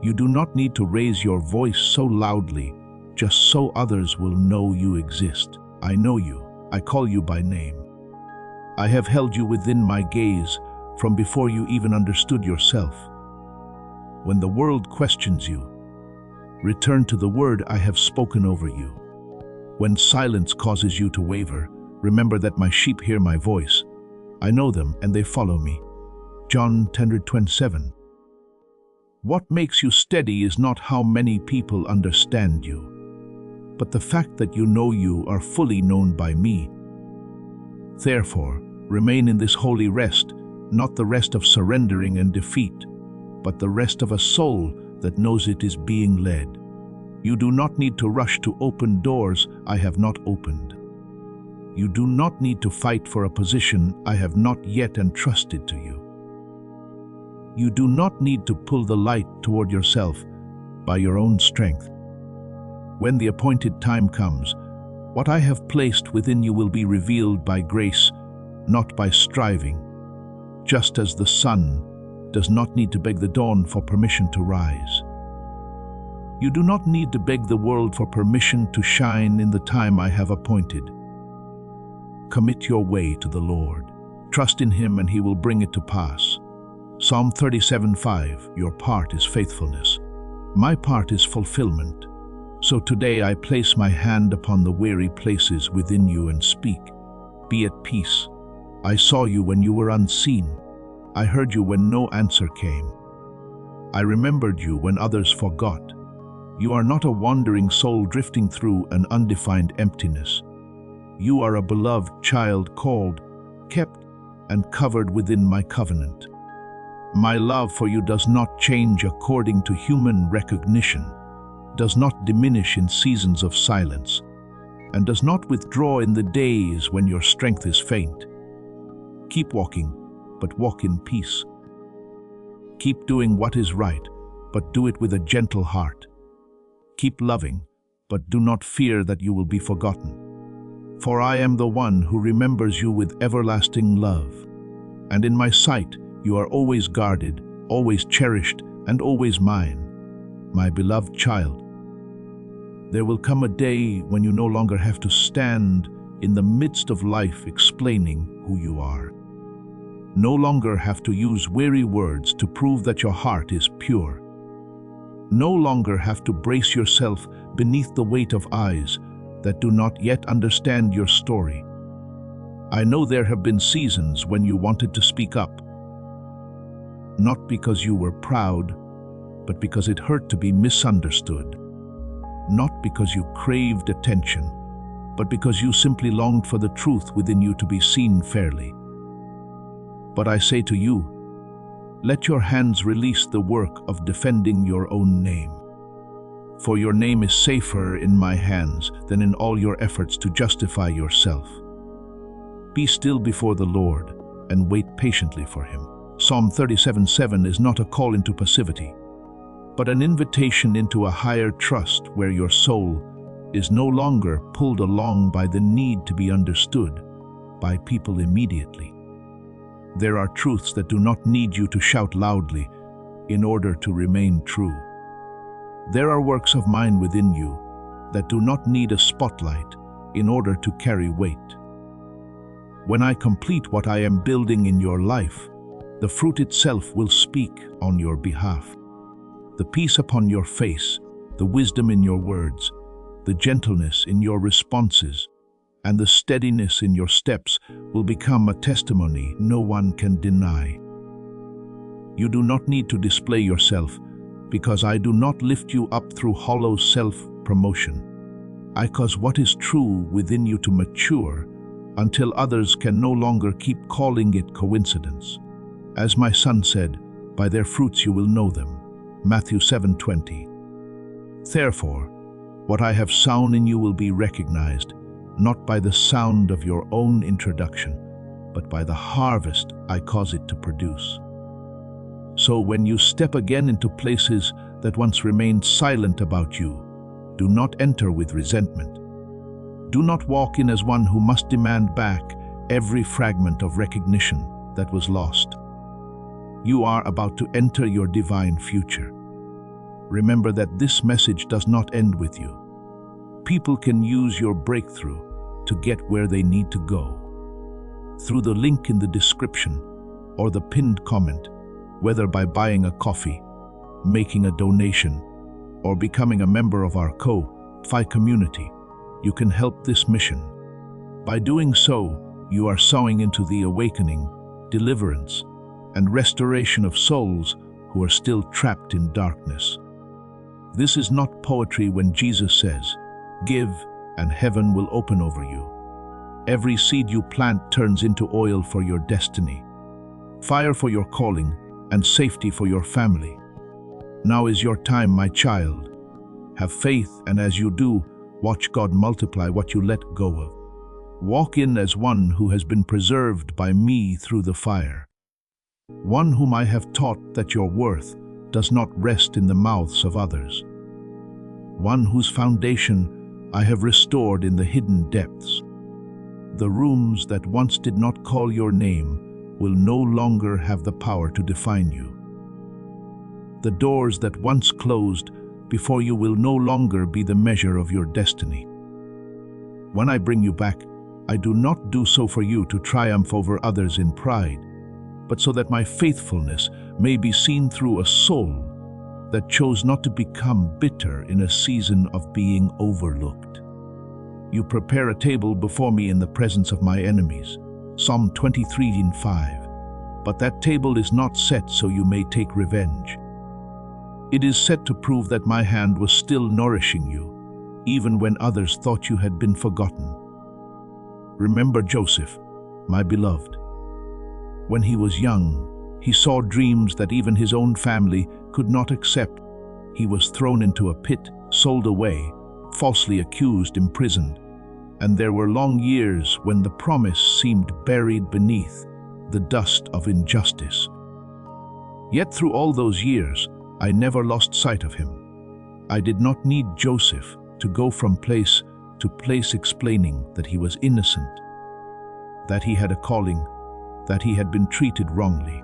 You do not need to raise your voice so loudly just so others will know you exist. I know you. I call you by name. I have held you within my gaze from before you even understood yourself. When the world questions you, return to the word I have spoken over you. When silence causes you to waver, remember that my sheep hear my voice. I know them and they follow me. John 10:27. What makes you steady is not how many people understand you, but the fact that you know you are fully known by me. Therefore, remain in this holy rest, not the rest of surrendering and defeat, but the rest of a soul that knows it is being led. You do not need to rush to open doors I have not opened. You do not need to fight for a position I have not yet entrusted to you. You do not need to pull the light toward yourself by your own strength. When the appointed time comes, what I have placed within you will be revealed by grace, not by striving. Just as the sun does not need to beg the dawn for permission to rise. You do not need to beg the world for permission to shine in the time I have appointed. Commit your way to the Lord. Trust in Him and He will bring it to pass. Psalm 37:5, your part is faithfulness. My part is fulfillment. So today I place my hand upon the weary places within you and speak. Be at peace. I saw you when you were unseen. I heard you when no answer came. I remembered you when others forgot. You are not a wandering soul drifting through an undefined emptiness. You are a beloved child called, kept, and covered within my covenant. My love for you does not change according to human recognition, does not diminish in seasons of silence, and does not withdraw in the days when your strength is faint. Keep walking, but walk in peace. Keep doing what is right, but do it with a gentle heart. Keep loving, but do not fear that you will be forgotten. For I am the one who remembers you with everlasting love, and in my sight you are always guarded, always cherished, and always mine, my beloved child. There will come a day when you no longer have to stand in the midst of life explaining who you are. No longer have to use weary words to prove that your heart is pure. No longer have to brace yourself beneath the weight of eyes that do not yet understand your story. I know there have been seasons when you wanted to speak up, not because you were proud, but because it hurt to be misunderstood. Not because you craved attention, but because you simply longed for the truth within you to be seen fairly. But I say to you, let your hands release the work of defending your own name. For your name is safer in my hands than in all your efforts to justify yourself. Be still before the Lord and wait patiently for him. Psalm 37:7 is not a call into passivity, but an invitation into a higher trust where your soul is no longer pulled along by the need to be understood by people immediately. There are truths that do not need you to shout loudly in order to remain true. There are works of mine within you that do not need a spotlight in order to carry weight. When I complete what I am building in your life, the fruit itself will speak on your behalf. The peace upon your face, the wisdom in your words, the gentleness in your responses, and the steadiness in your steps will become a testimony no one can deny. You do not need to display yourself, because I do not lift you up through hollow self-promotion. I cause what is true within you to mature until others can no longer keep calling it coincidence. As my son said, by their fruits you will know them. Matthew 7:20. Therefore, what I have sown in you will be recognized, not by the sound of your own introduction, but by the harvest I cause it to produce. So when you step again into places that once remained silent about you, do not enter with resentment. Do not walk in as one who must demand back every fragment of recognition that was lost. You are about to enter your divine future. Remember that this message does not end with you. People can use your breakthrough to get where they need to go. Through the link in the description or the pinned comment, whether by buying a coffee, making a donation, or becoming a member of our Ko-Fi community, you can help this mission. By doing so, you are sowing into the awakening, deliverance, and restoration of souls who are still trapped in darkness. This is not poetry when Jesus says, "Give, and heaven will open over you." Every seed you plant turns into oil for your destiny, fire for your calling, and safety for your family. Now is your time, my child. Have faith, and as you do, watch God multiply what you let go of. Walk in as one who has been preserved by me through the fire. One whom I have taught that your worth does not rest in the mouths of others. One whose foundation I have restored in the hidden depths. The rooms that once did not call your name will no longer have the power to define you. The doors that once closed before you will no longer be the measure of your destiny. When I bring you back, I do not do so for you to triumph over others in pride, but so that my faithfulness may be seen through a soul that chose not to become bitter in a season of being overlooked. You prepare a table before me in the presence of my enemies. Psalm 23:5. But that table is not set so you may take revenge. It is set to prove that my hand was still nourishing you, even when others thought you had been forgotten. Remember Joseph, my beloved. When he was young, he saw dreams that even his own family could not accept. He was thrown into a pit, sold away, falsely accused, imprisoned, and there were long years when the promise seemed buried beneath the dust of injustice. Yet through all those years, I never lost sight of him. I did not need Joseph to go from place to place explaining that he was innocent, that he had a calling, that he had been treated wrongly.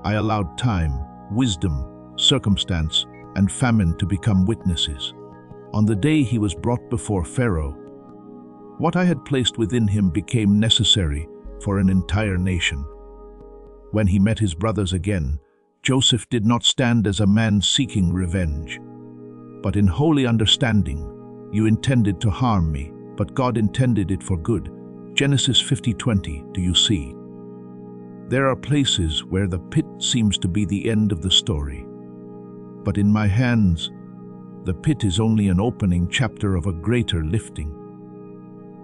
I allowed time, wisdom, circumstance, and famine to become witnesses. On the day he was brought before Pharaoh, what I had placed within him became necessary for an entire nation. When he met his brothers again, Joseph did not stand as a man seeking revenge. But in holy understanding, you intended to harm me, but God intended it for good. Genesis 50:20, do you see? There are places where the pit seems to be the end of the story. But in my hands, the pit is only an opening chapter of a greater lifting.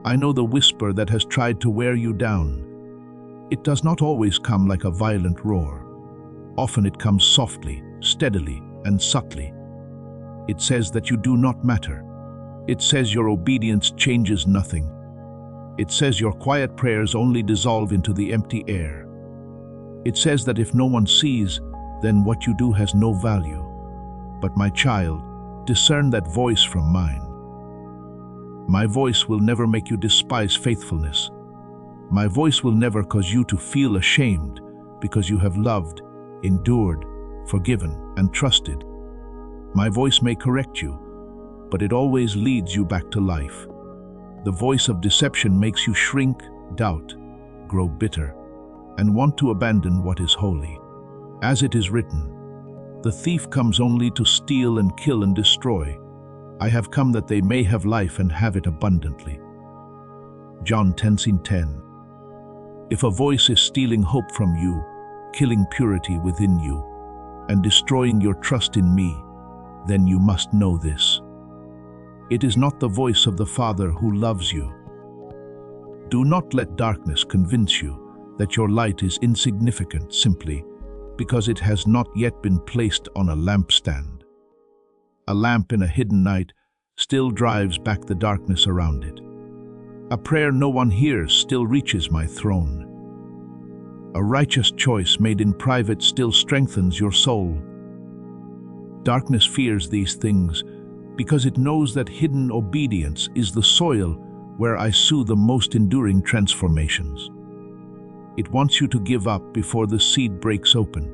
I know the whisper that has tried to wear you down. It does not always come like a violent roar. Often it comes softly, steadily, and subtly. It says that you do not matter. It says your obedience changes nothing. It says your quiet prayers only dissolve into the empty air. It says that if no one sees, then what you do has no value. But my child, discern that voice from mine. My voice will never make you despise faithfulness. My voice will never cause you to feel ashamed because you have loved, endured, forgiven, and trusted. My voice may correct you, but it always leads you back to life. The voice of deception makes you shrink, doubt, grow bitter, and want to abandon what is holy. As it is written, the thief comes only to steal and kill and destroy. I have come that they may have life and have it abundantly. John 10:10. If a voice is stealing hope from you, killing purity within you, and destroying your trust in me, then you must know this. It is not the voice of the Father who loves you. Do not let darkness convince you that your light is insignificant simply because it has not yet been placed on a lampstand. A lamp in a hidden night still drives back the darkness around it. A prayer no one hears still reaches my throne. A righteous choice made in private still strengthens your soul. Darkness fears these things because it knows that hidden obedience is the soil where I sow the most enduring transformations. It wants you to give up before the seed breaks open.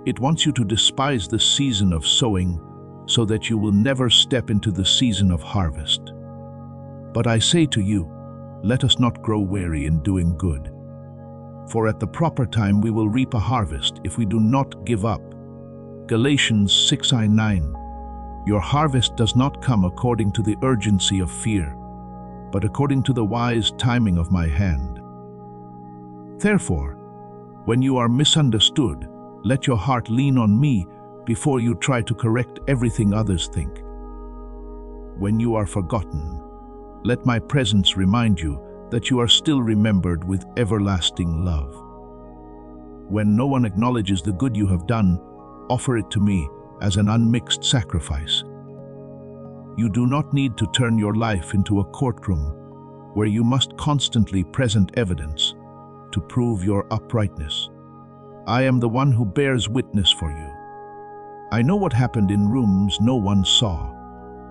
It wants you to despise the season of sowing so that you will never step into the season of harvest. But I say to you, let us not grow weary in doing good. For at the proper time we will reap a harvest if we do not give up. Galatians 6:9. Your harvest does not come according to the urgency of fear, but according to the wise timing of my hand. Therefore, when you are misunderstood, let your heart lean on me before you try to correct everything others think. When you are forgotten, let my presence remind you that you are still remembered with everlasting love. When no one acknowledges the good you have done, offer it to me as an unmixed sacrifice. You do not need to turn your life into a courtroom where you must constantly present evidence to prove your uprightness. I am the one who bears witness for you. I know what happened in rooms no one saw.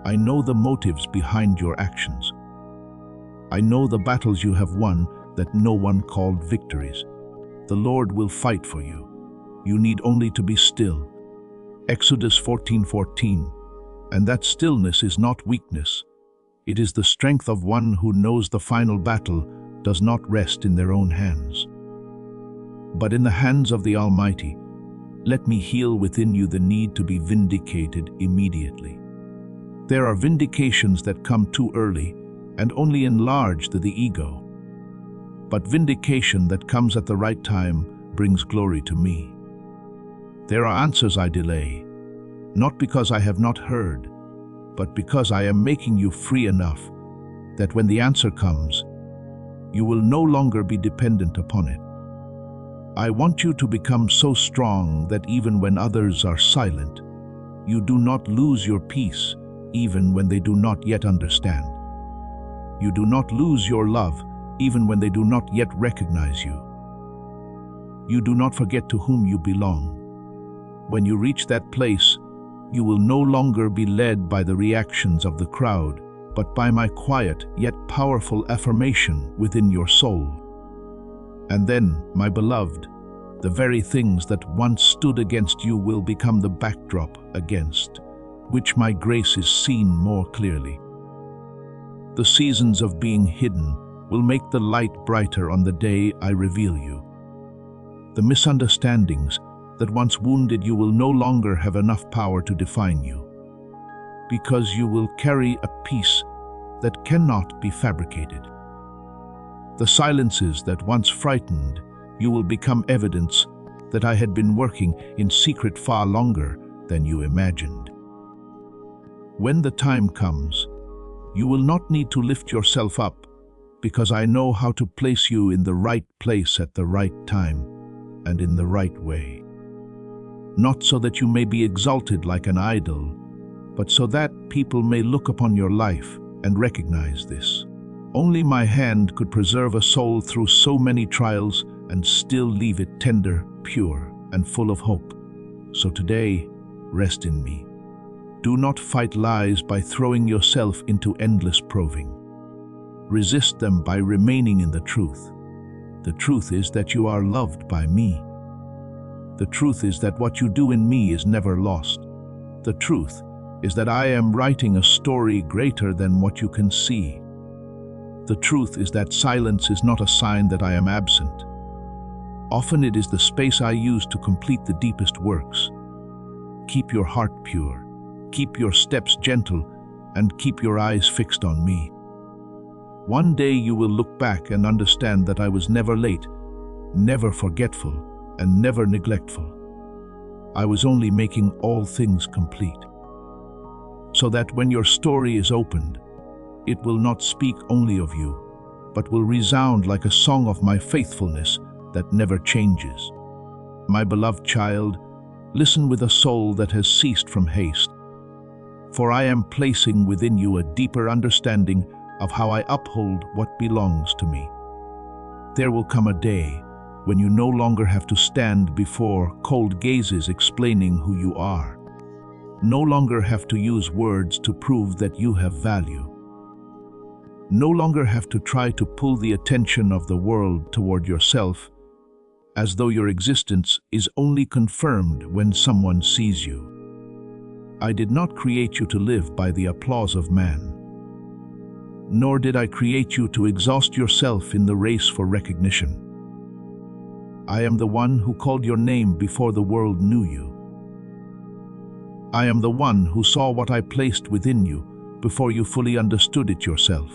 I know the motives behind your actions. I know the battles you have won that no one called victories. The Lord will fight for you. You need only to be still. Exodus 14:14. And that stillness is not weakness. It is the strength of one who knows the final battle does not rest in their own hands, but in the hands of the Almighty. Let me heal within you the need to be vindicated immediately. There are vindications that come too early and only enlarge the ego. But vindication that comes at the right time brings glory to me. There are answers I delay, not because I have not heard, but because I am making you free enough that when the answer comes, you will no longer be dependent upon it. I want you to become so strong that even when others are silent, you do not lose your peace even when they do not yet understand. You do not lose your love even when they do not yet recognize you. You do not forget to whom you belong. When you reach that place, you will no longer be led by the reactions of the crowd, but by my quiet yet powerful affirmation within your soul. And then, my beloved, the very things that once stood against you will become the backdrop against which my grace is seen more clearly. The seasons of being hidden will make the light brighter on the day I reveal you. The misunderstandings that once wounded you will no longer have enough power to define you, because you will carry a peace that cannot be fabricated. The silences that once frightened you will become evidence that I had been working in secret far longer than you imagined. When the time comes, you will not need to lift yourself up, because I know how to place you in the right place at the right time and in the right way. Not so that you may be exalted like an idol, but so that people may look upon your life and recognize this. Only my hand could preserve a soul through so many trials and still leave it tender, pure, and full of hope. So today, rest in me. Do not fight lies by throwing yourself into endless proving. Resist them by remaining in the truth. The truth is that you are loved by me. The truth is that what you do in me is never lost. The truth is that I am writing a story greater than what you can see. The truth is that silence is not a sign that I am absent. Often it is the space I use to complete the deepest works. Keep your heart pure. Keep your steps gentle, and keep your eyes fixed on me. One day you will look back and understand that I was never late, never forgetful, and never neglectful. I was only making all things complete. So that when your story is opened, it will not speak only of you, but will resound like a song of my faithfulness that never changes. My beloved child, listen with a soul that has ceased from haste. For I am placing within you a deeper understanding of how I uphold what belongs to me. There will come a day when you no longer have to stand before cold gazes explaining who you are. No longer have to use words to prove that you have value. No longer have to try to pull the attention of the world toward yourself, as though your existence is only confirmed when someone sees you. I did not create you to live by the applause of man. Nor did I create you to exhaust yourself in the race for recognition. I am the one who called your name before the world knew you. I am the one who saw what I placed within you before you fully understood it yourself.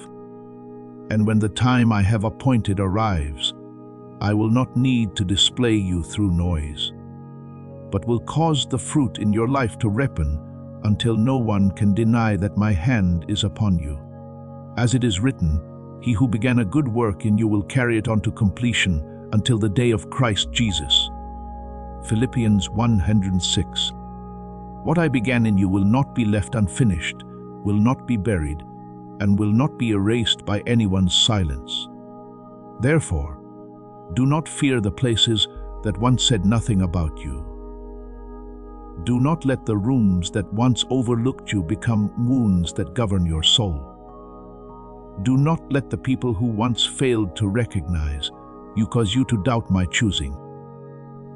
And when the time I have appointed arrives, I will not need to display you through noise, but will cause the fruit in your life to ripen until no one can deny that my hand is upon you. As it is written, he who began a good work in you will carry it on to completion until the day of Christ Jesus. Philippians 1:6. What I began in you will not be left unfinished, will not be buried, and will not be erased by anyone's silence. Therefore, do not fear the places that once said nothing about you. Do not let the rooms that once overlooked you become wounds that govern your soul. Do not let the people who once failed to recognize you cause you to doubt my choosing.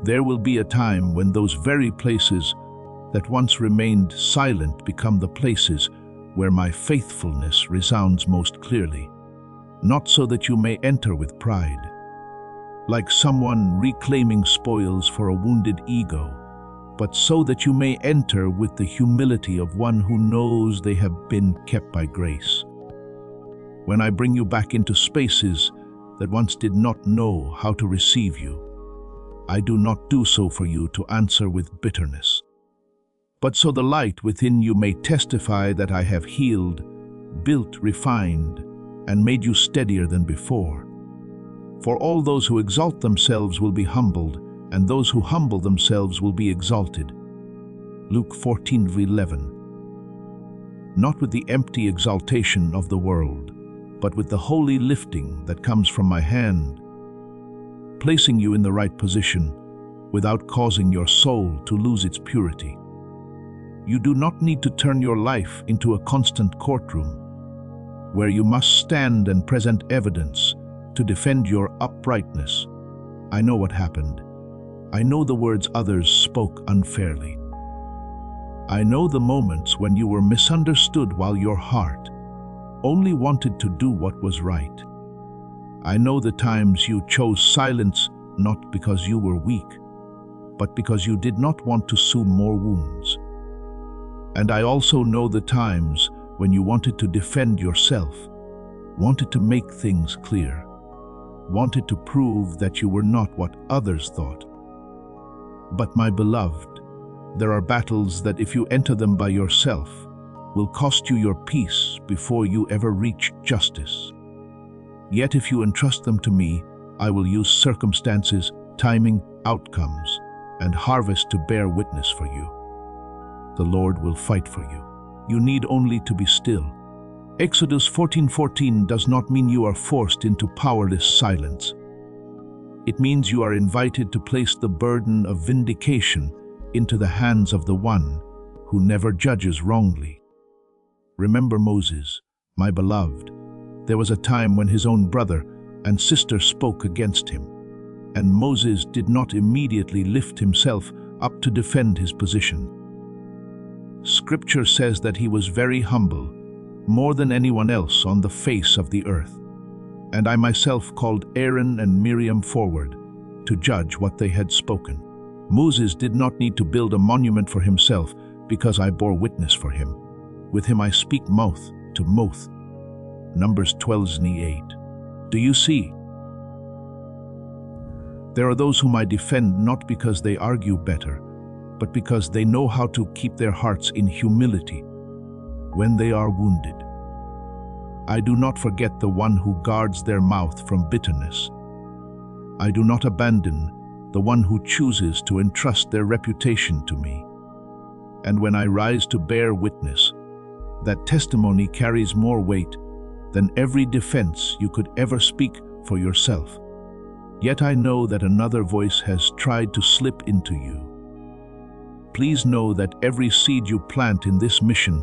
There will be a time when those very places that once remained silent become the places where my faithfulness resounds most clearly, not so that you may enter with pride, like someone reclaiming spoils for a wounded ego, but so that you may enter with the humility of one who knows they have been kept by grace. When I bring you back into spaces that once did not know how to receive you, I do not do so for you to answer with bitterness, but so the light within you may testify that I have healed, built, refined, and made you steadier than before. For all those who exalt themselves will be humbled, and those who humble themselves will be exalted. Luke 14:11. Not with the empty exaltation of the world, but with the holy lifting that comes from my hand, placing you in the right position without causing your soul to lose its purity. You do not need to turn your life into a constant courtroom, where you must stand and present evidence to defend your uprightness. I know what happened. I know the words others spoke unfairly. I know the moments when you were misunderstood while your heart only wanted to do what was right. I know the times you chose silence not because you were weak, but because you did not want to sow more wounds. And I also know the times when you wanted to defend yourself, wanted to make things clear, wanted to prove that you were not what others thought. But my beloved, there are battles that if you enter them by yourself, will cost you your peace before you ever reach justice. Yet if you entrust them to me, I will use circumstances, timing, outcomes, and harvest to bear witness for you. The Lord will fight for you. You need only to be still. Exodus 14:14 does not mean you are forced into powerless silence. It means you are invited to place the burden of vindication into the hands of the one who never judges wrongly. Remember Moses, my beloved. There was a time when his own brother and sister spoke against him, and Moses did not immediately lift himself up to defend his position. Scripture says that he was very humble, more than anyone else on the face of the earth. And I myself called Aaron and Miriam forward to judge what they had spoken. Moses did not need to build a monument for himself because I bore witness for him. With him I speak mouth to mouth. Numbers 12:8. Do you see? There are those whom I defend not because they argue better, but because they know how to keep their hearts in humility when they are wounded. I do not forget the one who guards their mouth from bitterness. I do not abandon the one who chooses to entrust their reputation to me. And when I rise to bear witness, that testimony carries more weight than every defense you could ever speak for yourself. Yet I know that another voice has tried to slip into you. Please know that every seed you plant in this mission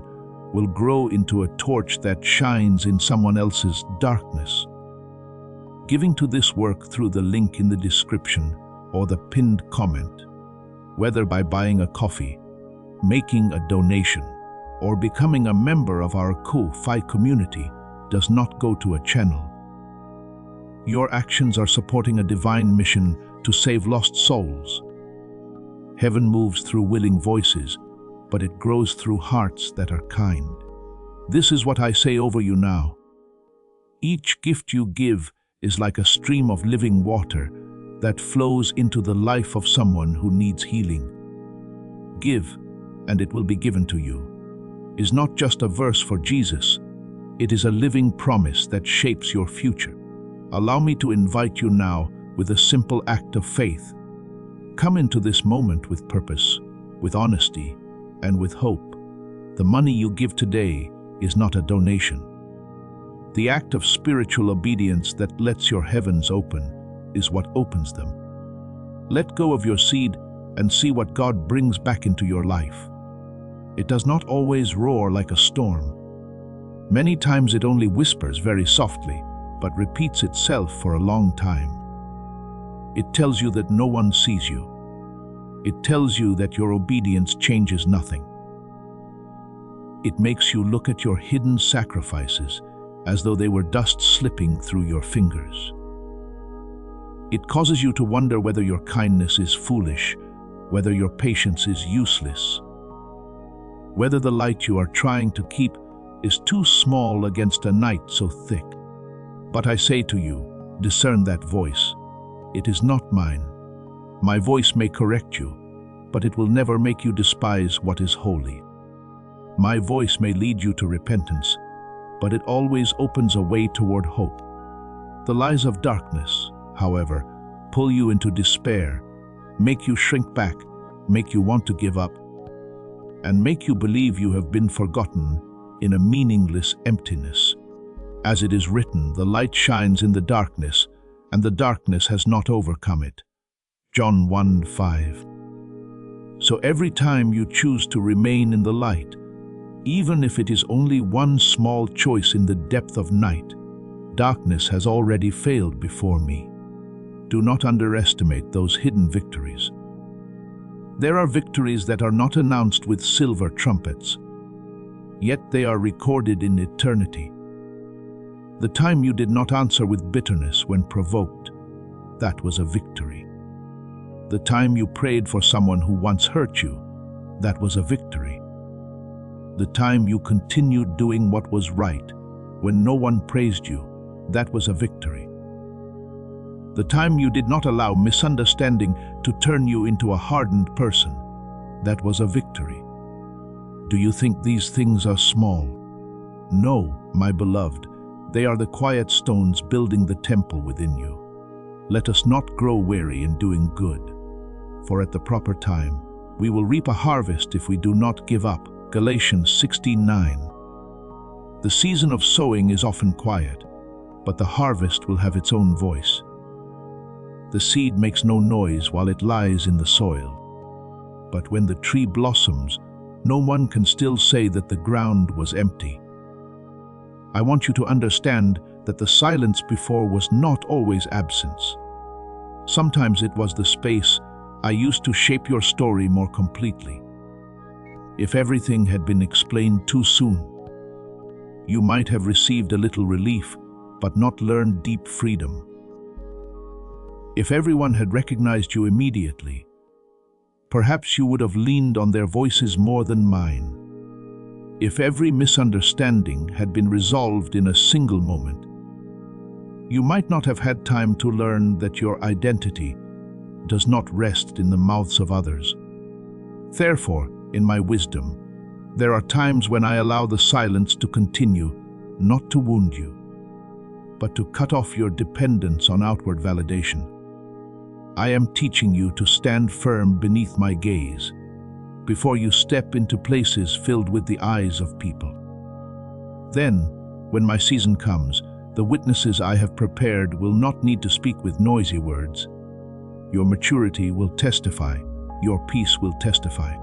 will grow into a torch that shines in someone else's darkness. Giving to this work through the link in the description or the pinned comment, whether by buying a coffee, making a donation, or becoming a member of our Ko-Fi community, does not go to a channel. Your actions are supporting a divine mission to save lost souls. Heaven moves through willing voices, but it grows through hearts that are kind. This is what I say over you now. Each gift you give is like a stream of living water that flows into the life of someone who needs healing. Give, and it will be given to you, is not just a verse for Jesus. It is a living promise that shapes your future. Allow me to invite you now with a simple act of faith. Come into this moment with purpose, with honesty, and with hope. The money you give today is not a donation. The act of spiritual obedience that lets your heavens open is what opens them. Let go of your seed and see what God brings back into your life. It does not always roar like a storm. Many times it only whispers very softly, but repeats itself for a long time. It tells you that no one sees you. It tells you that your obedience changes nothing. It makes you look at your hidden sacrifices as though they were dust slipping through your fingers. It causes you to wonder whether your kindness is foolish, whether your patience is useless, whether the light you are trying to keep is too small against a night so thick. But I say to you, discern that voice. It is not mine. My voice may correct you, but it will never make you despise what is holy. My voice may lead you to repentance, but it always opens a way toward hope. The lies of darkness, however, pull you into despair, make you shrink back, make you want to give up, and make you believe you have been forgotten in a meaningless emptiness. As it is written, the light shines in the darkness, and the darkness has not overcome it. John 1:5. So every time you choose to remain in the light, even if it is only one small choice in the depth of night, darkness has already failed before me. Do not underestimate those hidden victories. There are victories that are not announced with silver trumpets, yet they are recorded in eternity. The time you did not answer with bitterness when provoked, that was a victory. The time you prayed for someone who once hurt you, that was a victory. The time you continued doing what was right when no one praised you, that was a victory. The time you did not allow misunderstanding to turn you into a hardened person, that was a victory. Do you think these things are small? No, my beloved, they are the quiet stones building the temple within you. Let us not grow weary in doing good, for at the proper time we will reap a harvest if we do not give up. Galatians 16:9. The season of sowing is often quiet, but the harvest will have its own voice. The seed makes no noise while it lies in the soil. But when the tree blossoms, no one can still say that the ground was empty. I want you to understand that the silence before was not always absence. Sometimes it was the space I used to shape your story more completely. If everything had been explained too soon, you might have received a little relief, but not learned deep freedom. If everyone had recognized you immediately, perhaps you would have leaned on their voices more than mine. If every misunderstanding had been resolved in a single moment, you might not have had time to learn that your identity does not rest in the mouths of others. Therefore, in my wisdom, there are times when I allow the silence to continue, not to wound you, but to cut off your dependence on outward validation. I am teaching you to stand firm beneath my gaze before you step into places filled with the eyes of people. Then, when my season comes, the witnesses I have prepared will not need to speak with noisy words. Your maturity will testify, your peace will testify.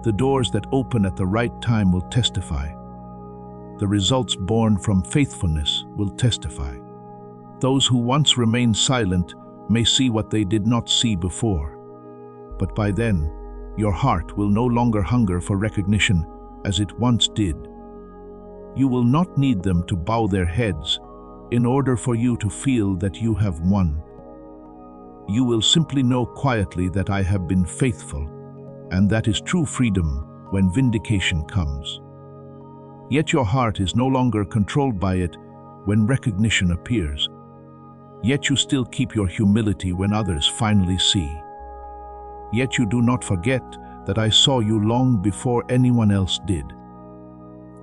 The doors that open at the right time will testify. The results born from faithfulness will testify. Those who once remained silent may see what they did not see before. But by then, your heart will no longer hunger for recognition as it once did. You will not need them to bow their heads in order for you to feel that you have won. You will simply know quietly that I have been faithful, and that is true freedom when vindication comes. Yet your heart is no longer controlled by it when recognition appears. Yet you still keep your humility when others finally see. Yet you do not forget that I saw you long before anyone else did.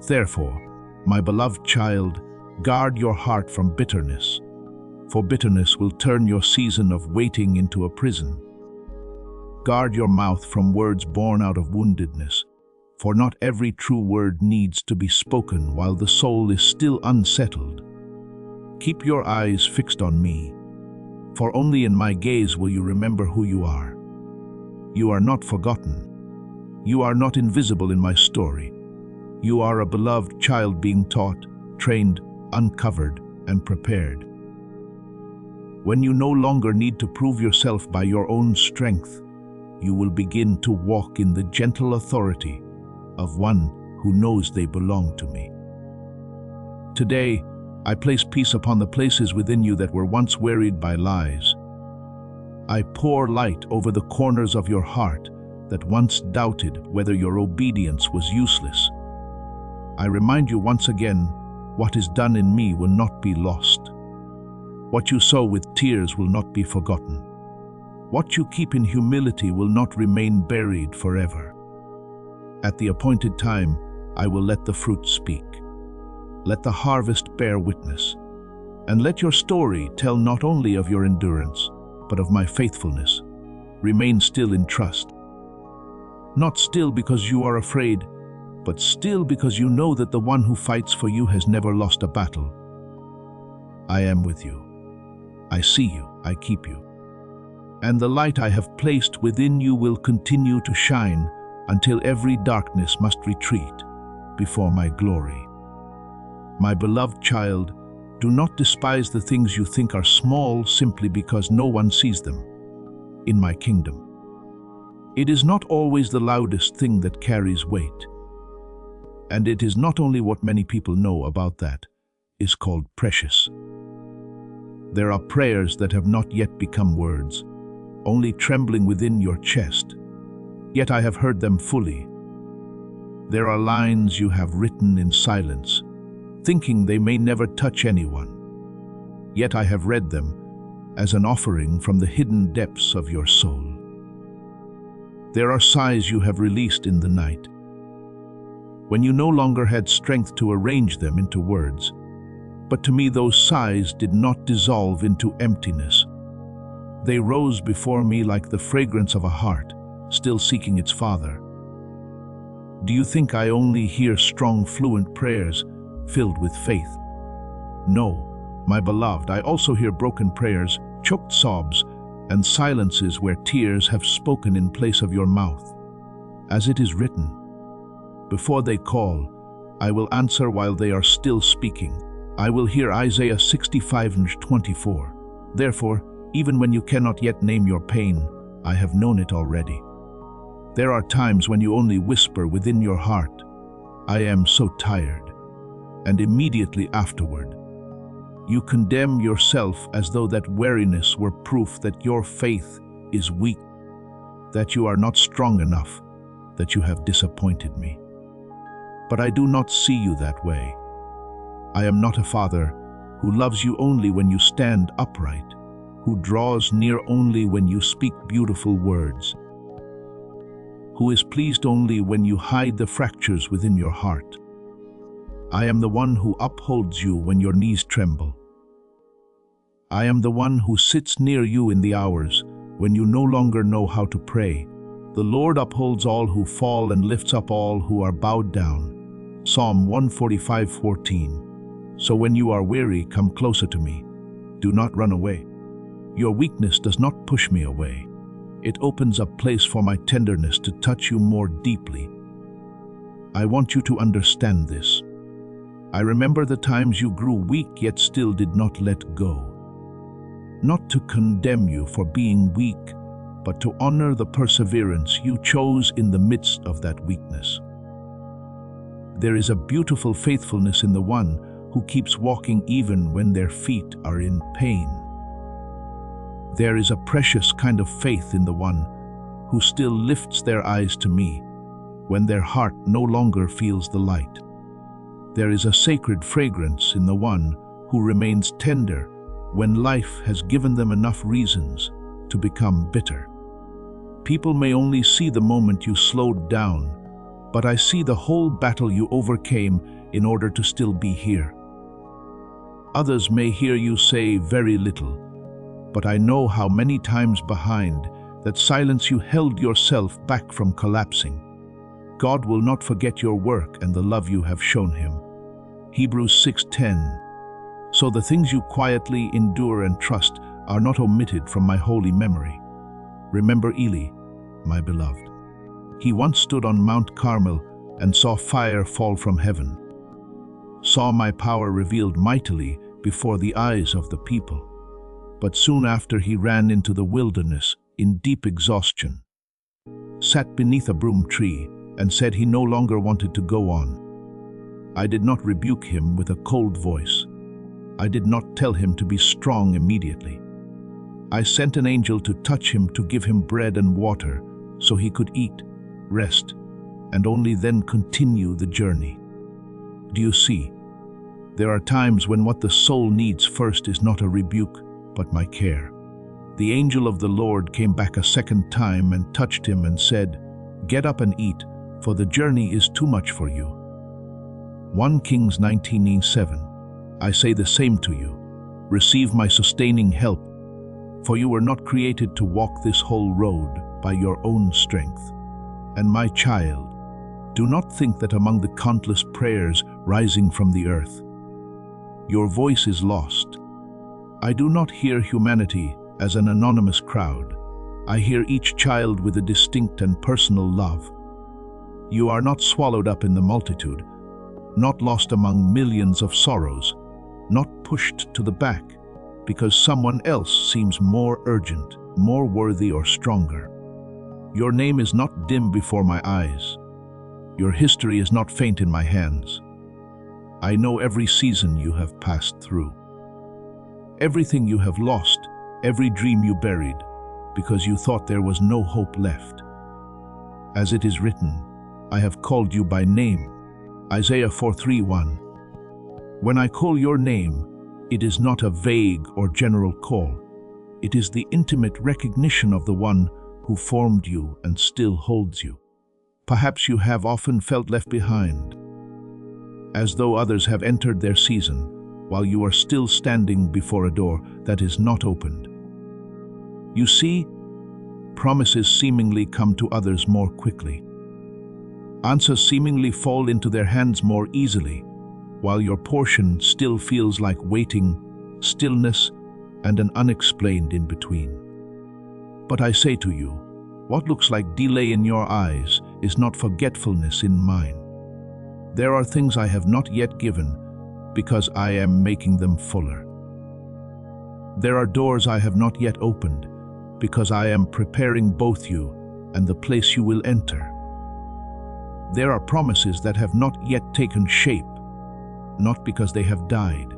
Therefore, my beloved child, guard your heart from bitterness, for bitterness will turn your season of waiting into a prison. Guard your mouth from words born out of woundedness, for not every true word needs to be spoken while the soul is still unsettled. Keep your eyes fixed on me, for only in my gaze will you remember who you are. You are not forgotten. You are not invisible in my story. You are a beloved child being taught, trained, uncovered, and prepared. When you no longer need to prove yourself by your own strength, you will begin to walk in the gentle authority of one who knows they belong to me. Today, I place peace upon the places within you that were once wearied by lies. I pour light over the corners of your heart that once doubted whether your obedience was useless. I remind you once again, what is done in me will not be lost. What you sow with tears will not be forgotten. What you keep in humility will not remain buried forever. At the appointed time, I will let the fruit speak. Let the harvest bear witness. And let your story tell not only of your endurance, but of my faithfulness. Remain still in trust. Not still because you are afraid, but still because you know that the one who fights for you has never lost a battle. I am with you. I see you, I keep you. And the light I have placed within you will continue to shine until every darkness must retreat before my glory. My beloved child, do not despise the things you think are small simply because no one sees them in my kingdom. It is not always the loudest thing that carries weight. And it is not only what many people know about that is called precious. There are prayers that have not yet become words, only trembling within your chest, yet I have heard them fully. There are lines you have written in silence, thinking they may never touch anyone, yet I have read them as an offering from the hidden depths of your soul. There are sighs you have released in the night, when you no longer had strength to arrange them into words. But to me those sighs did not dissolve into emptiness. They rose before me like the fragrance of a heart, still seeking its father. Do you think I only hear strong, fluent prayers filled with faith. No, my beloved, I also hear broken prayers, choked sobs, and silences where tears have spoken in place of your mouth. As it is written, before they call, I will answer while they are still speaking. I will hear Isaiah 65:24. Therefore, even when you cannot yet name your pain, I have known it already. There are times when you only whisper within your heart, I am so tired. And immediately afterward, you condemn yourself as though that weariness were proof that your faith is weak, that you are not strong enough, that you have disappointed me. But I do not see you that way. I am not a father who loves you only when you stand upright, who draws near only when you speak beautiful words, who is pleased only when you hide the fractures within your heart. I am the one who upholds you when your knees tremble. I am the one who sits near you in the hours when you no longer know how to pray. The Lord upholds all who fall and lifts up all who are bowed down. Psalm 145:14. So when you are weary, come closer to me. Do not run away. Your weakness does not push me away. It opens a place for my tenderness to touch you more deeply. I want you to understand this. I remember the times you grew weak yet still did not let go. Not to condemn you for being weak, but to honor the perseverance you chose in the midst of that weakness. There is a beautiful faithfulness in the one who keeps walking even when their feet are in pain. There is a precious kind of faith in the one who still lifts their eyes to me when their heart no longer feels the light. There is a sacred fragrance in the one who remains tender when life has given them enough reasons to become bitter. People may only see the moment you slowed down, but I see the whole battle you overcame in order to still be here. Others may hear you say very little, but I know how many times behind that silence you held yourself back from collapsing. God will not forget your work and the love you have shown him. Hebrews 6:10. So the things you quietly endure and trust are not omitted from my holy memory. Remember Eli, my beloved. He once stood on Mount Carmel and saw fire fall from heaven, saw my power revealed mightily before the eyes of the people. But soon after he ran into the wilderness in deep exhaustion, sat beneath a broom tree and said he no longer wanted to go on. I did not rebuke him with a cold voice. I did not tell him to be strong immediately. I sent an angel to touch him to give him bread and water so he could eat, rest, and only then continue the journey. Do you see? There are times when what the soul needs first is not a rebuke, but my care. The angel of the Lord came back a second time and touched him and said, "Get up and eat, for the journey is too much for you." 1 Kings 19:7. I say the same to you. Receive my sustaining help, for you were not created to walk this whole road by your own strength. And my child, do not think that among the countless prayers rising from the earth, your voice is lost. I do not hear humanity as an anonymous crowd. I hear each child with a distinct and personal love. You are not swallowed up in the multitude, not lost among millions of sorrows, not pushed to the back because someone else seems more urgent, more worthy or stronger. Your name is not dim before my eyes. Your history is not faint in my hands. I know every season you have passed through, everything you have lost, every dream you buried, because you thought there was no hope left. As it is written, I have called you by name. Isaiah 4:3-1. When I call your name, it is not a vague or general call. It is the intimate recognition of the one who formed you and still holds you. Perhaps you have often felt left behind, as though others have entered their season, while you are still standing before a door that is not opened. You see, promises seemingly come to others more quickly. Answers seemingly fall into their hands more easily, while your portion still feels like waiting, stillness, and an unexplained in-between. But I say to you, what looks like delay in your eyes is not forgetfulness in mine. There are things I have not yet given because I am making them fuller. There are doors I have not yet opened because I am preparing both you and the place you will enter. There are promises that have not yet taken shape, not because they have died,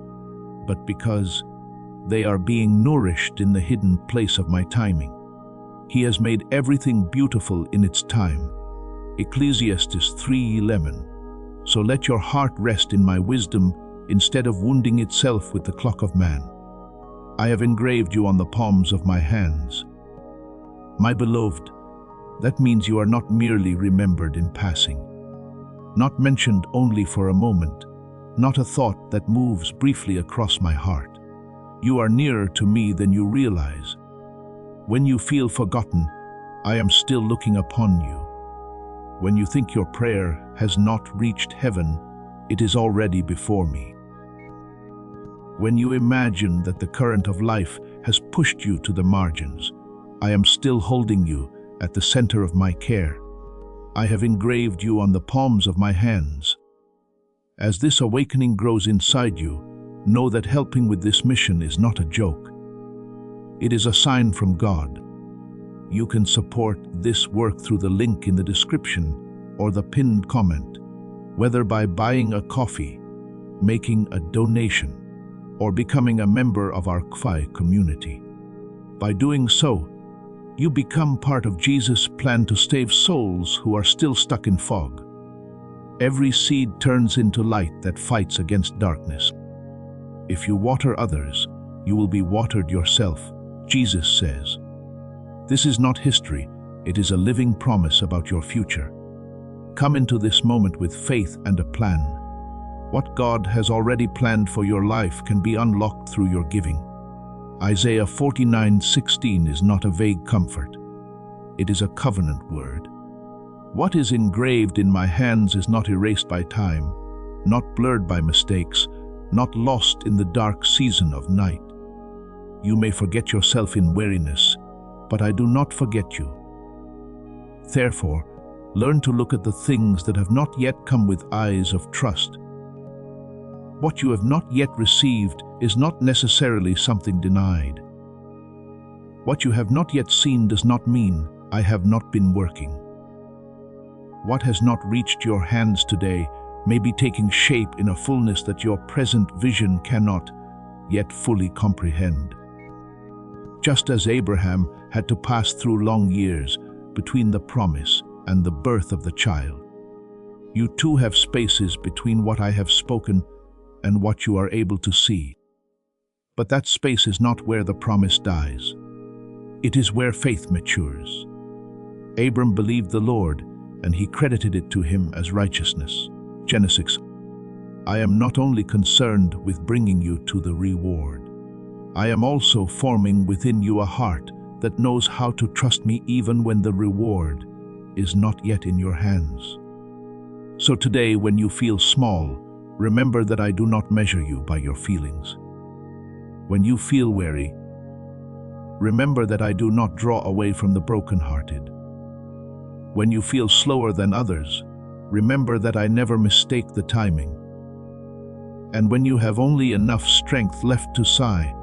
but because they are being nourished in the hidden place of my timing. He has made everything beautiful in its time. Ecclesiastes 3:11. So let your heart rest in my wisdom instead of wounding itself with the clock of man. I have engraved you on the palms of my hands. My beloved, that means you are not merely remembered in passing, not mentioned only for a moment, not a thought that moves briefly across my heart. You are nearer to me than you realize. When you feel forgotten, I am still looking upon you. When you think your prayer has not reached heaven, it is already before me. When you imagine that the current of life has pushed you to the margins, I am still holding you at the center of my care. I have engraved you on the palms of my hands. As this awakening grows inside you, know that helping with this mission is not a joke. It is a sign from God. You can support this work through the link in the description or the pinned comment, whether by buying a coffee, making a donation, or becoming a member of our KFI community. By doing so, you become part of Jesus' plan to save souls who are still stuck in fog. Every seed turns into light that fights against darkness. If you water others, you will be watered yourself, Jesus says. This is not history, it is a living promise about your future. Come into this moment with faith and a plan. What God has already planned for your life can be unlocked through your giving. Isaiah 49:16 is not a vague comfort. It is a covenant word. What is engraved in my hands is not erased by time, not blurred by mistakes, not lost in the dark season of night. You may forget yourself in weariness, but I do not forget you. Therefore, learn to look at the things that have not yet come with eyes of trust. What you have not yet received is not necessarily something denied. What you have not yet seen does not mean I have not been working. What has not reached your hands today may be taking shape in a fullness that your present vision cannot yet fully comprehend. Just as Abraham had to pass through long years between the promise and the birth of the child, you too have spaces between what I have spoken and what you are able to see. But that space is not where the promise dies. It is where faith matures. Abram believed the Lord, and he credited it to him as righteousness. Genesis. I am not only concerned with bringing you to the reward. I am also forming within you a heart that knows how to trust me even when the reward is not yet in your hands. So today, when you feel small, remember that I do not measure you by your feelings. When you feel weary, remember that I do not draw away from the brokenhearted. When you feel slower than others, remember that I never mistake the timing. And when you have only enough strength left to sigh,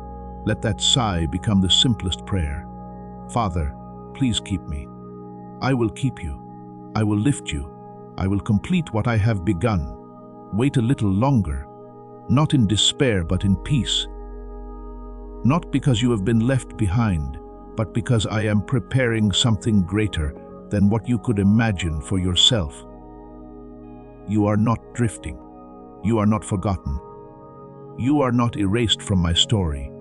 let that sigh become the simplest prayer. Father, please keep me. I will keep you. I will lift you. I will complete what I have begun. Wait a little longer, not in despair but in peace. Not because you have been left behind, but because I am preparing something greater than what you could imagine for yourself. You are not drifting. You are not forgotten. You are not erased from my story.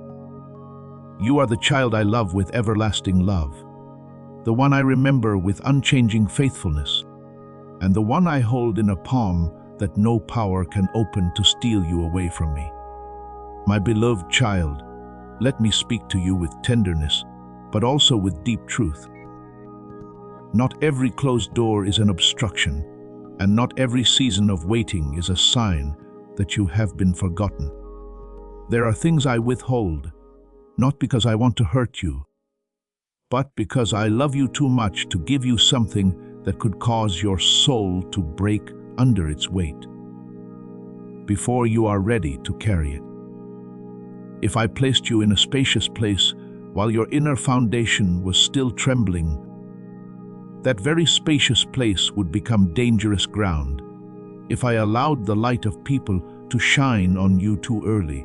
You are the child I love with everlasting love, the one I remember with unchanging faithfulness, and the one I hold in a palm that no power can open to steal you away from me. My beloved child, let me speak to you with tenderness, but also with deep truth. Not every closed door is an obstruction, and not every season of waiting is a sign that you have been forgotten. There are things I withhold, not because I want to hurt you, but because I love you too much to give you something that could cause your soul to break under its weight before you are ready to carry it. If I placed you in a spacious place while your inner foundation was still trembling, that very spacious place would become dangerous ground if I allowed the light of people to shine on you too early,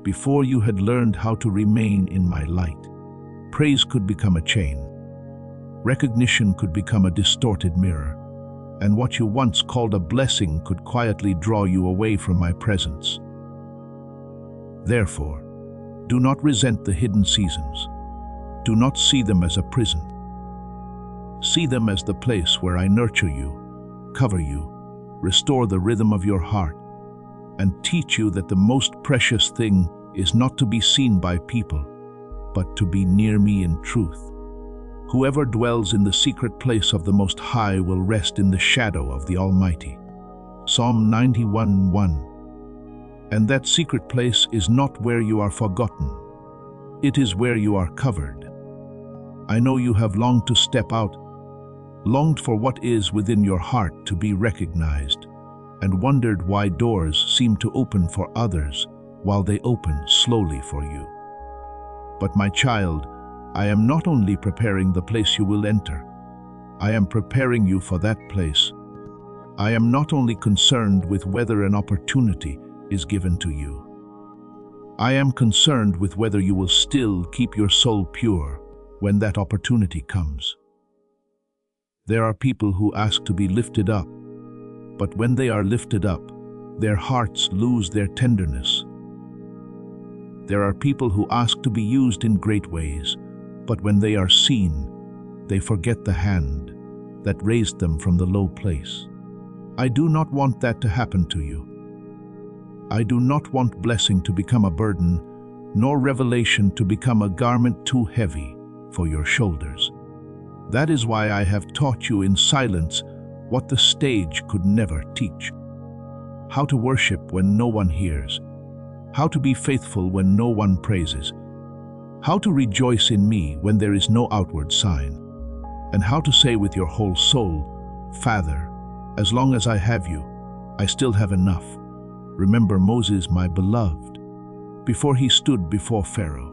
before you had learned how to remain in my light. Praise could become a chain. Recognition could become a distorted mirror, and what you once called a blessing could quietly draw you away from my presence. Therefore, do not resent the hidden seasons. Do not see them as a prison. See them as the place where I nurture you, cover you, restore the rhythm of your heart, and teach you that the most precious thing is not to be seen by people, but to be near me in truth. Whoever dwells in the secret place of the Most High will rest in the shadow of the Almighty. Psalm 91:1. And that secret place is not where you are forgotten. It is where you are covered. I know you have longed to step out, longed for what is within your heart to be recognized, and wondered why doors seem to open for others while they open slowly for you. But my child, I am not only preparing the place you will enter, I am preparing you for that place. I am not only concerned with whether an opportunity is given to you. I am concerned with whether you will still keep your soul pure when that opportunity comes. There are people who ask to be lifted up, but when they are lifted up, their hearts lose their tenderness. There are people who ask to be used in great ways, but when they are seen, they forget the hand that raised them from the low place. I do not want that to happen to you. I do not want blessing to become a burden, nor revelation to become a garment too heavy for your shoulders. That is why I have taught you in silence what the stage could never teach. How to worship when no one hears, how to be faithful when no one praises, how to rejoice in me when there is no outward sign, and how to say with your whole soul, Father, as long as I have you, I still have enough. Remember Moses, my beloved, before he stood before Pharaoh,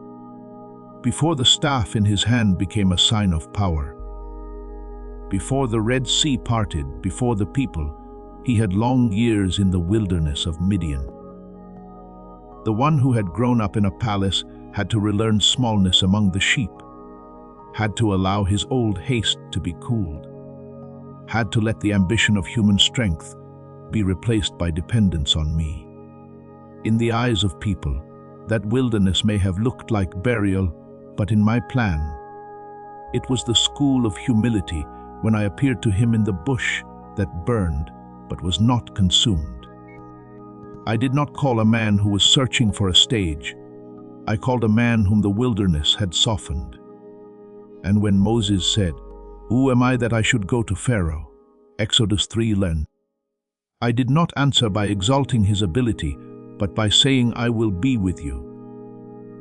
before the staff in his hand became a sign of power, before the Red Sea parted, before the people, he had long years in the wilderness of Midian. The one who had grown up in a palace had to relearn smallness among the sheep, had to allow his old haste to be cooled, had to let the ambition of human strength be replaced by dependence on me. In the eyes of people, that wilderness may have looked like burial, but in my plan, it was the school of humility when I appeared to him in the bush that burned but was not consumed. I did not call a man who was searching for a stage. I called a man whom the wilderness had softened. And when Moses said, "Who am I that I should go to Pharaoh?" Exodus 3:11. I did not answer by exalting his ability, but by saying, "I will be with you."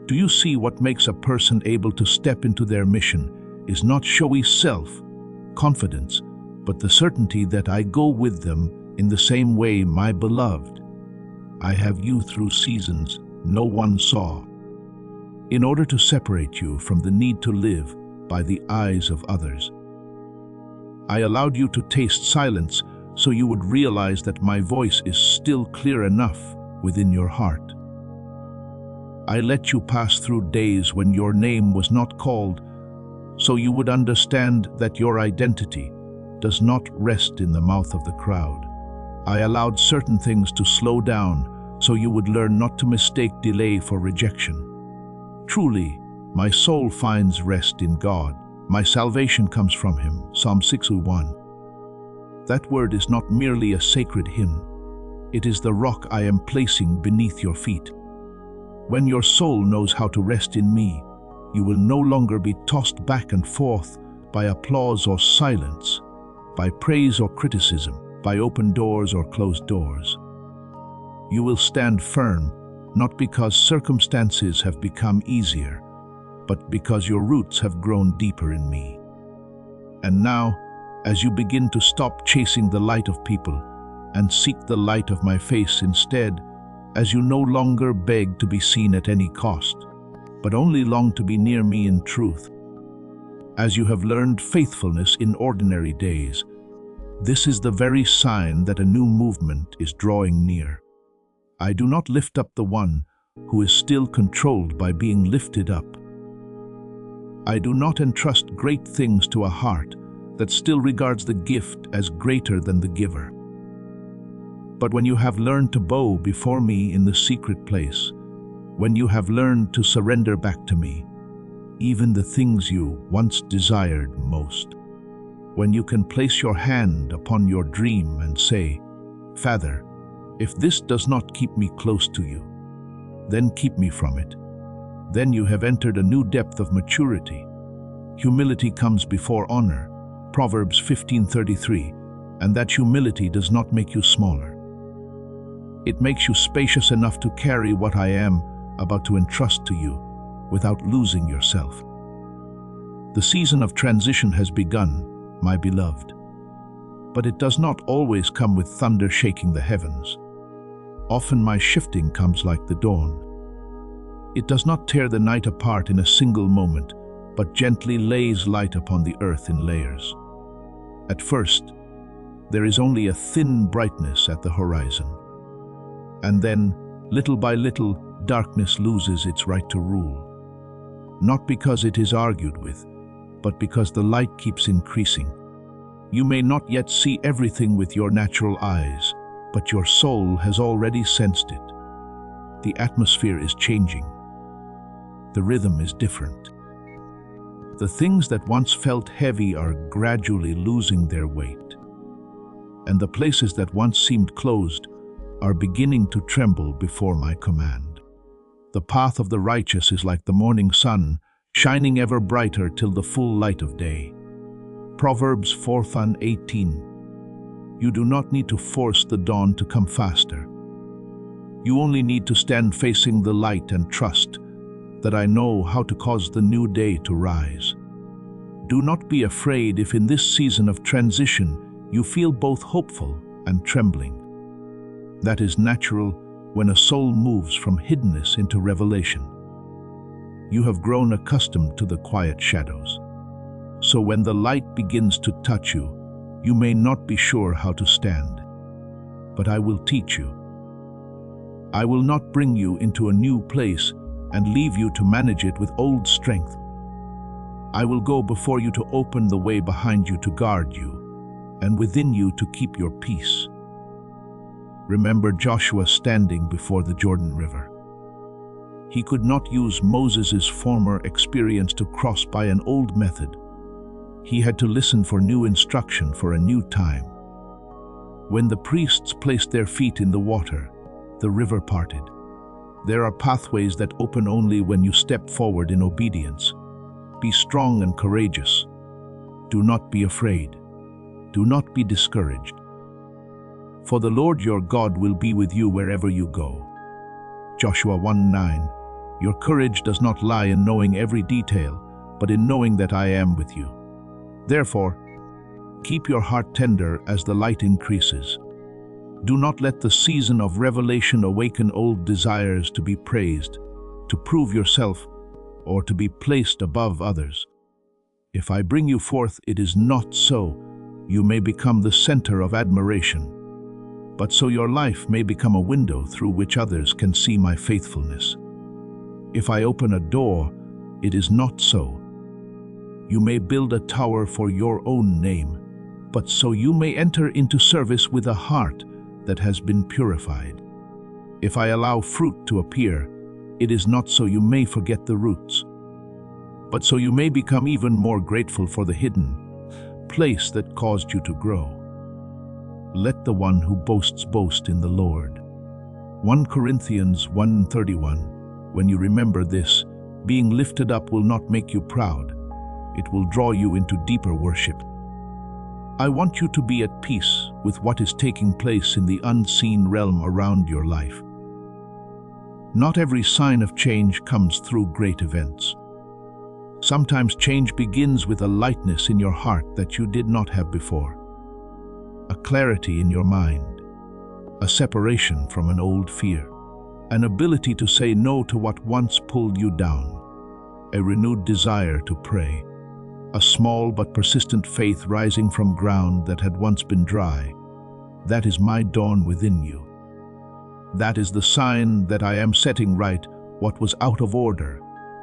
Do you see what makes a person able to step into their mission is not showy self-confidence, but the certainty that I go with them in the same way, my beloved. I have you through seasons no one saw, in order to separate you from the need to live by the eyes of others. I allowed you to taste silence so you would realize that my voice is still clear enough within your heart. I let you pass through days when your name was not called, so you would understand that your identity does not rest in the mouth of the crowd. I allowed certain things to slow down so you would learn not to mistake delay for rejection. Truly, my soul finds rest in God. My salvation comes from him. Psalm 6:1. That word is not merely a sacred hymn. It is the rock I am placing beneath your feet. When your soul knows how to rest in me, you will no longer be tossed back and forth by applause or silence, by praise or criticism, by open doors or closed doors. You will stand firm, not because circumstances have become easier, but because your roots have grown deeper in me. And now, as you begin to stop chasing the light of people and seek the light of my face instead, as you no longer beg to be seen at any cost, but only long to be near me in truth, as you have learned faithfulness in ordinary days, this is the very sign that a new movement is drawing near. I do not lift up the one who is still controlled by being lifted up. I do not entrust great things to a heart that still regards the gift as greater than the giver. But when you have learned to bow before me in the secret place, when you have learned to surrender back to me, even the things you once desired most, when you can place your hand upon your dream and say, "Father, if this does not keep me close to you, then keep me from it," then you have entered a new depth of maturity. Humility comes before honor, Proverbs 15:33, and that humility does not make you smaller. It makes you spacious enough to carry what I am about to entrust to you without losing yourself. The season of transition has begun, my beloved, but it does not always come with thunder shaking the heavens. Often my shifting comes like the dawn. It does not tear the night apart in a single moment, but gently lays light upon the earth in layers. At first, there is only a thin brightness at the horizon. And then, little by little, darkness loses its right to rule. Not because it is argued with, but because the light keeps increasing. You may not yet see everything with your natural eyes, but your soul has already sensed it. The atmosphere is changing. The rhythm is different. The things that once felt heavy are gradually losing their weight. And the places that once seemed closed are beginning to tremble before my command. The path of the righteous is like the morning sun, shining ever brighter till the full light of day. Proverbs 4:18. You do not need to force the dawn to come faster. You only need to stand facing the light and trust that I know how to cause the new day to rise. Do not be afraid if in this season of transition you feel both hopeful and trembling. That is natural when a soul moves from hiddenness into revelation. You have grown accustomed to the quiet shadows. So when the light begins to touch you, you may not be sure how to stand. But I will teach you. I will not bring you into a new place and leave you to manage it with old strength. I will go before you to open the way behind you to guard you, and within you to keep your peace. Remember Joshua standing before the Jordan River. He could not use Moses' former experience to cross by an old method. He had to listen for new instruction for a new time. When the priests placed their feet in the water, the river parted. There are pathways that open only when you step forward in obedience. Be strong and courageous. Do not be afraid. Do not be discouraged. For the Lord your God will be with you wherever you go. Joshua 1:9. Your courage does not lie in knowing every detail, but in knowing that I am with you. Therefore, keep your heart tender as the light increases. Do not let the season of revelation awaken old desires to be praised, to prove yourself, or to be placed above others. If I bring you forth, it is not so. You may become the center of admiration, but so your life may become a window through which others can see my faithfulness. If I open a door, it is not so. You may build a tower for your own name, but so you may enter into service with a heart that has been purified. If I allow fruit to appear, it is not so you may forget the roots, but so you may become even more grateful for the hidden place that caused you to grow. Let the one who boasts boast in the Lord. 1 Corinthians 1:31. When you remember this, being lifted up will not make you proud. It will draw you into deeper worship. I want you to be at peace with what is taking place in the unseen realm around your life. Not every sign of change comes through great events. Sometimes change begins with a lightness in your heart that you did not have before, a clarity in your mind, a separation from an old fear, an ability to say no to what once pulled you down, a renewed desire to pray, a small but persistent faith rising from ground that had once been dry. That is my dawn within you. That is the sign that I am setting right what was out of order,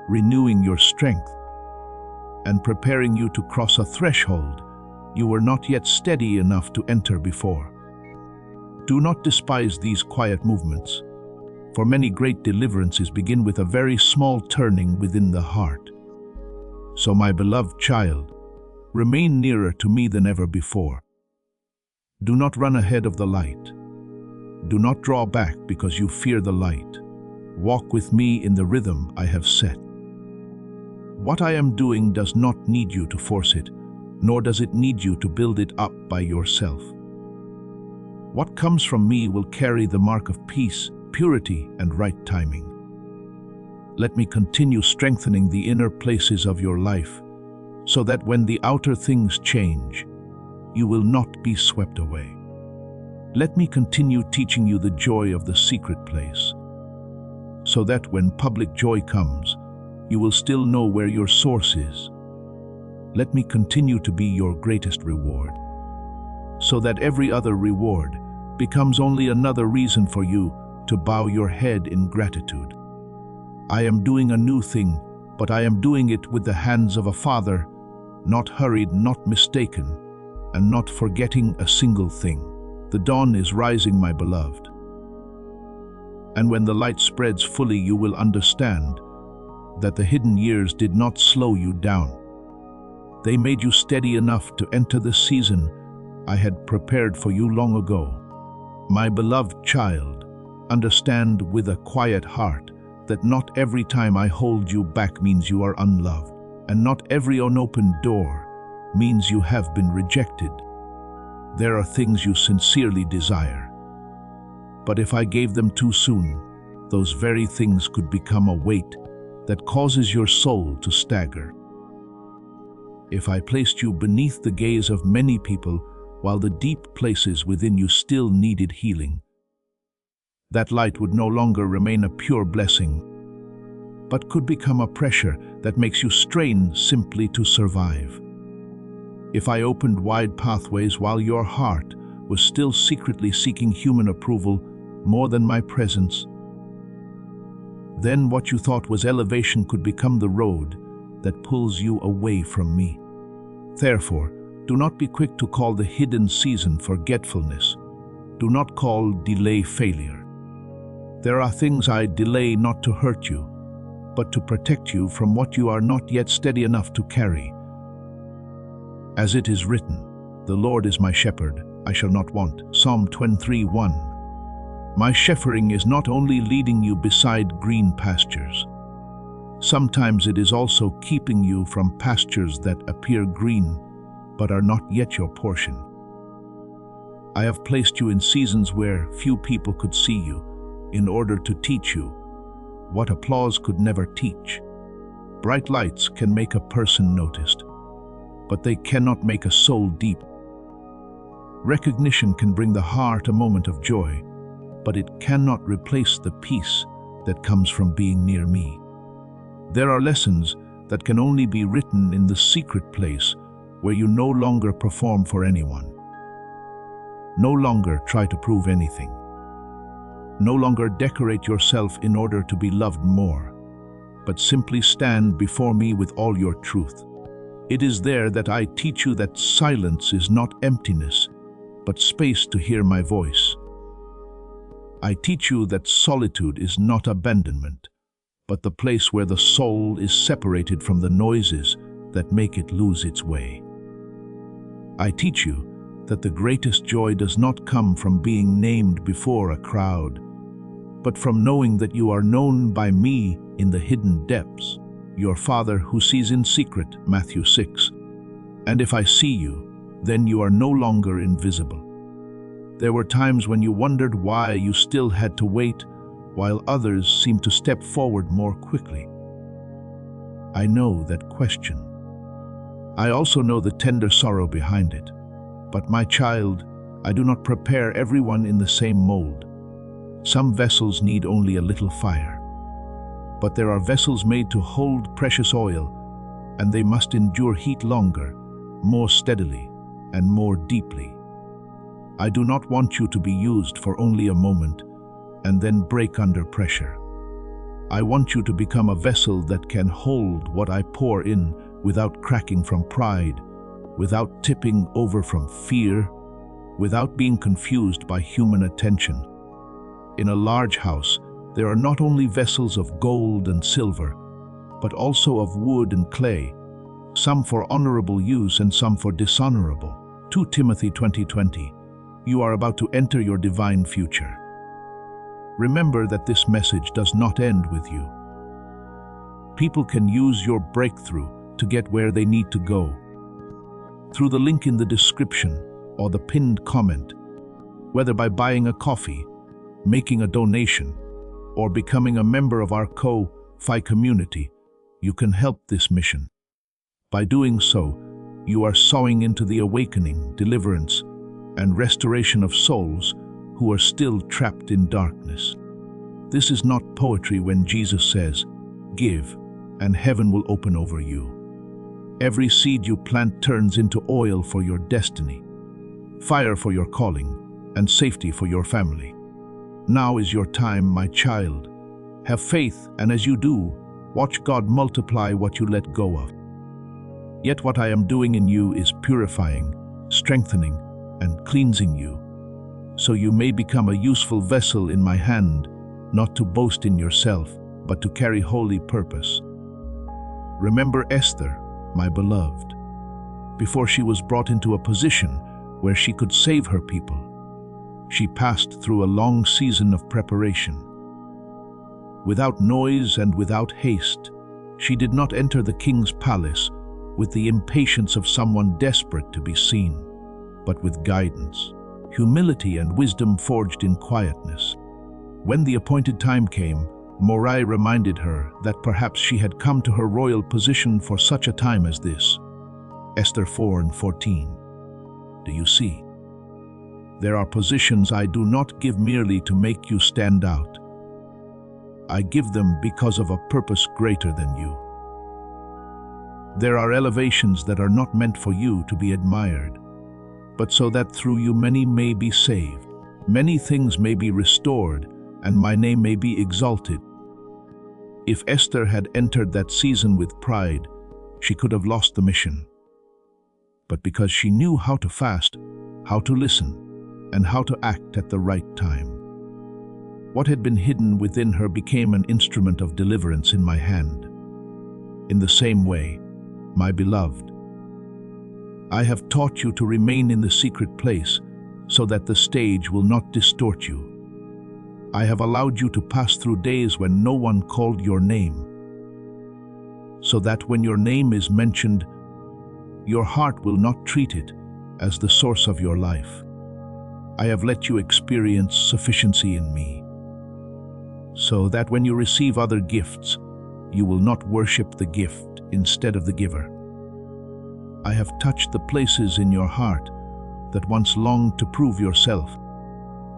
renewing your strength, and preparing you to cross a threshold you were not yet steady enough to enter before. Do not despise these quiet movements, for many great deliverances begin with a very small turning within the heart. So, my beloved child, remain nearer to me than ever before. Do not run ahead of the light. Do not draw back because you fear the light. Walk with me in the rhythm I have set. What I am doing does not need you to force it, nor does it need you to build it up by yourself. What comes from me will carry the mark of peace, purity, and right timing. Let me continue strengthening the inner places of your life, so that when the outer things change, you will not be swept away. Let me continue teaching you the joy of the secret place, so that when public joy comes, you will still know where your source is. Let me continue to be your greatest reward, so that every other reward becomes only another reason for you to bow your head in gratitude. I am doing a new thing, but I am doing it with the hands of a father, not hurried, not mistaken, and not forgetting a single thing. The dawn is rising, my beloved. And when the light spreads fully, you will understand that the hidden years did not slow you down. They made you steady enough to enter the season I had prepared for you long ago. My beloved child, understand with a quiet heart that not every time I hold you back means you are unloved, and not every unopened door means you have been rejected. There are things you sincerely desire, but if I gave them too soon, those very things could become a weight that causes your soul to stagger. If I placed you beneath the gaze of many people while the deep places within you still needed healing, that light would no longer remain a pure blessing, but could become a pressure that makes you strain simply to survive. If I opened wide pathways while your heart was still secretly seeking human approval more than my presence, then what you thought was elevation could become the road that pulls you away from me. Therefore, do not be quick to call the hidden season forgetfulness. Do not call delay failure. There are things I delay not to hurt you, but to protect you from what you are not yet steady enough to carry. As it is written, "The Lord is my shepherd, I shall not want." Psalm 23:1. My shepherding is not only leading you beside green pastures. Sometimes it is also keeping you from pastures that appear green, but are not yet your portion. I have placed you in seasons where few people could see you, in order to teach you what applause could never teach. Bright lights can make a person noticed, but they cannot make a soul deep. Recognition can bring the heart a moment of joy, but it cannot replace the peace that comes from being near me. There are lessons that can only be written in the secret place where you no longer perform for anyone. No longer try to prove anything. No longer decorate yourself in order to be loved more, but simply stand before me with all your truth. It is there that I teach you that silence is not emptiness, but space to hear my voice. I teach you that solitude is not abandonment, but the place where the soul is separated from the noises that make it lose its way. I teach you that the greatest joy does not come from being named before a crowd, but from knowing that you are known by me in the hidden depths, your Father who sees in secret, Matthew 6. And if I see you, then you are no longer invisible. There were times when you wondered why you still had to wait, while others seemed to step forward more quickly. I know that question. I also know the tender sorrow behind it. But my child, I do not prepare everyone in the same mold. Some vessels need only a little fire. But there are vessels made to hold precious oil, and they must endure heat longer, more steadily, and more deeply. I do not want you to be used for only a moment and then break under pressure. I want you to become a vessel that can hold what I pour in without cracking from pride, without tipping over from fear, without being confused by human attention. In a large house, there are not only vessels of gold and silver, but also of wood and clay, some for honorable use and some for dishonorable. 2 Timothy 20:20. You are about to enter your divine future. Remember that this message does not end with you. People can use your breakthrough to get where they need to go. Through the link in the description or the pinned comment, whether by buying a coffee, making a donation, or becoming a member of our Ko-Fi community, you can help this mission. By doing so, you are sowing into the awakening, deliverance, and restoration of souls who are still trapped in darkness. This is not poetry when Jesus says, "Give, and heaven will open over you." Every seed you plant turns into oil for your destiny, fire for your calling, and safety for your family. Now is your time, my child. Have faith, and as you do, watch God multiply what you let go of. Yet what I am doing in you is purifying, strengthening, and cleansing you, so you may become a useful vessel in my hand, not to boast in yourself, but to carry holy purpose. Remember Esther, my beloved. Before she was brought into a position where she could save her people, she passed through a long season of preparation. Without noise and without haste, she did not enter the king's palace with the impatience of someone desperate to be seen, but with guidance, humility, and wisdom forged in quietness. When the appointed time came, Morai reminded her that perhaps she had come to her royal position for such a time as this. Esther 4:14. Do you see? There are positions I do not give merely to make you stand out. I give them because of a purpose greater than you. There are elevations that are not meant for you to be admired, but so that through you many may be saved, many things may be restored, and my name may be exalted. If Esther had entered that season with pride, she could have lost the mission. But because she knew how to fast, how to listen, and how to act at the right time, what had been hidden within her became an instrument of deliverance in my hand. In the same way, my beloved, I have taught you to remain in the secret place so that the stage will not distort you. I have allowed you to pass through days when no one called your name, so that when your name is mentioned, your heart will not treat it as the source of your life. I have let you experience sufficiency in me, so that when you receive other gifts, you will not worship the gift instead of the giver. I have touched the places in your heart that once longed to prove yourself,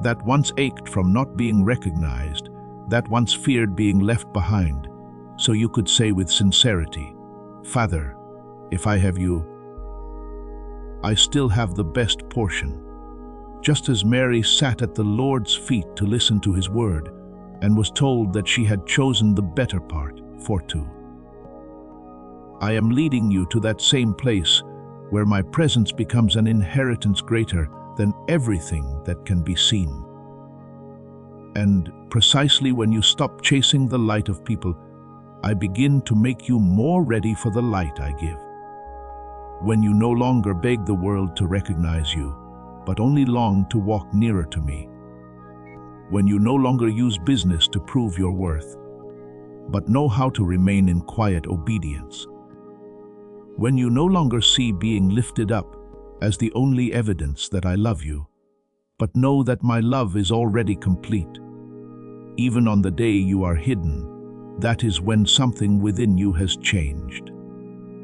that once ached from not being recognized, that once feared being left behind, so you could say with sincerity, "Father, if I have you, I still have the best portion." Just as Mary sat at the Lord's feet to listen to his word and was told that she had chosen the better part, 4:2. I am leading you to that same place where my presence becomes an inheritance greater than everything that can be seen. And precisely when you stop chasing the light of people, I begin to make you more ready for the light I give. When you no longer beg the world to recognize you, but only long to walk nearer to me. When you no longer use business to prove your worth, but know how to remain in quiet obedience. When you no longer see being lifted up as the only evidence that I love you, but know that my love is already complete. Even on the day you are hidden, that is when something within you has changed.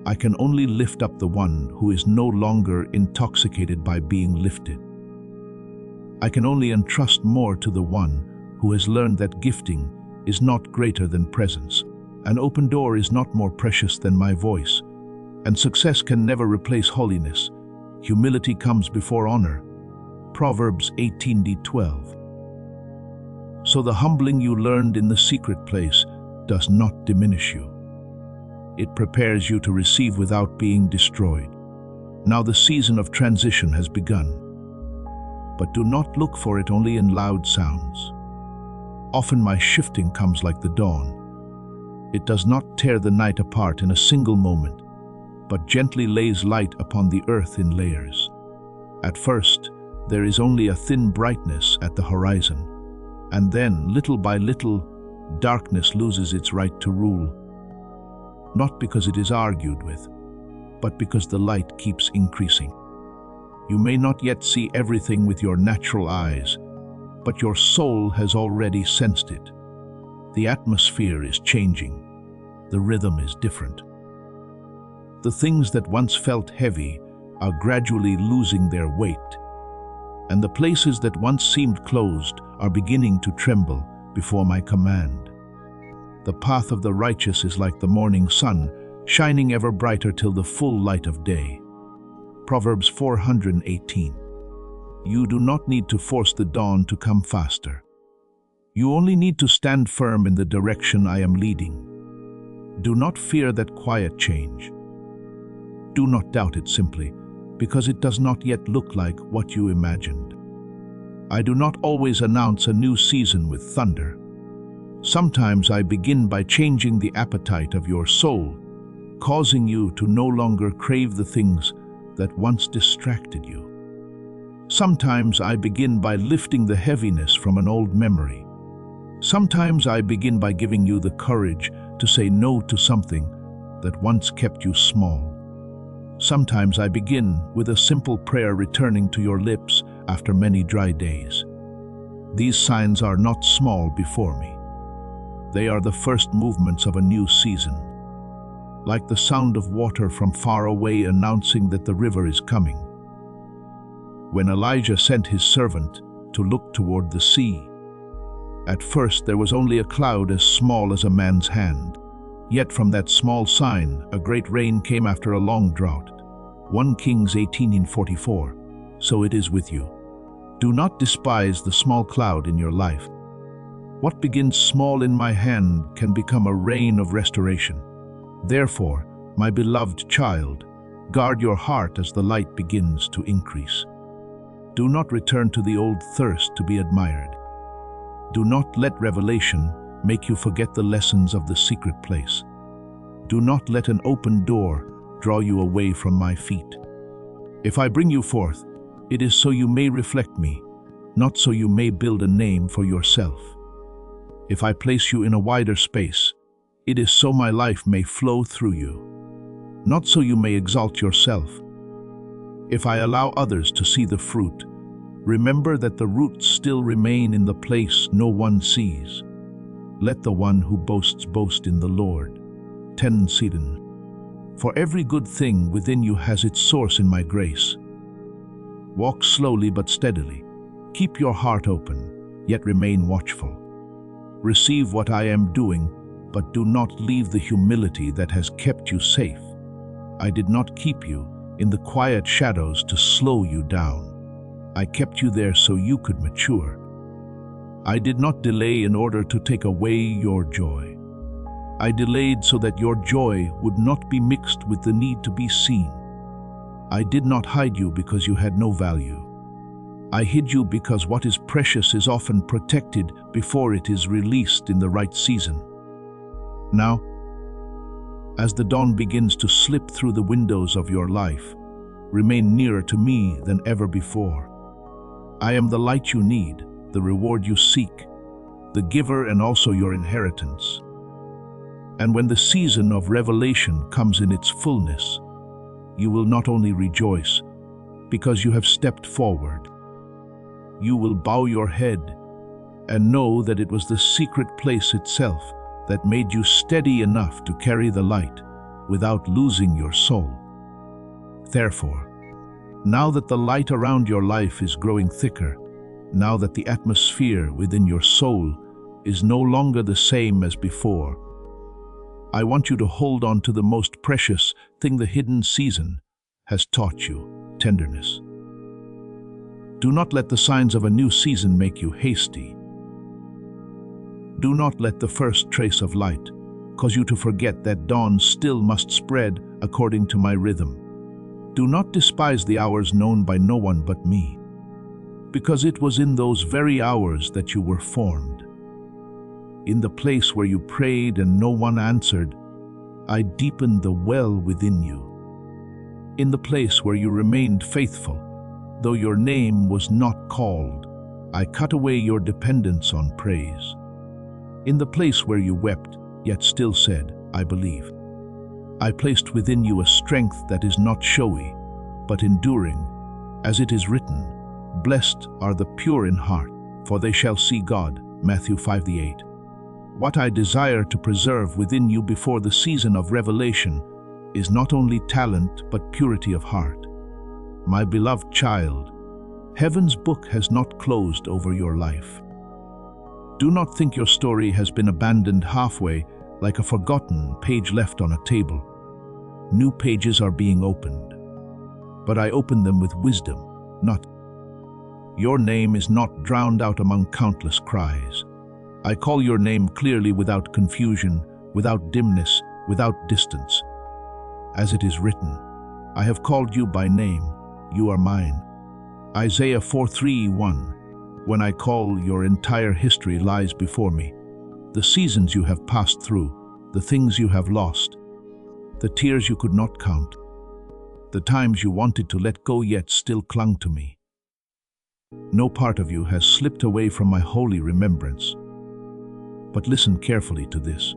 I can only lift up the one who is no longer intoxicated by being lifted. I can only entrust more to the one who has learned that gifting is not greater than presence. An open door is not more precious than my voice, and success can never replace holiness. Humility comes before honor. Proverbs 18:12. So the humbling you learned in the secret place does not diminish you. It prepares you to receive without being destroyed. Now the season of transition has begun. But do not look for it only in loud sounds. Often my shifting comes like the dawn. It does not tear the night apart in a single moment, but gently lays light upon the earth in layers. At first, there is only a thin brightness at the horizon, and then, little by little, darkness loses its right to rule. Not because it is argued with, but because the light keeps increasing. You may not yet see everything with your natural eyes, but your soul has already sensed it. The atmosphere is changing. The rhythm is different. The things that once felt heavy are gradually losing their weight, and the places that once seemed closed are beginning to tremble before my command. The path of the righteous is like the morning sun, shining ever brighter till the full light of day. Proverbs 4:18. You do not need to force the dawn to come faster. You only need to stand firm in the direction I am leading. Do not fear that quiet change. Do not doubt it simply because it does not yet look like what you imagined. I do not always announce a new season with thunder. Sometimes I begin by changing the appetite of your soul, causing you to no longer crave the things that once distracted you. Sometimes I begin by lifting the heaviness from an old memory. Sometimes I begin by giving you the courage to say no to something that once kept you small. Sometimes I begin with a simple prayer returning to your lips after many dry days. These signs are not small before me. They are the first movements of a new season, like the sound of water from far away announcing that the river is coming. When Elijah sent his servant to look toward the sea, at first there was only a cloud as small as a man's hand. Yet from that small sign, a great rain came after a long drought. 1 Kings 18:44. So it is with you. Do not despise the small cloud in your life. What begins small in my hand can become a rain of restoration. Therefore, my beloved child, guard your heart as the light begins to increase. Do not return to the old thirst to be admired. Do not let revelation make you forget the lessons of the secret place. Do not let an open door draw you away from my feet. If I bring you forth, it is so you may reflect me, not so you may build a name for yourself. If I place you in a wider space, it is so my life may flow through you, not so you may exalt yourself. If I allow others to see the fruit, remember that the roots still remain in the place no one sees. Let the one who boasts boast in the Lord. 10 Sidon. For every good thing within you has its source in my grace. Walk slowly but steadily. Keep your heart open, yet remain watchful. Receive what I am doing, but do not leave the humility that has kept you safe. I did not keep you in the quiet shadows to slow you down. I kept you there so you could mature. I did not delay in order to take away your joy. I delayed so that your joy would not be mixed with the need to be seen. I did not hide you because you had no value. I hid you because what is precious is often protected before it is released in the right season. Now, as the dawn begins to slip through the windows of your life, remain nearer to me than ever before. I am the light you need, the reward you seek, the giver and also your inheritance. And when the season of revelation comes in its fullness, you will not only rejoice because you have stepped forward, you will bow your head and know that it was the secret place itself that made you steady enough to carry the light without losing your soul. Therefore, now that the light around your life is growing thicker, now that the atmosphere within your soul is no longer the same as before, I want you to hold on to the most precious thing the hidden season has taught you: tenderness. Do not let the signs of a new season make you hasty. Do not let the first trace of light cause you to forget that dawn still must spread according to my rhythm. Do not despise the hours known by no one but me, because it was in those very hours that you were formed. In the place where you prayed and no one answered, I deepened the well within you. In the place where you remained faithful, though your name was not called, I cut away your dependence on praise. In the place where you wept, yet still said, I believe, I placed within you a strength that is not showy, but enduring, as it is written, Blessed are the pure in heart, for they shall see God. Matthew 5:8. What I desire to preserve within you before the season of revelation is not only talent, but purity of heart. My beloved child, heaven's book has not closed over your life. Do not think your story has been abandoned halfway, like a forgotten page left on a table. New pages are being opened, but I open them with wisdom, not. Your name is not drowned out among countless cries. I call your name clearly, without confusion, without dimness, without distance. As it is written, I have called you by name, you are mine. Isaiah 4:3-1. When I call, your entire history lies before me. The seasons you have passed through, the things you have lost, the tears you could not count, the times you wanted to let go yet still clung to me. No part of you has slipped away from my holy remembrance. But listen carefully to this.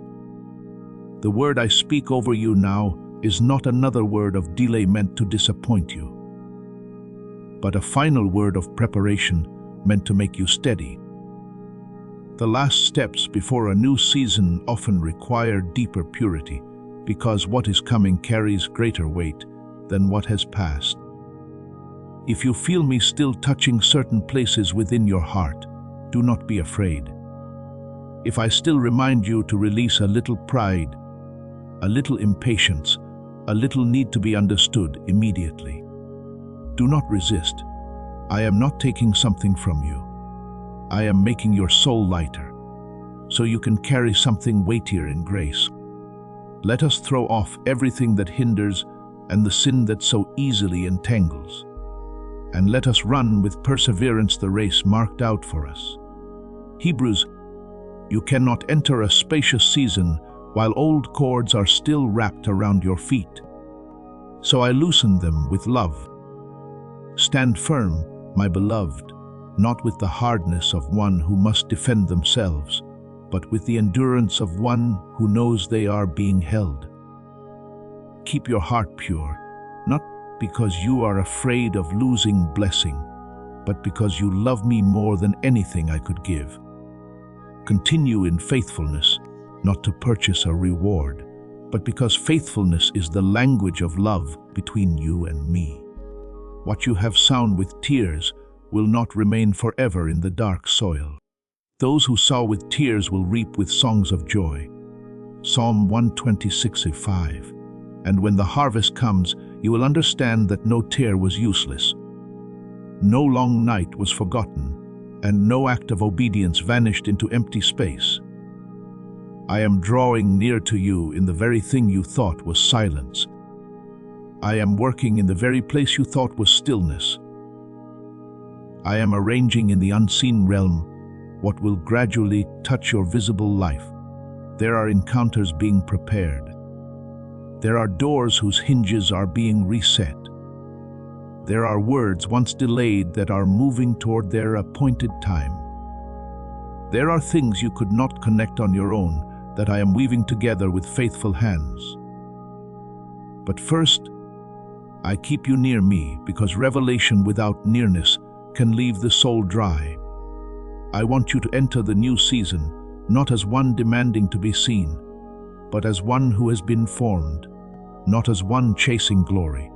The word I speak over you now is not another word of delay meant to disappoint you, but a final word of preparation meant to make you steady. The last steps before a new season often require deeper purity, because what is coming carries greater weight than what has passed. If you feel me still touching certain places within your heart, do not be afraid. If I still remind you to release a little pride, a little impatience, a little need to be understood immediately, do not resist. I am not taking something from you. I am making your soul lighter, so you can carry something weightier in grace. Let us throw off everything that hinders and the sin that so easily entangles, and let us run with perseverance the race marked out for us. Hebrews, you cannot enter a spacious season while old cords are still wrapped around your feet. So I loosen them with love. Stand firm, my beloved, not with the hardness of one who must defend themselves, but with the endurance of one who knows they are being held. Keep your heart pure, not because you are afraid of losing blessing, but because you love me more than anything I could give. Continue in faithfulness, not to purchase a reward, but because faithfulness is the language of love between you and me. What you have sown with tears will not remain forever in the dark soil. Those who sow with tears will reap with songs of joy. Psalm 126:5. And when the harvest comes, you will understand that no tear was useless. No long night was forgotten, and no act of obedience vanished into empty space. I am drawing near to you in the very thing you thought was silence. I am working in the very place you thought was stillness. I am arranging in the unseen realm what will gradually touch your visible life. There are encounters being prepared. There are doors whose hinges are being reset. There are words once delayed that are moving toward their appointed time. There are things you could not connect on your own that I am weaving together with faithful hands. But first, I keep you near me because revelation without nearness can leave the soul dry. I want you to enter the new season, not as one demanding to be seen, but as one who has been formed, not as one chasing glory,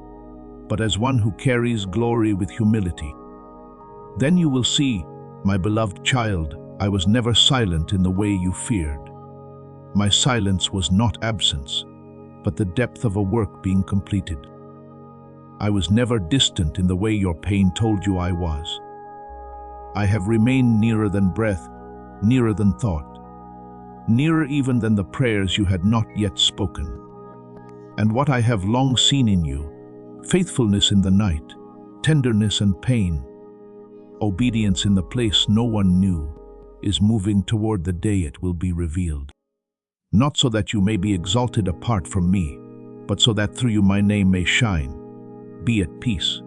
but as one who carries glory with humility. Then you will see, my beloved child, I was never silent in the way you feared. My silence was not absence, but the depth of a work being completed. I was never distant in the way your pain told you I was. I have remained nearer than breath, nearer than thought, nearer even than the prayers you had not yet spoken. And what I have long seen in you, faithfulness in the night, tenderness and pain, obedience in the place no one knew, is moving toward the day it will be revealed. Not so that you may be exalted apart from me, but so that through you my name may shine. Be at peace.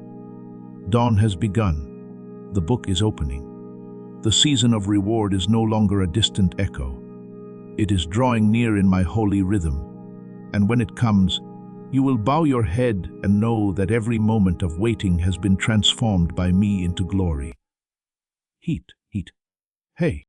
Dawn has begun. The book is opening. The season of reward is no longer a distant echo. It is drawing near in my holy rhythm. And when it comes, you will bow your head and know that every moment of waiting has been transformed by me into glory. Heat. Hey.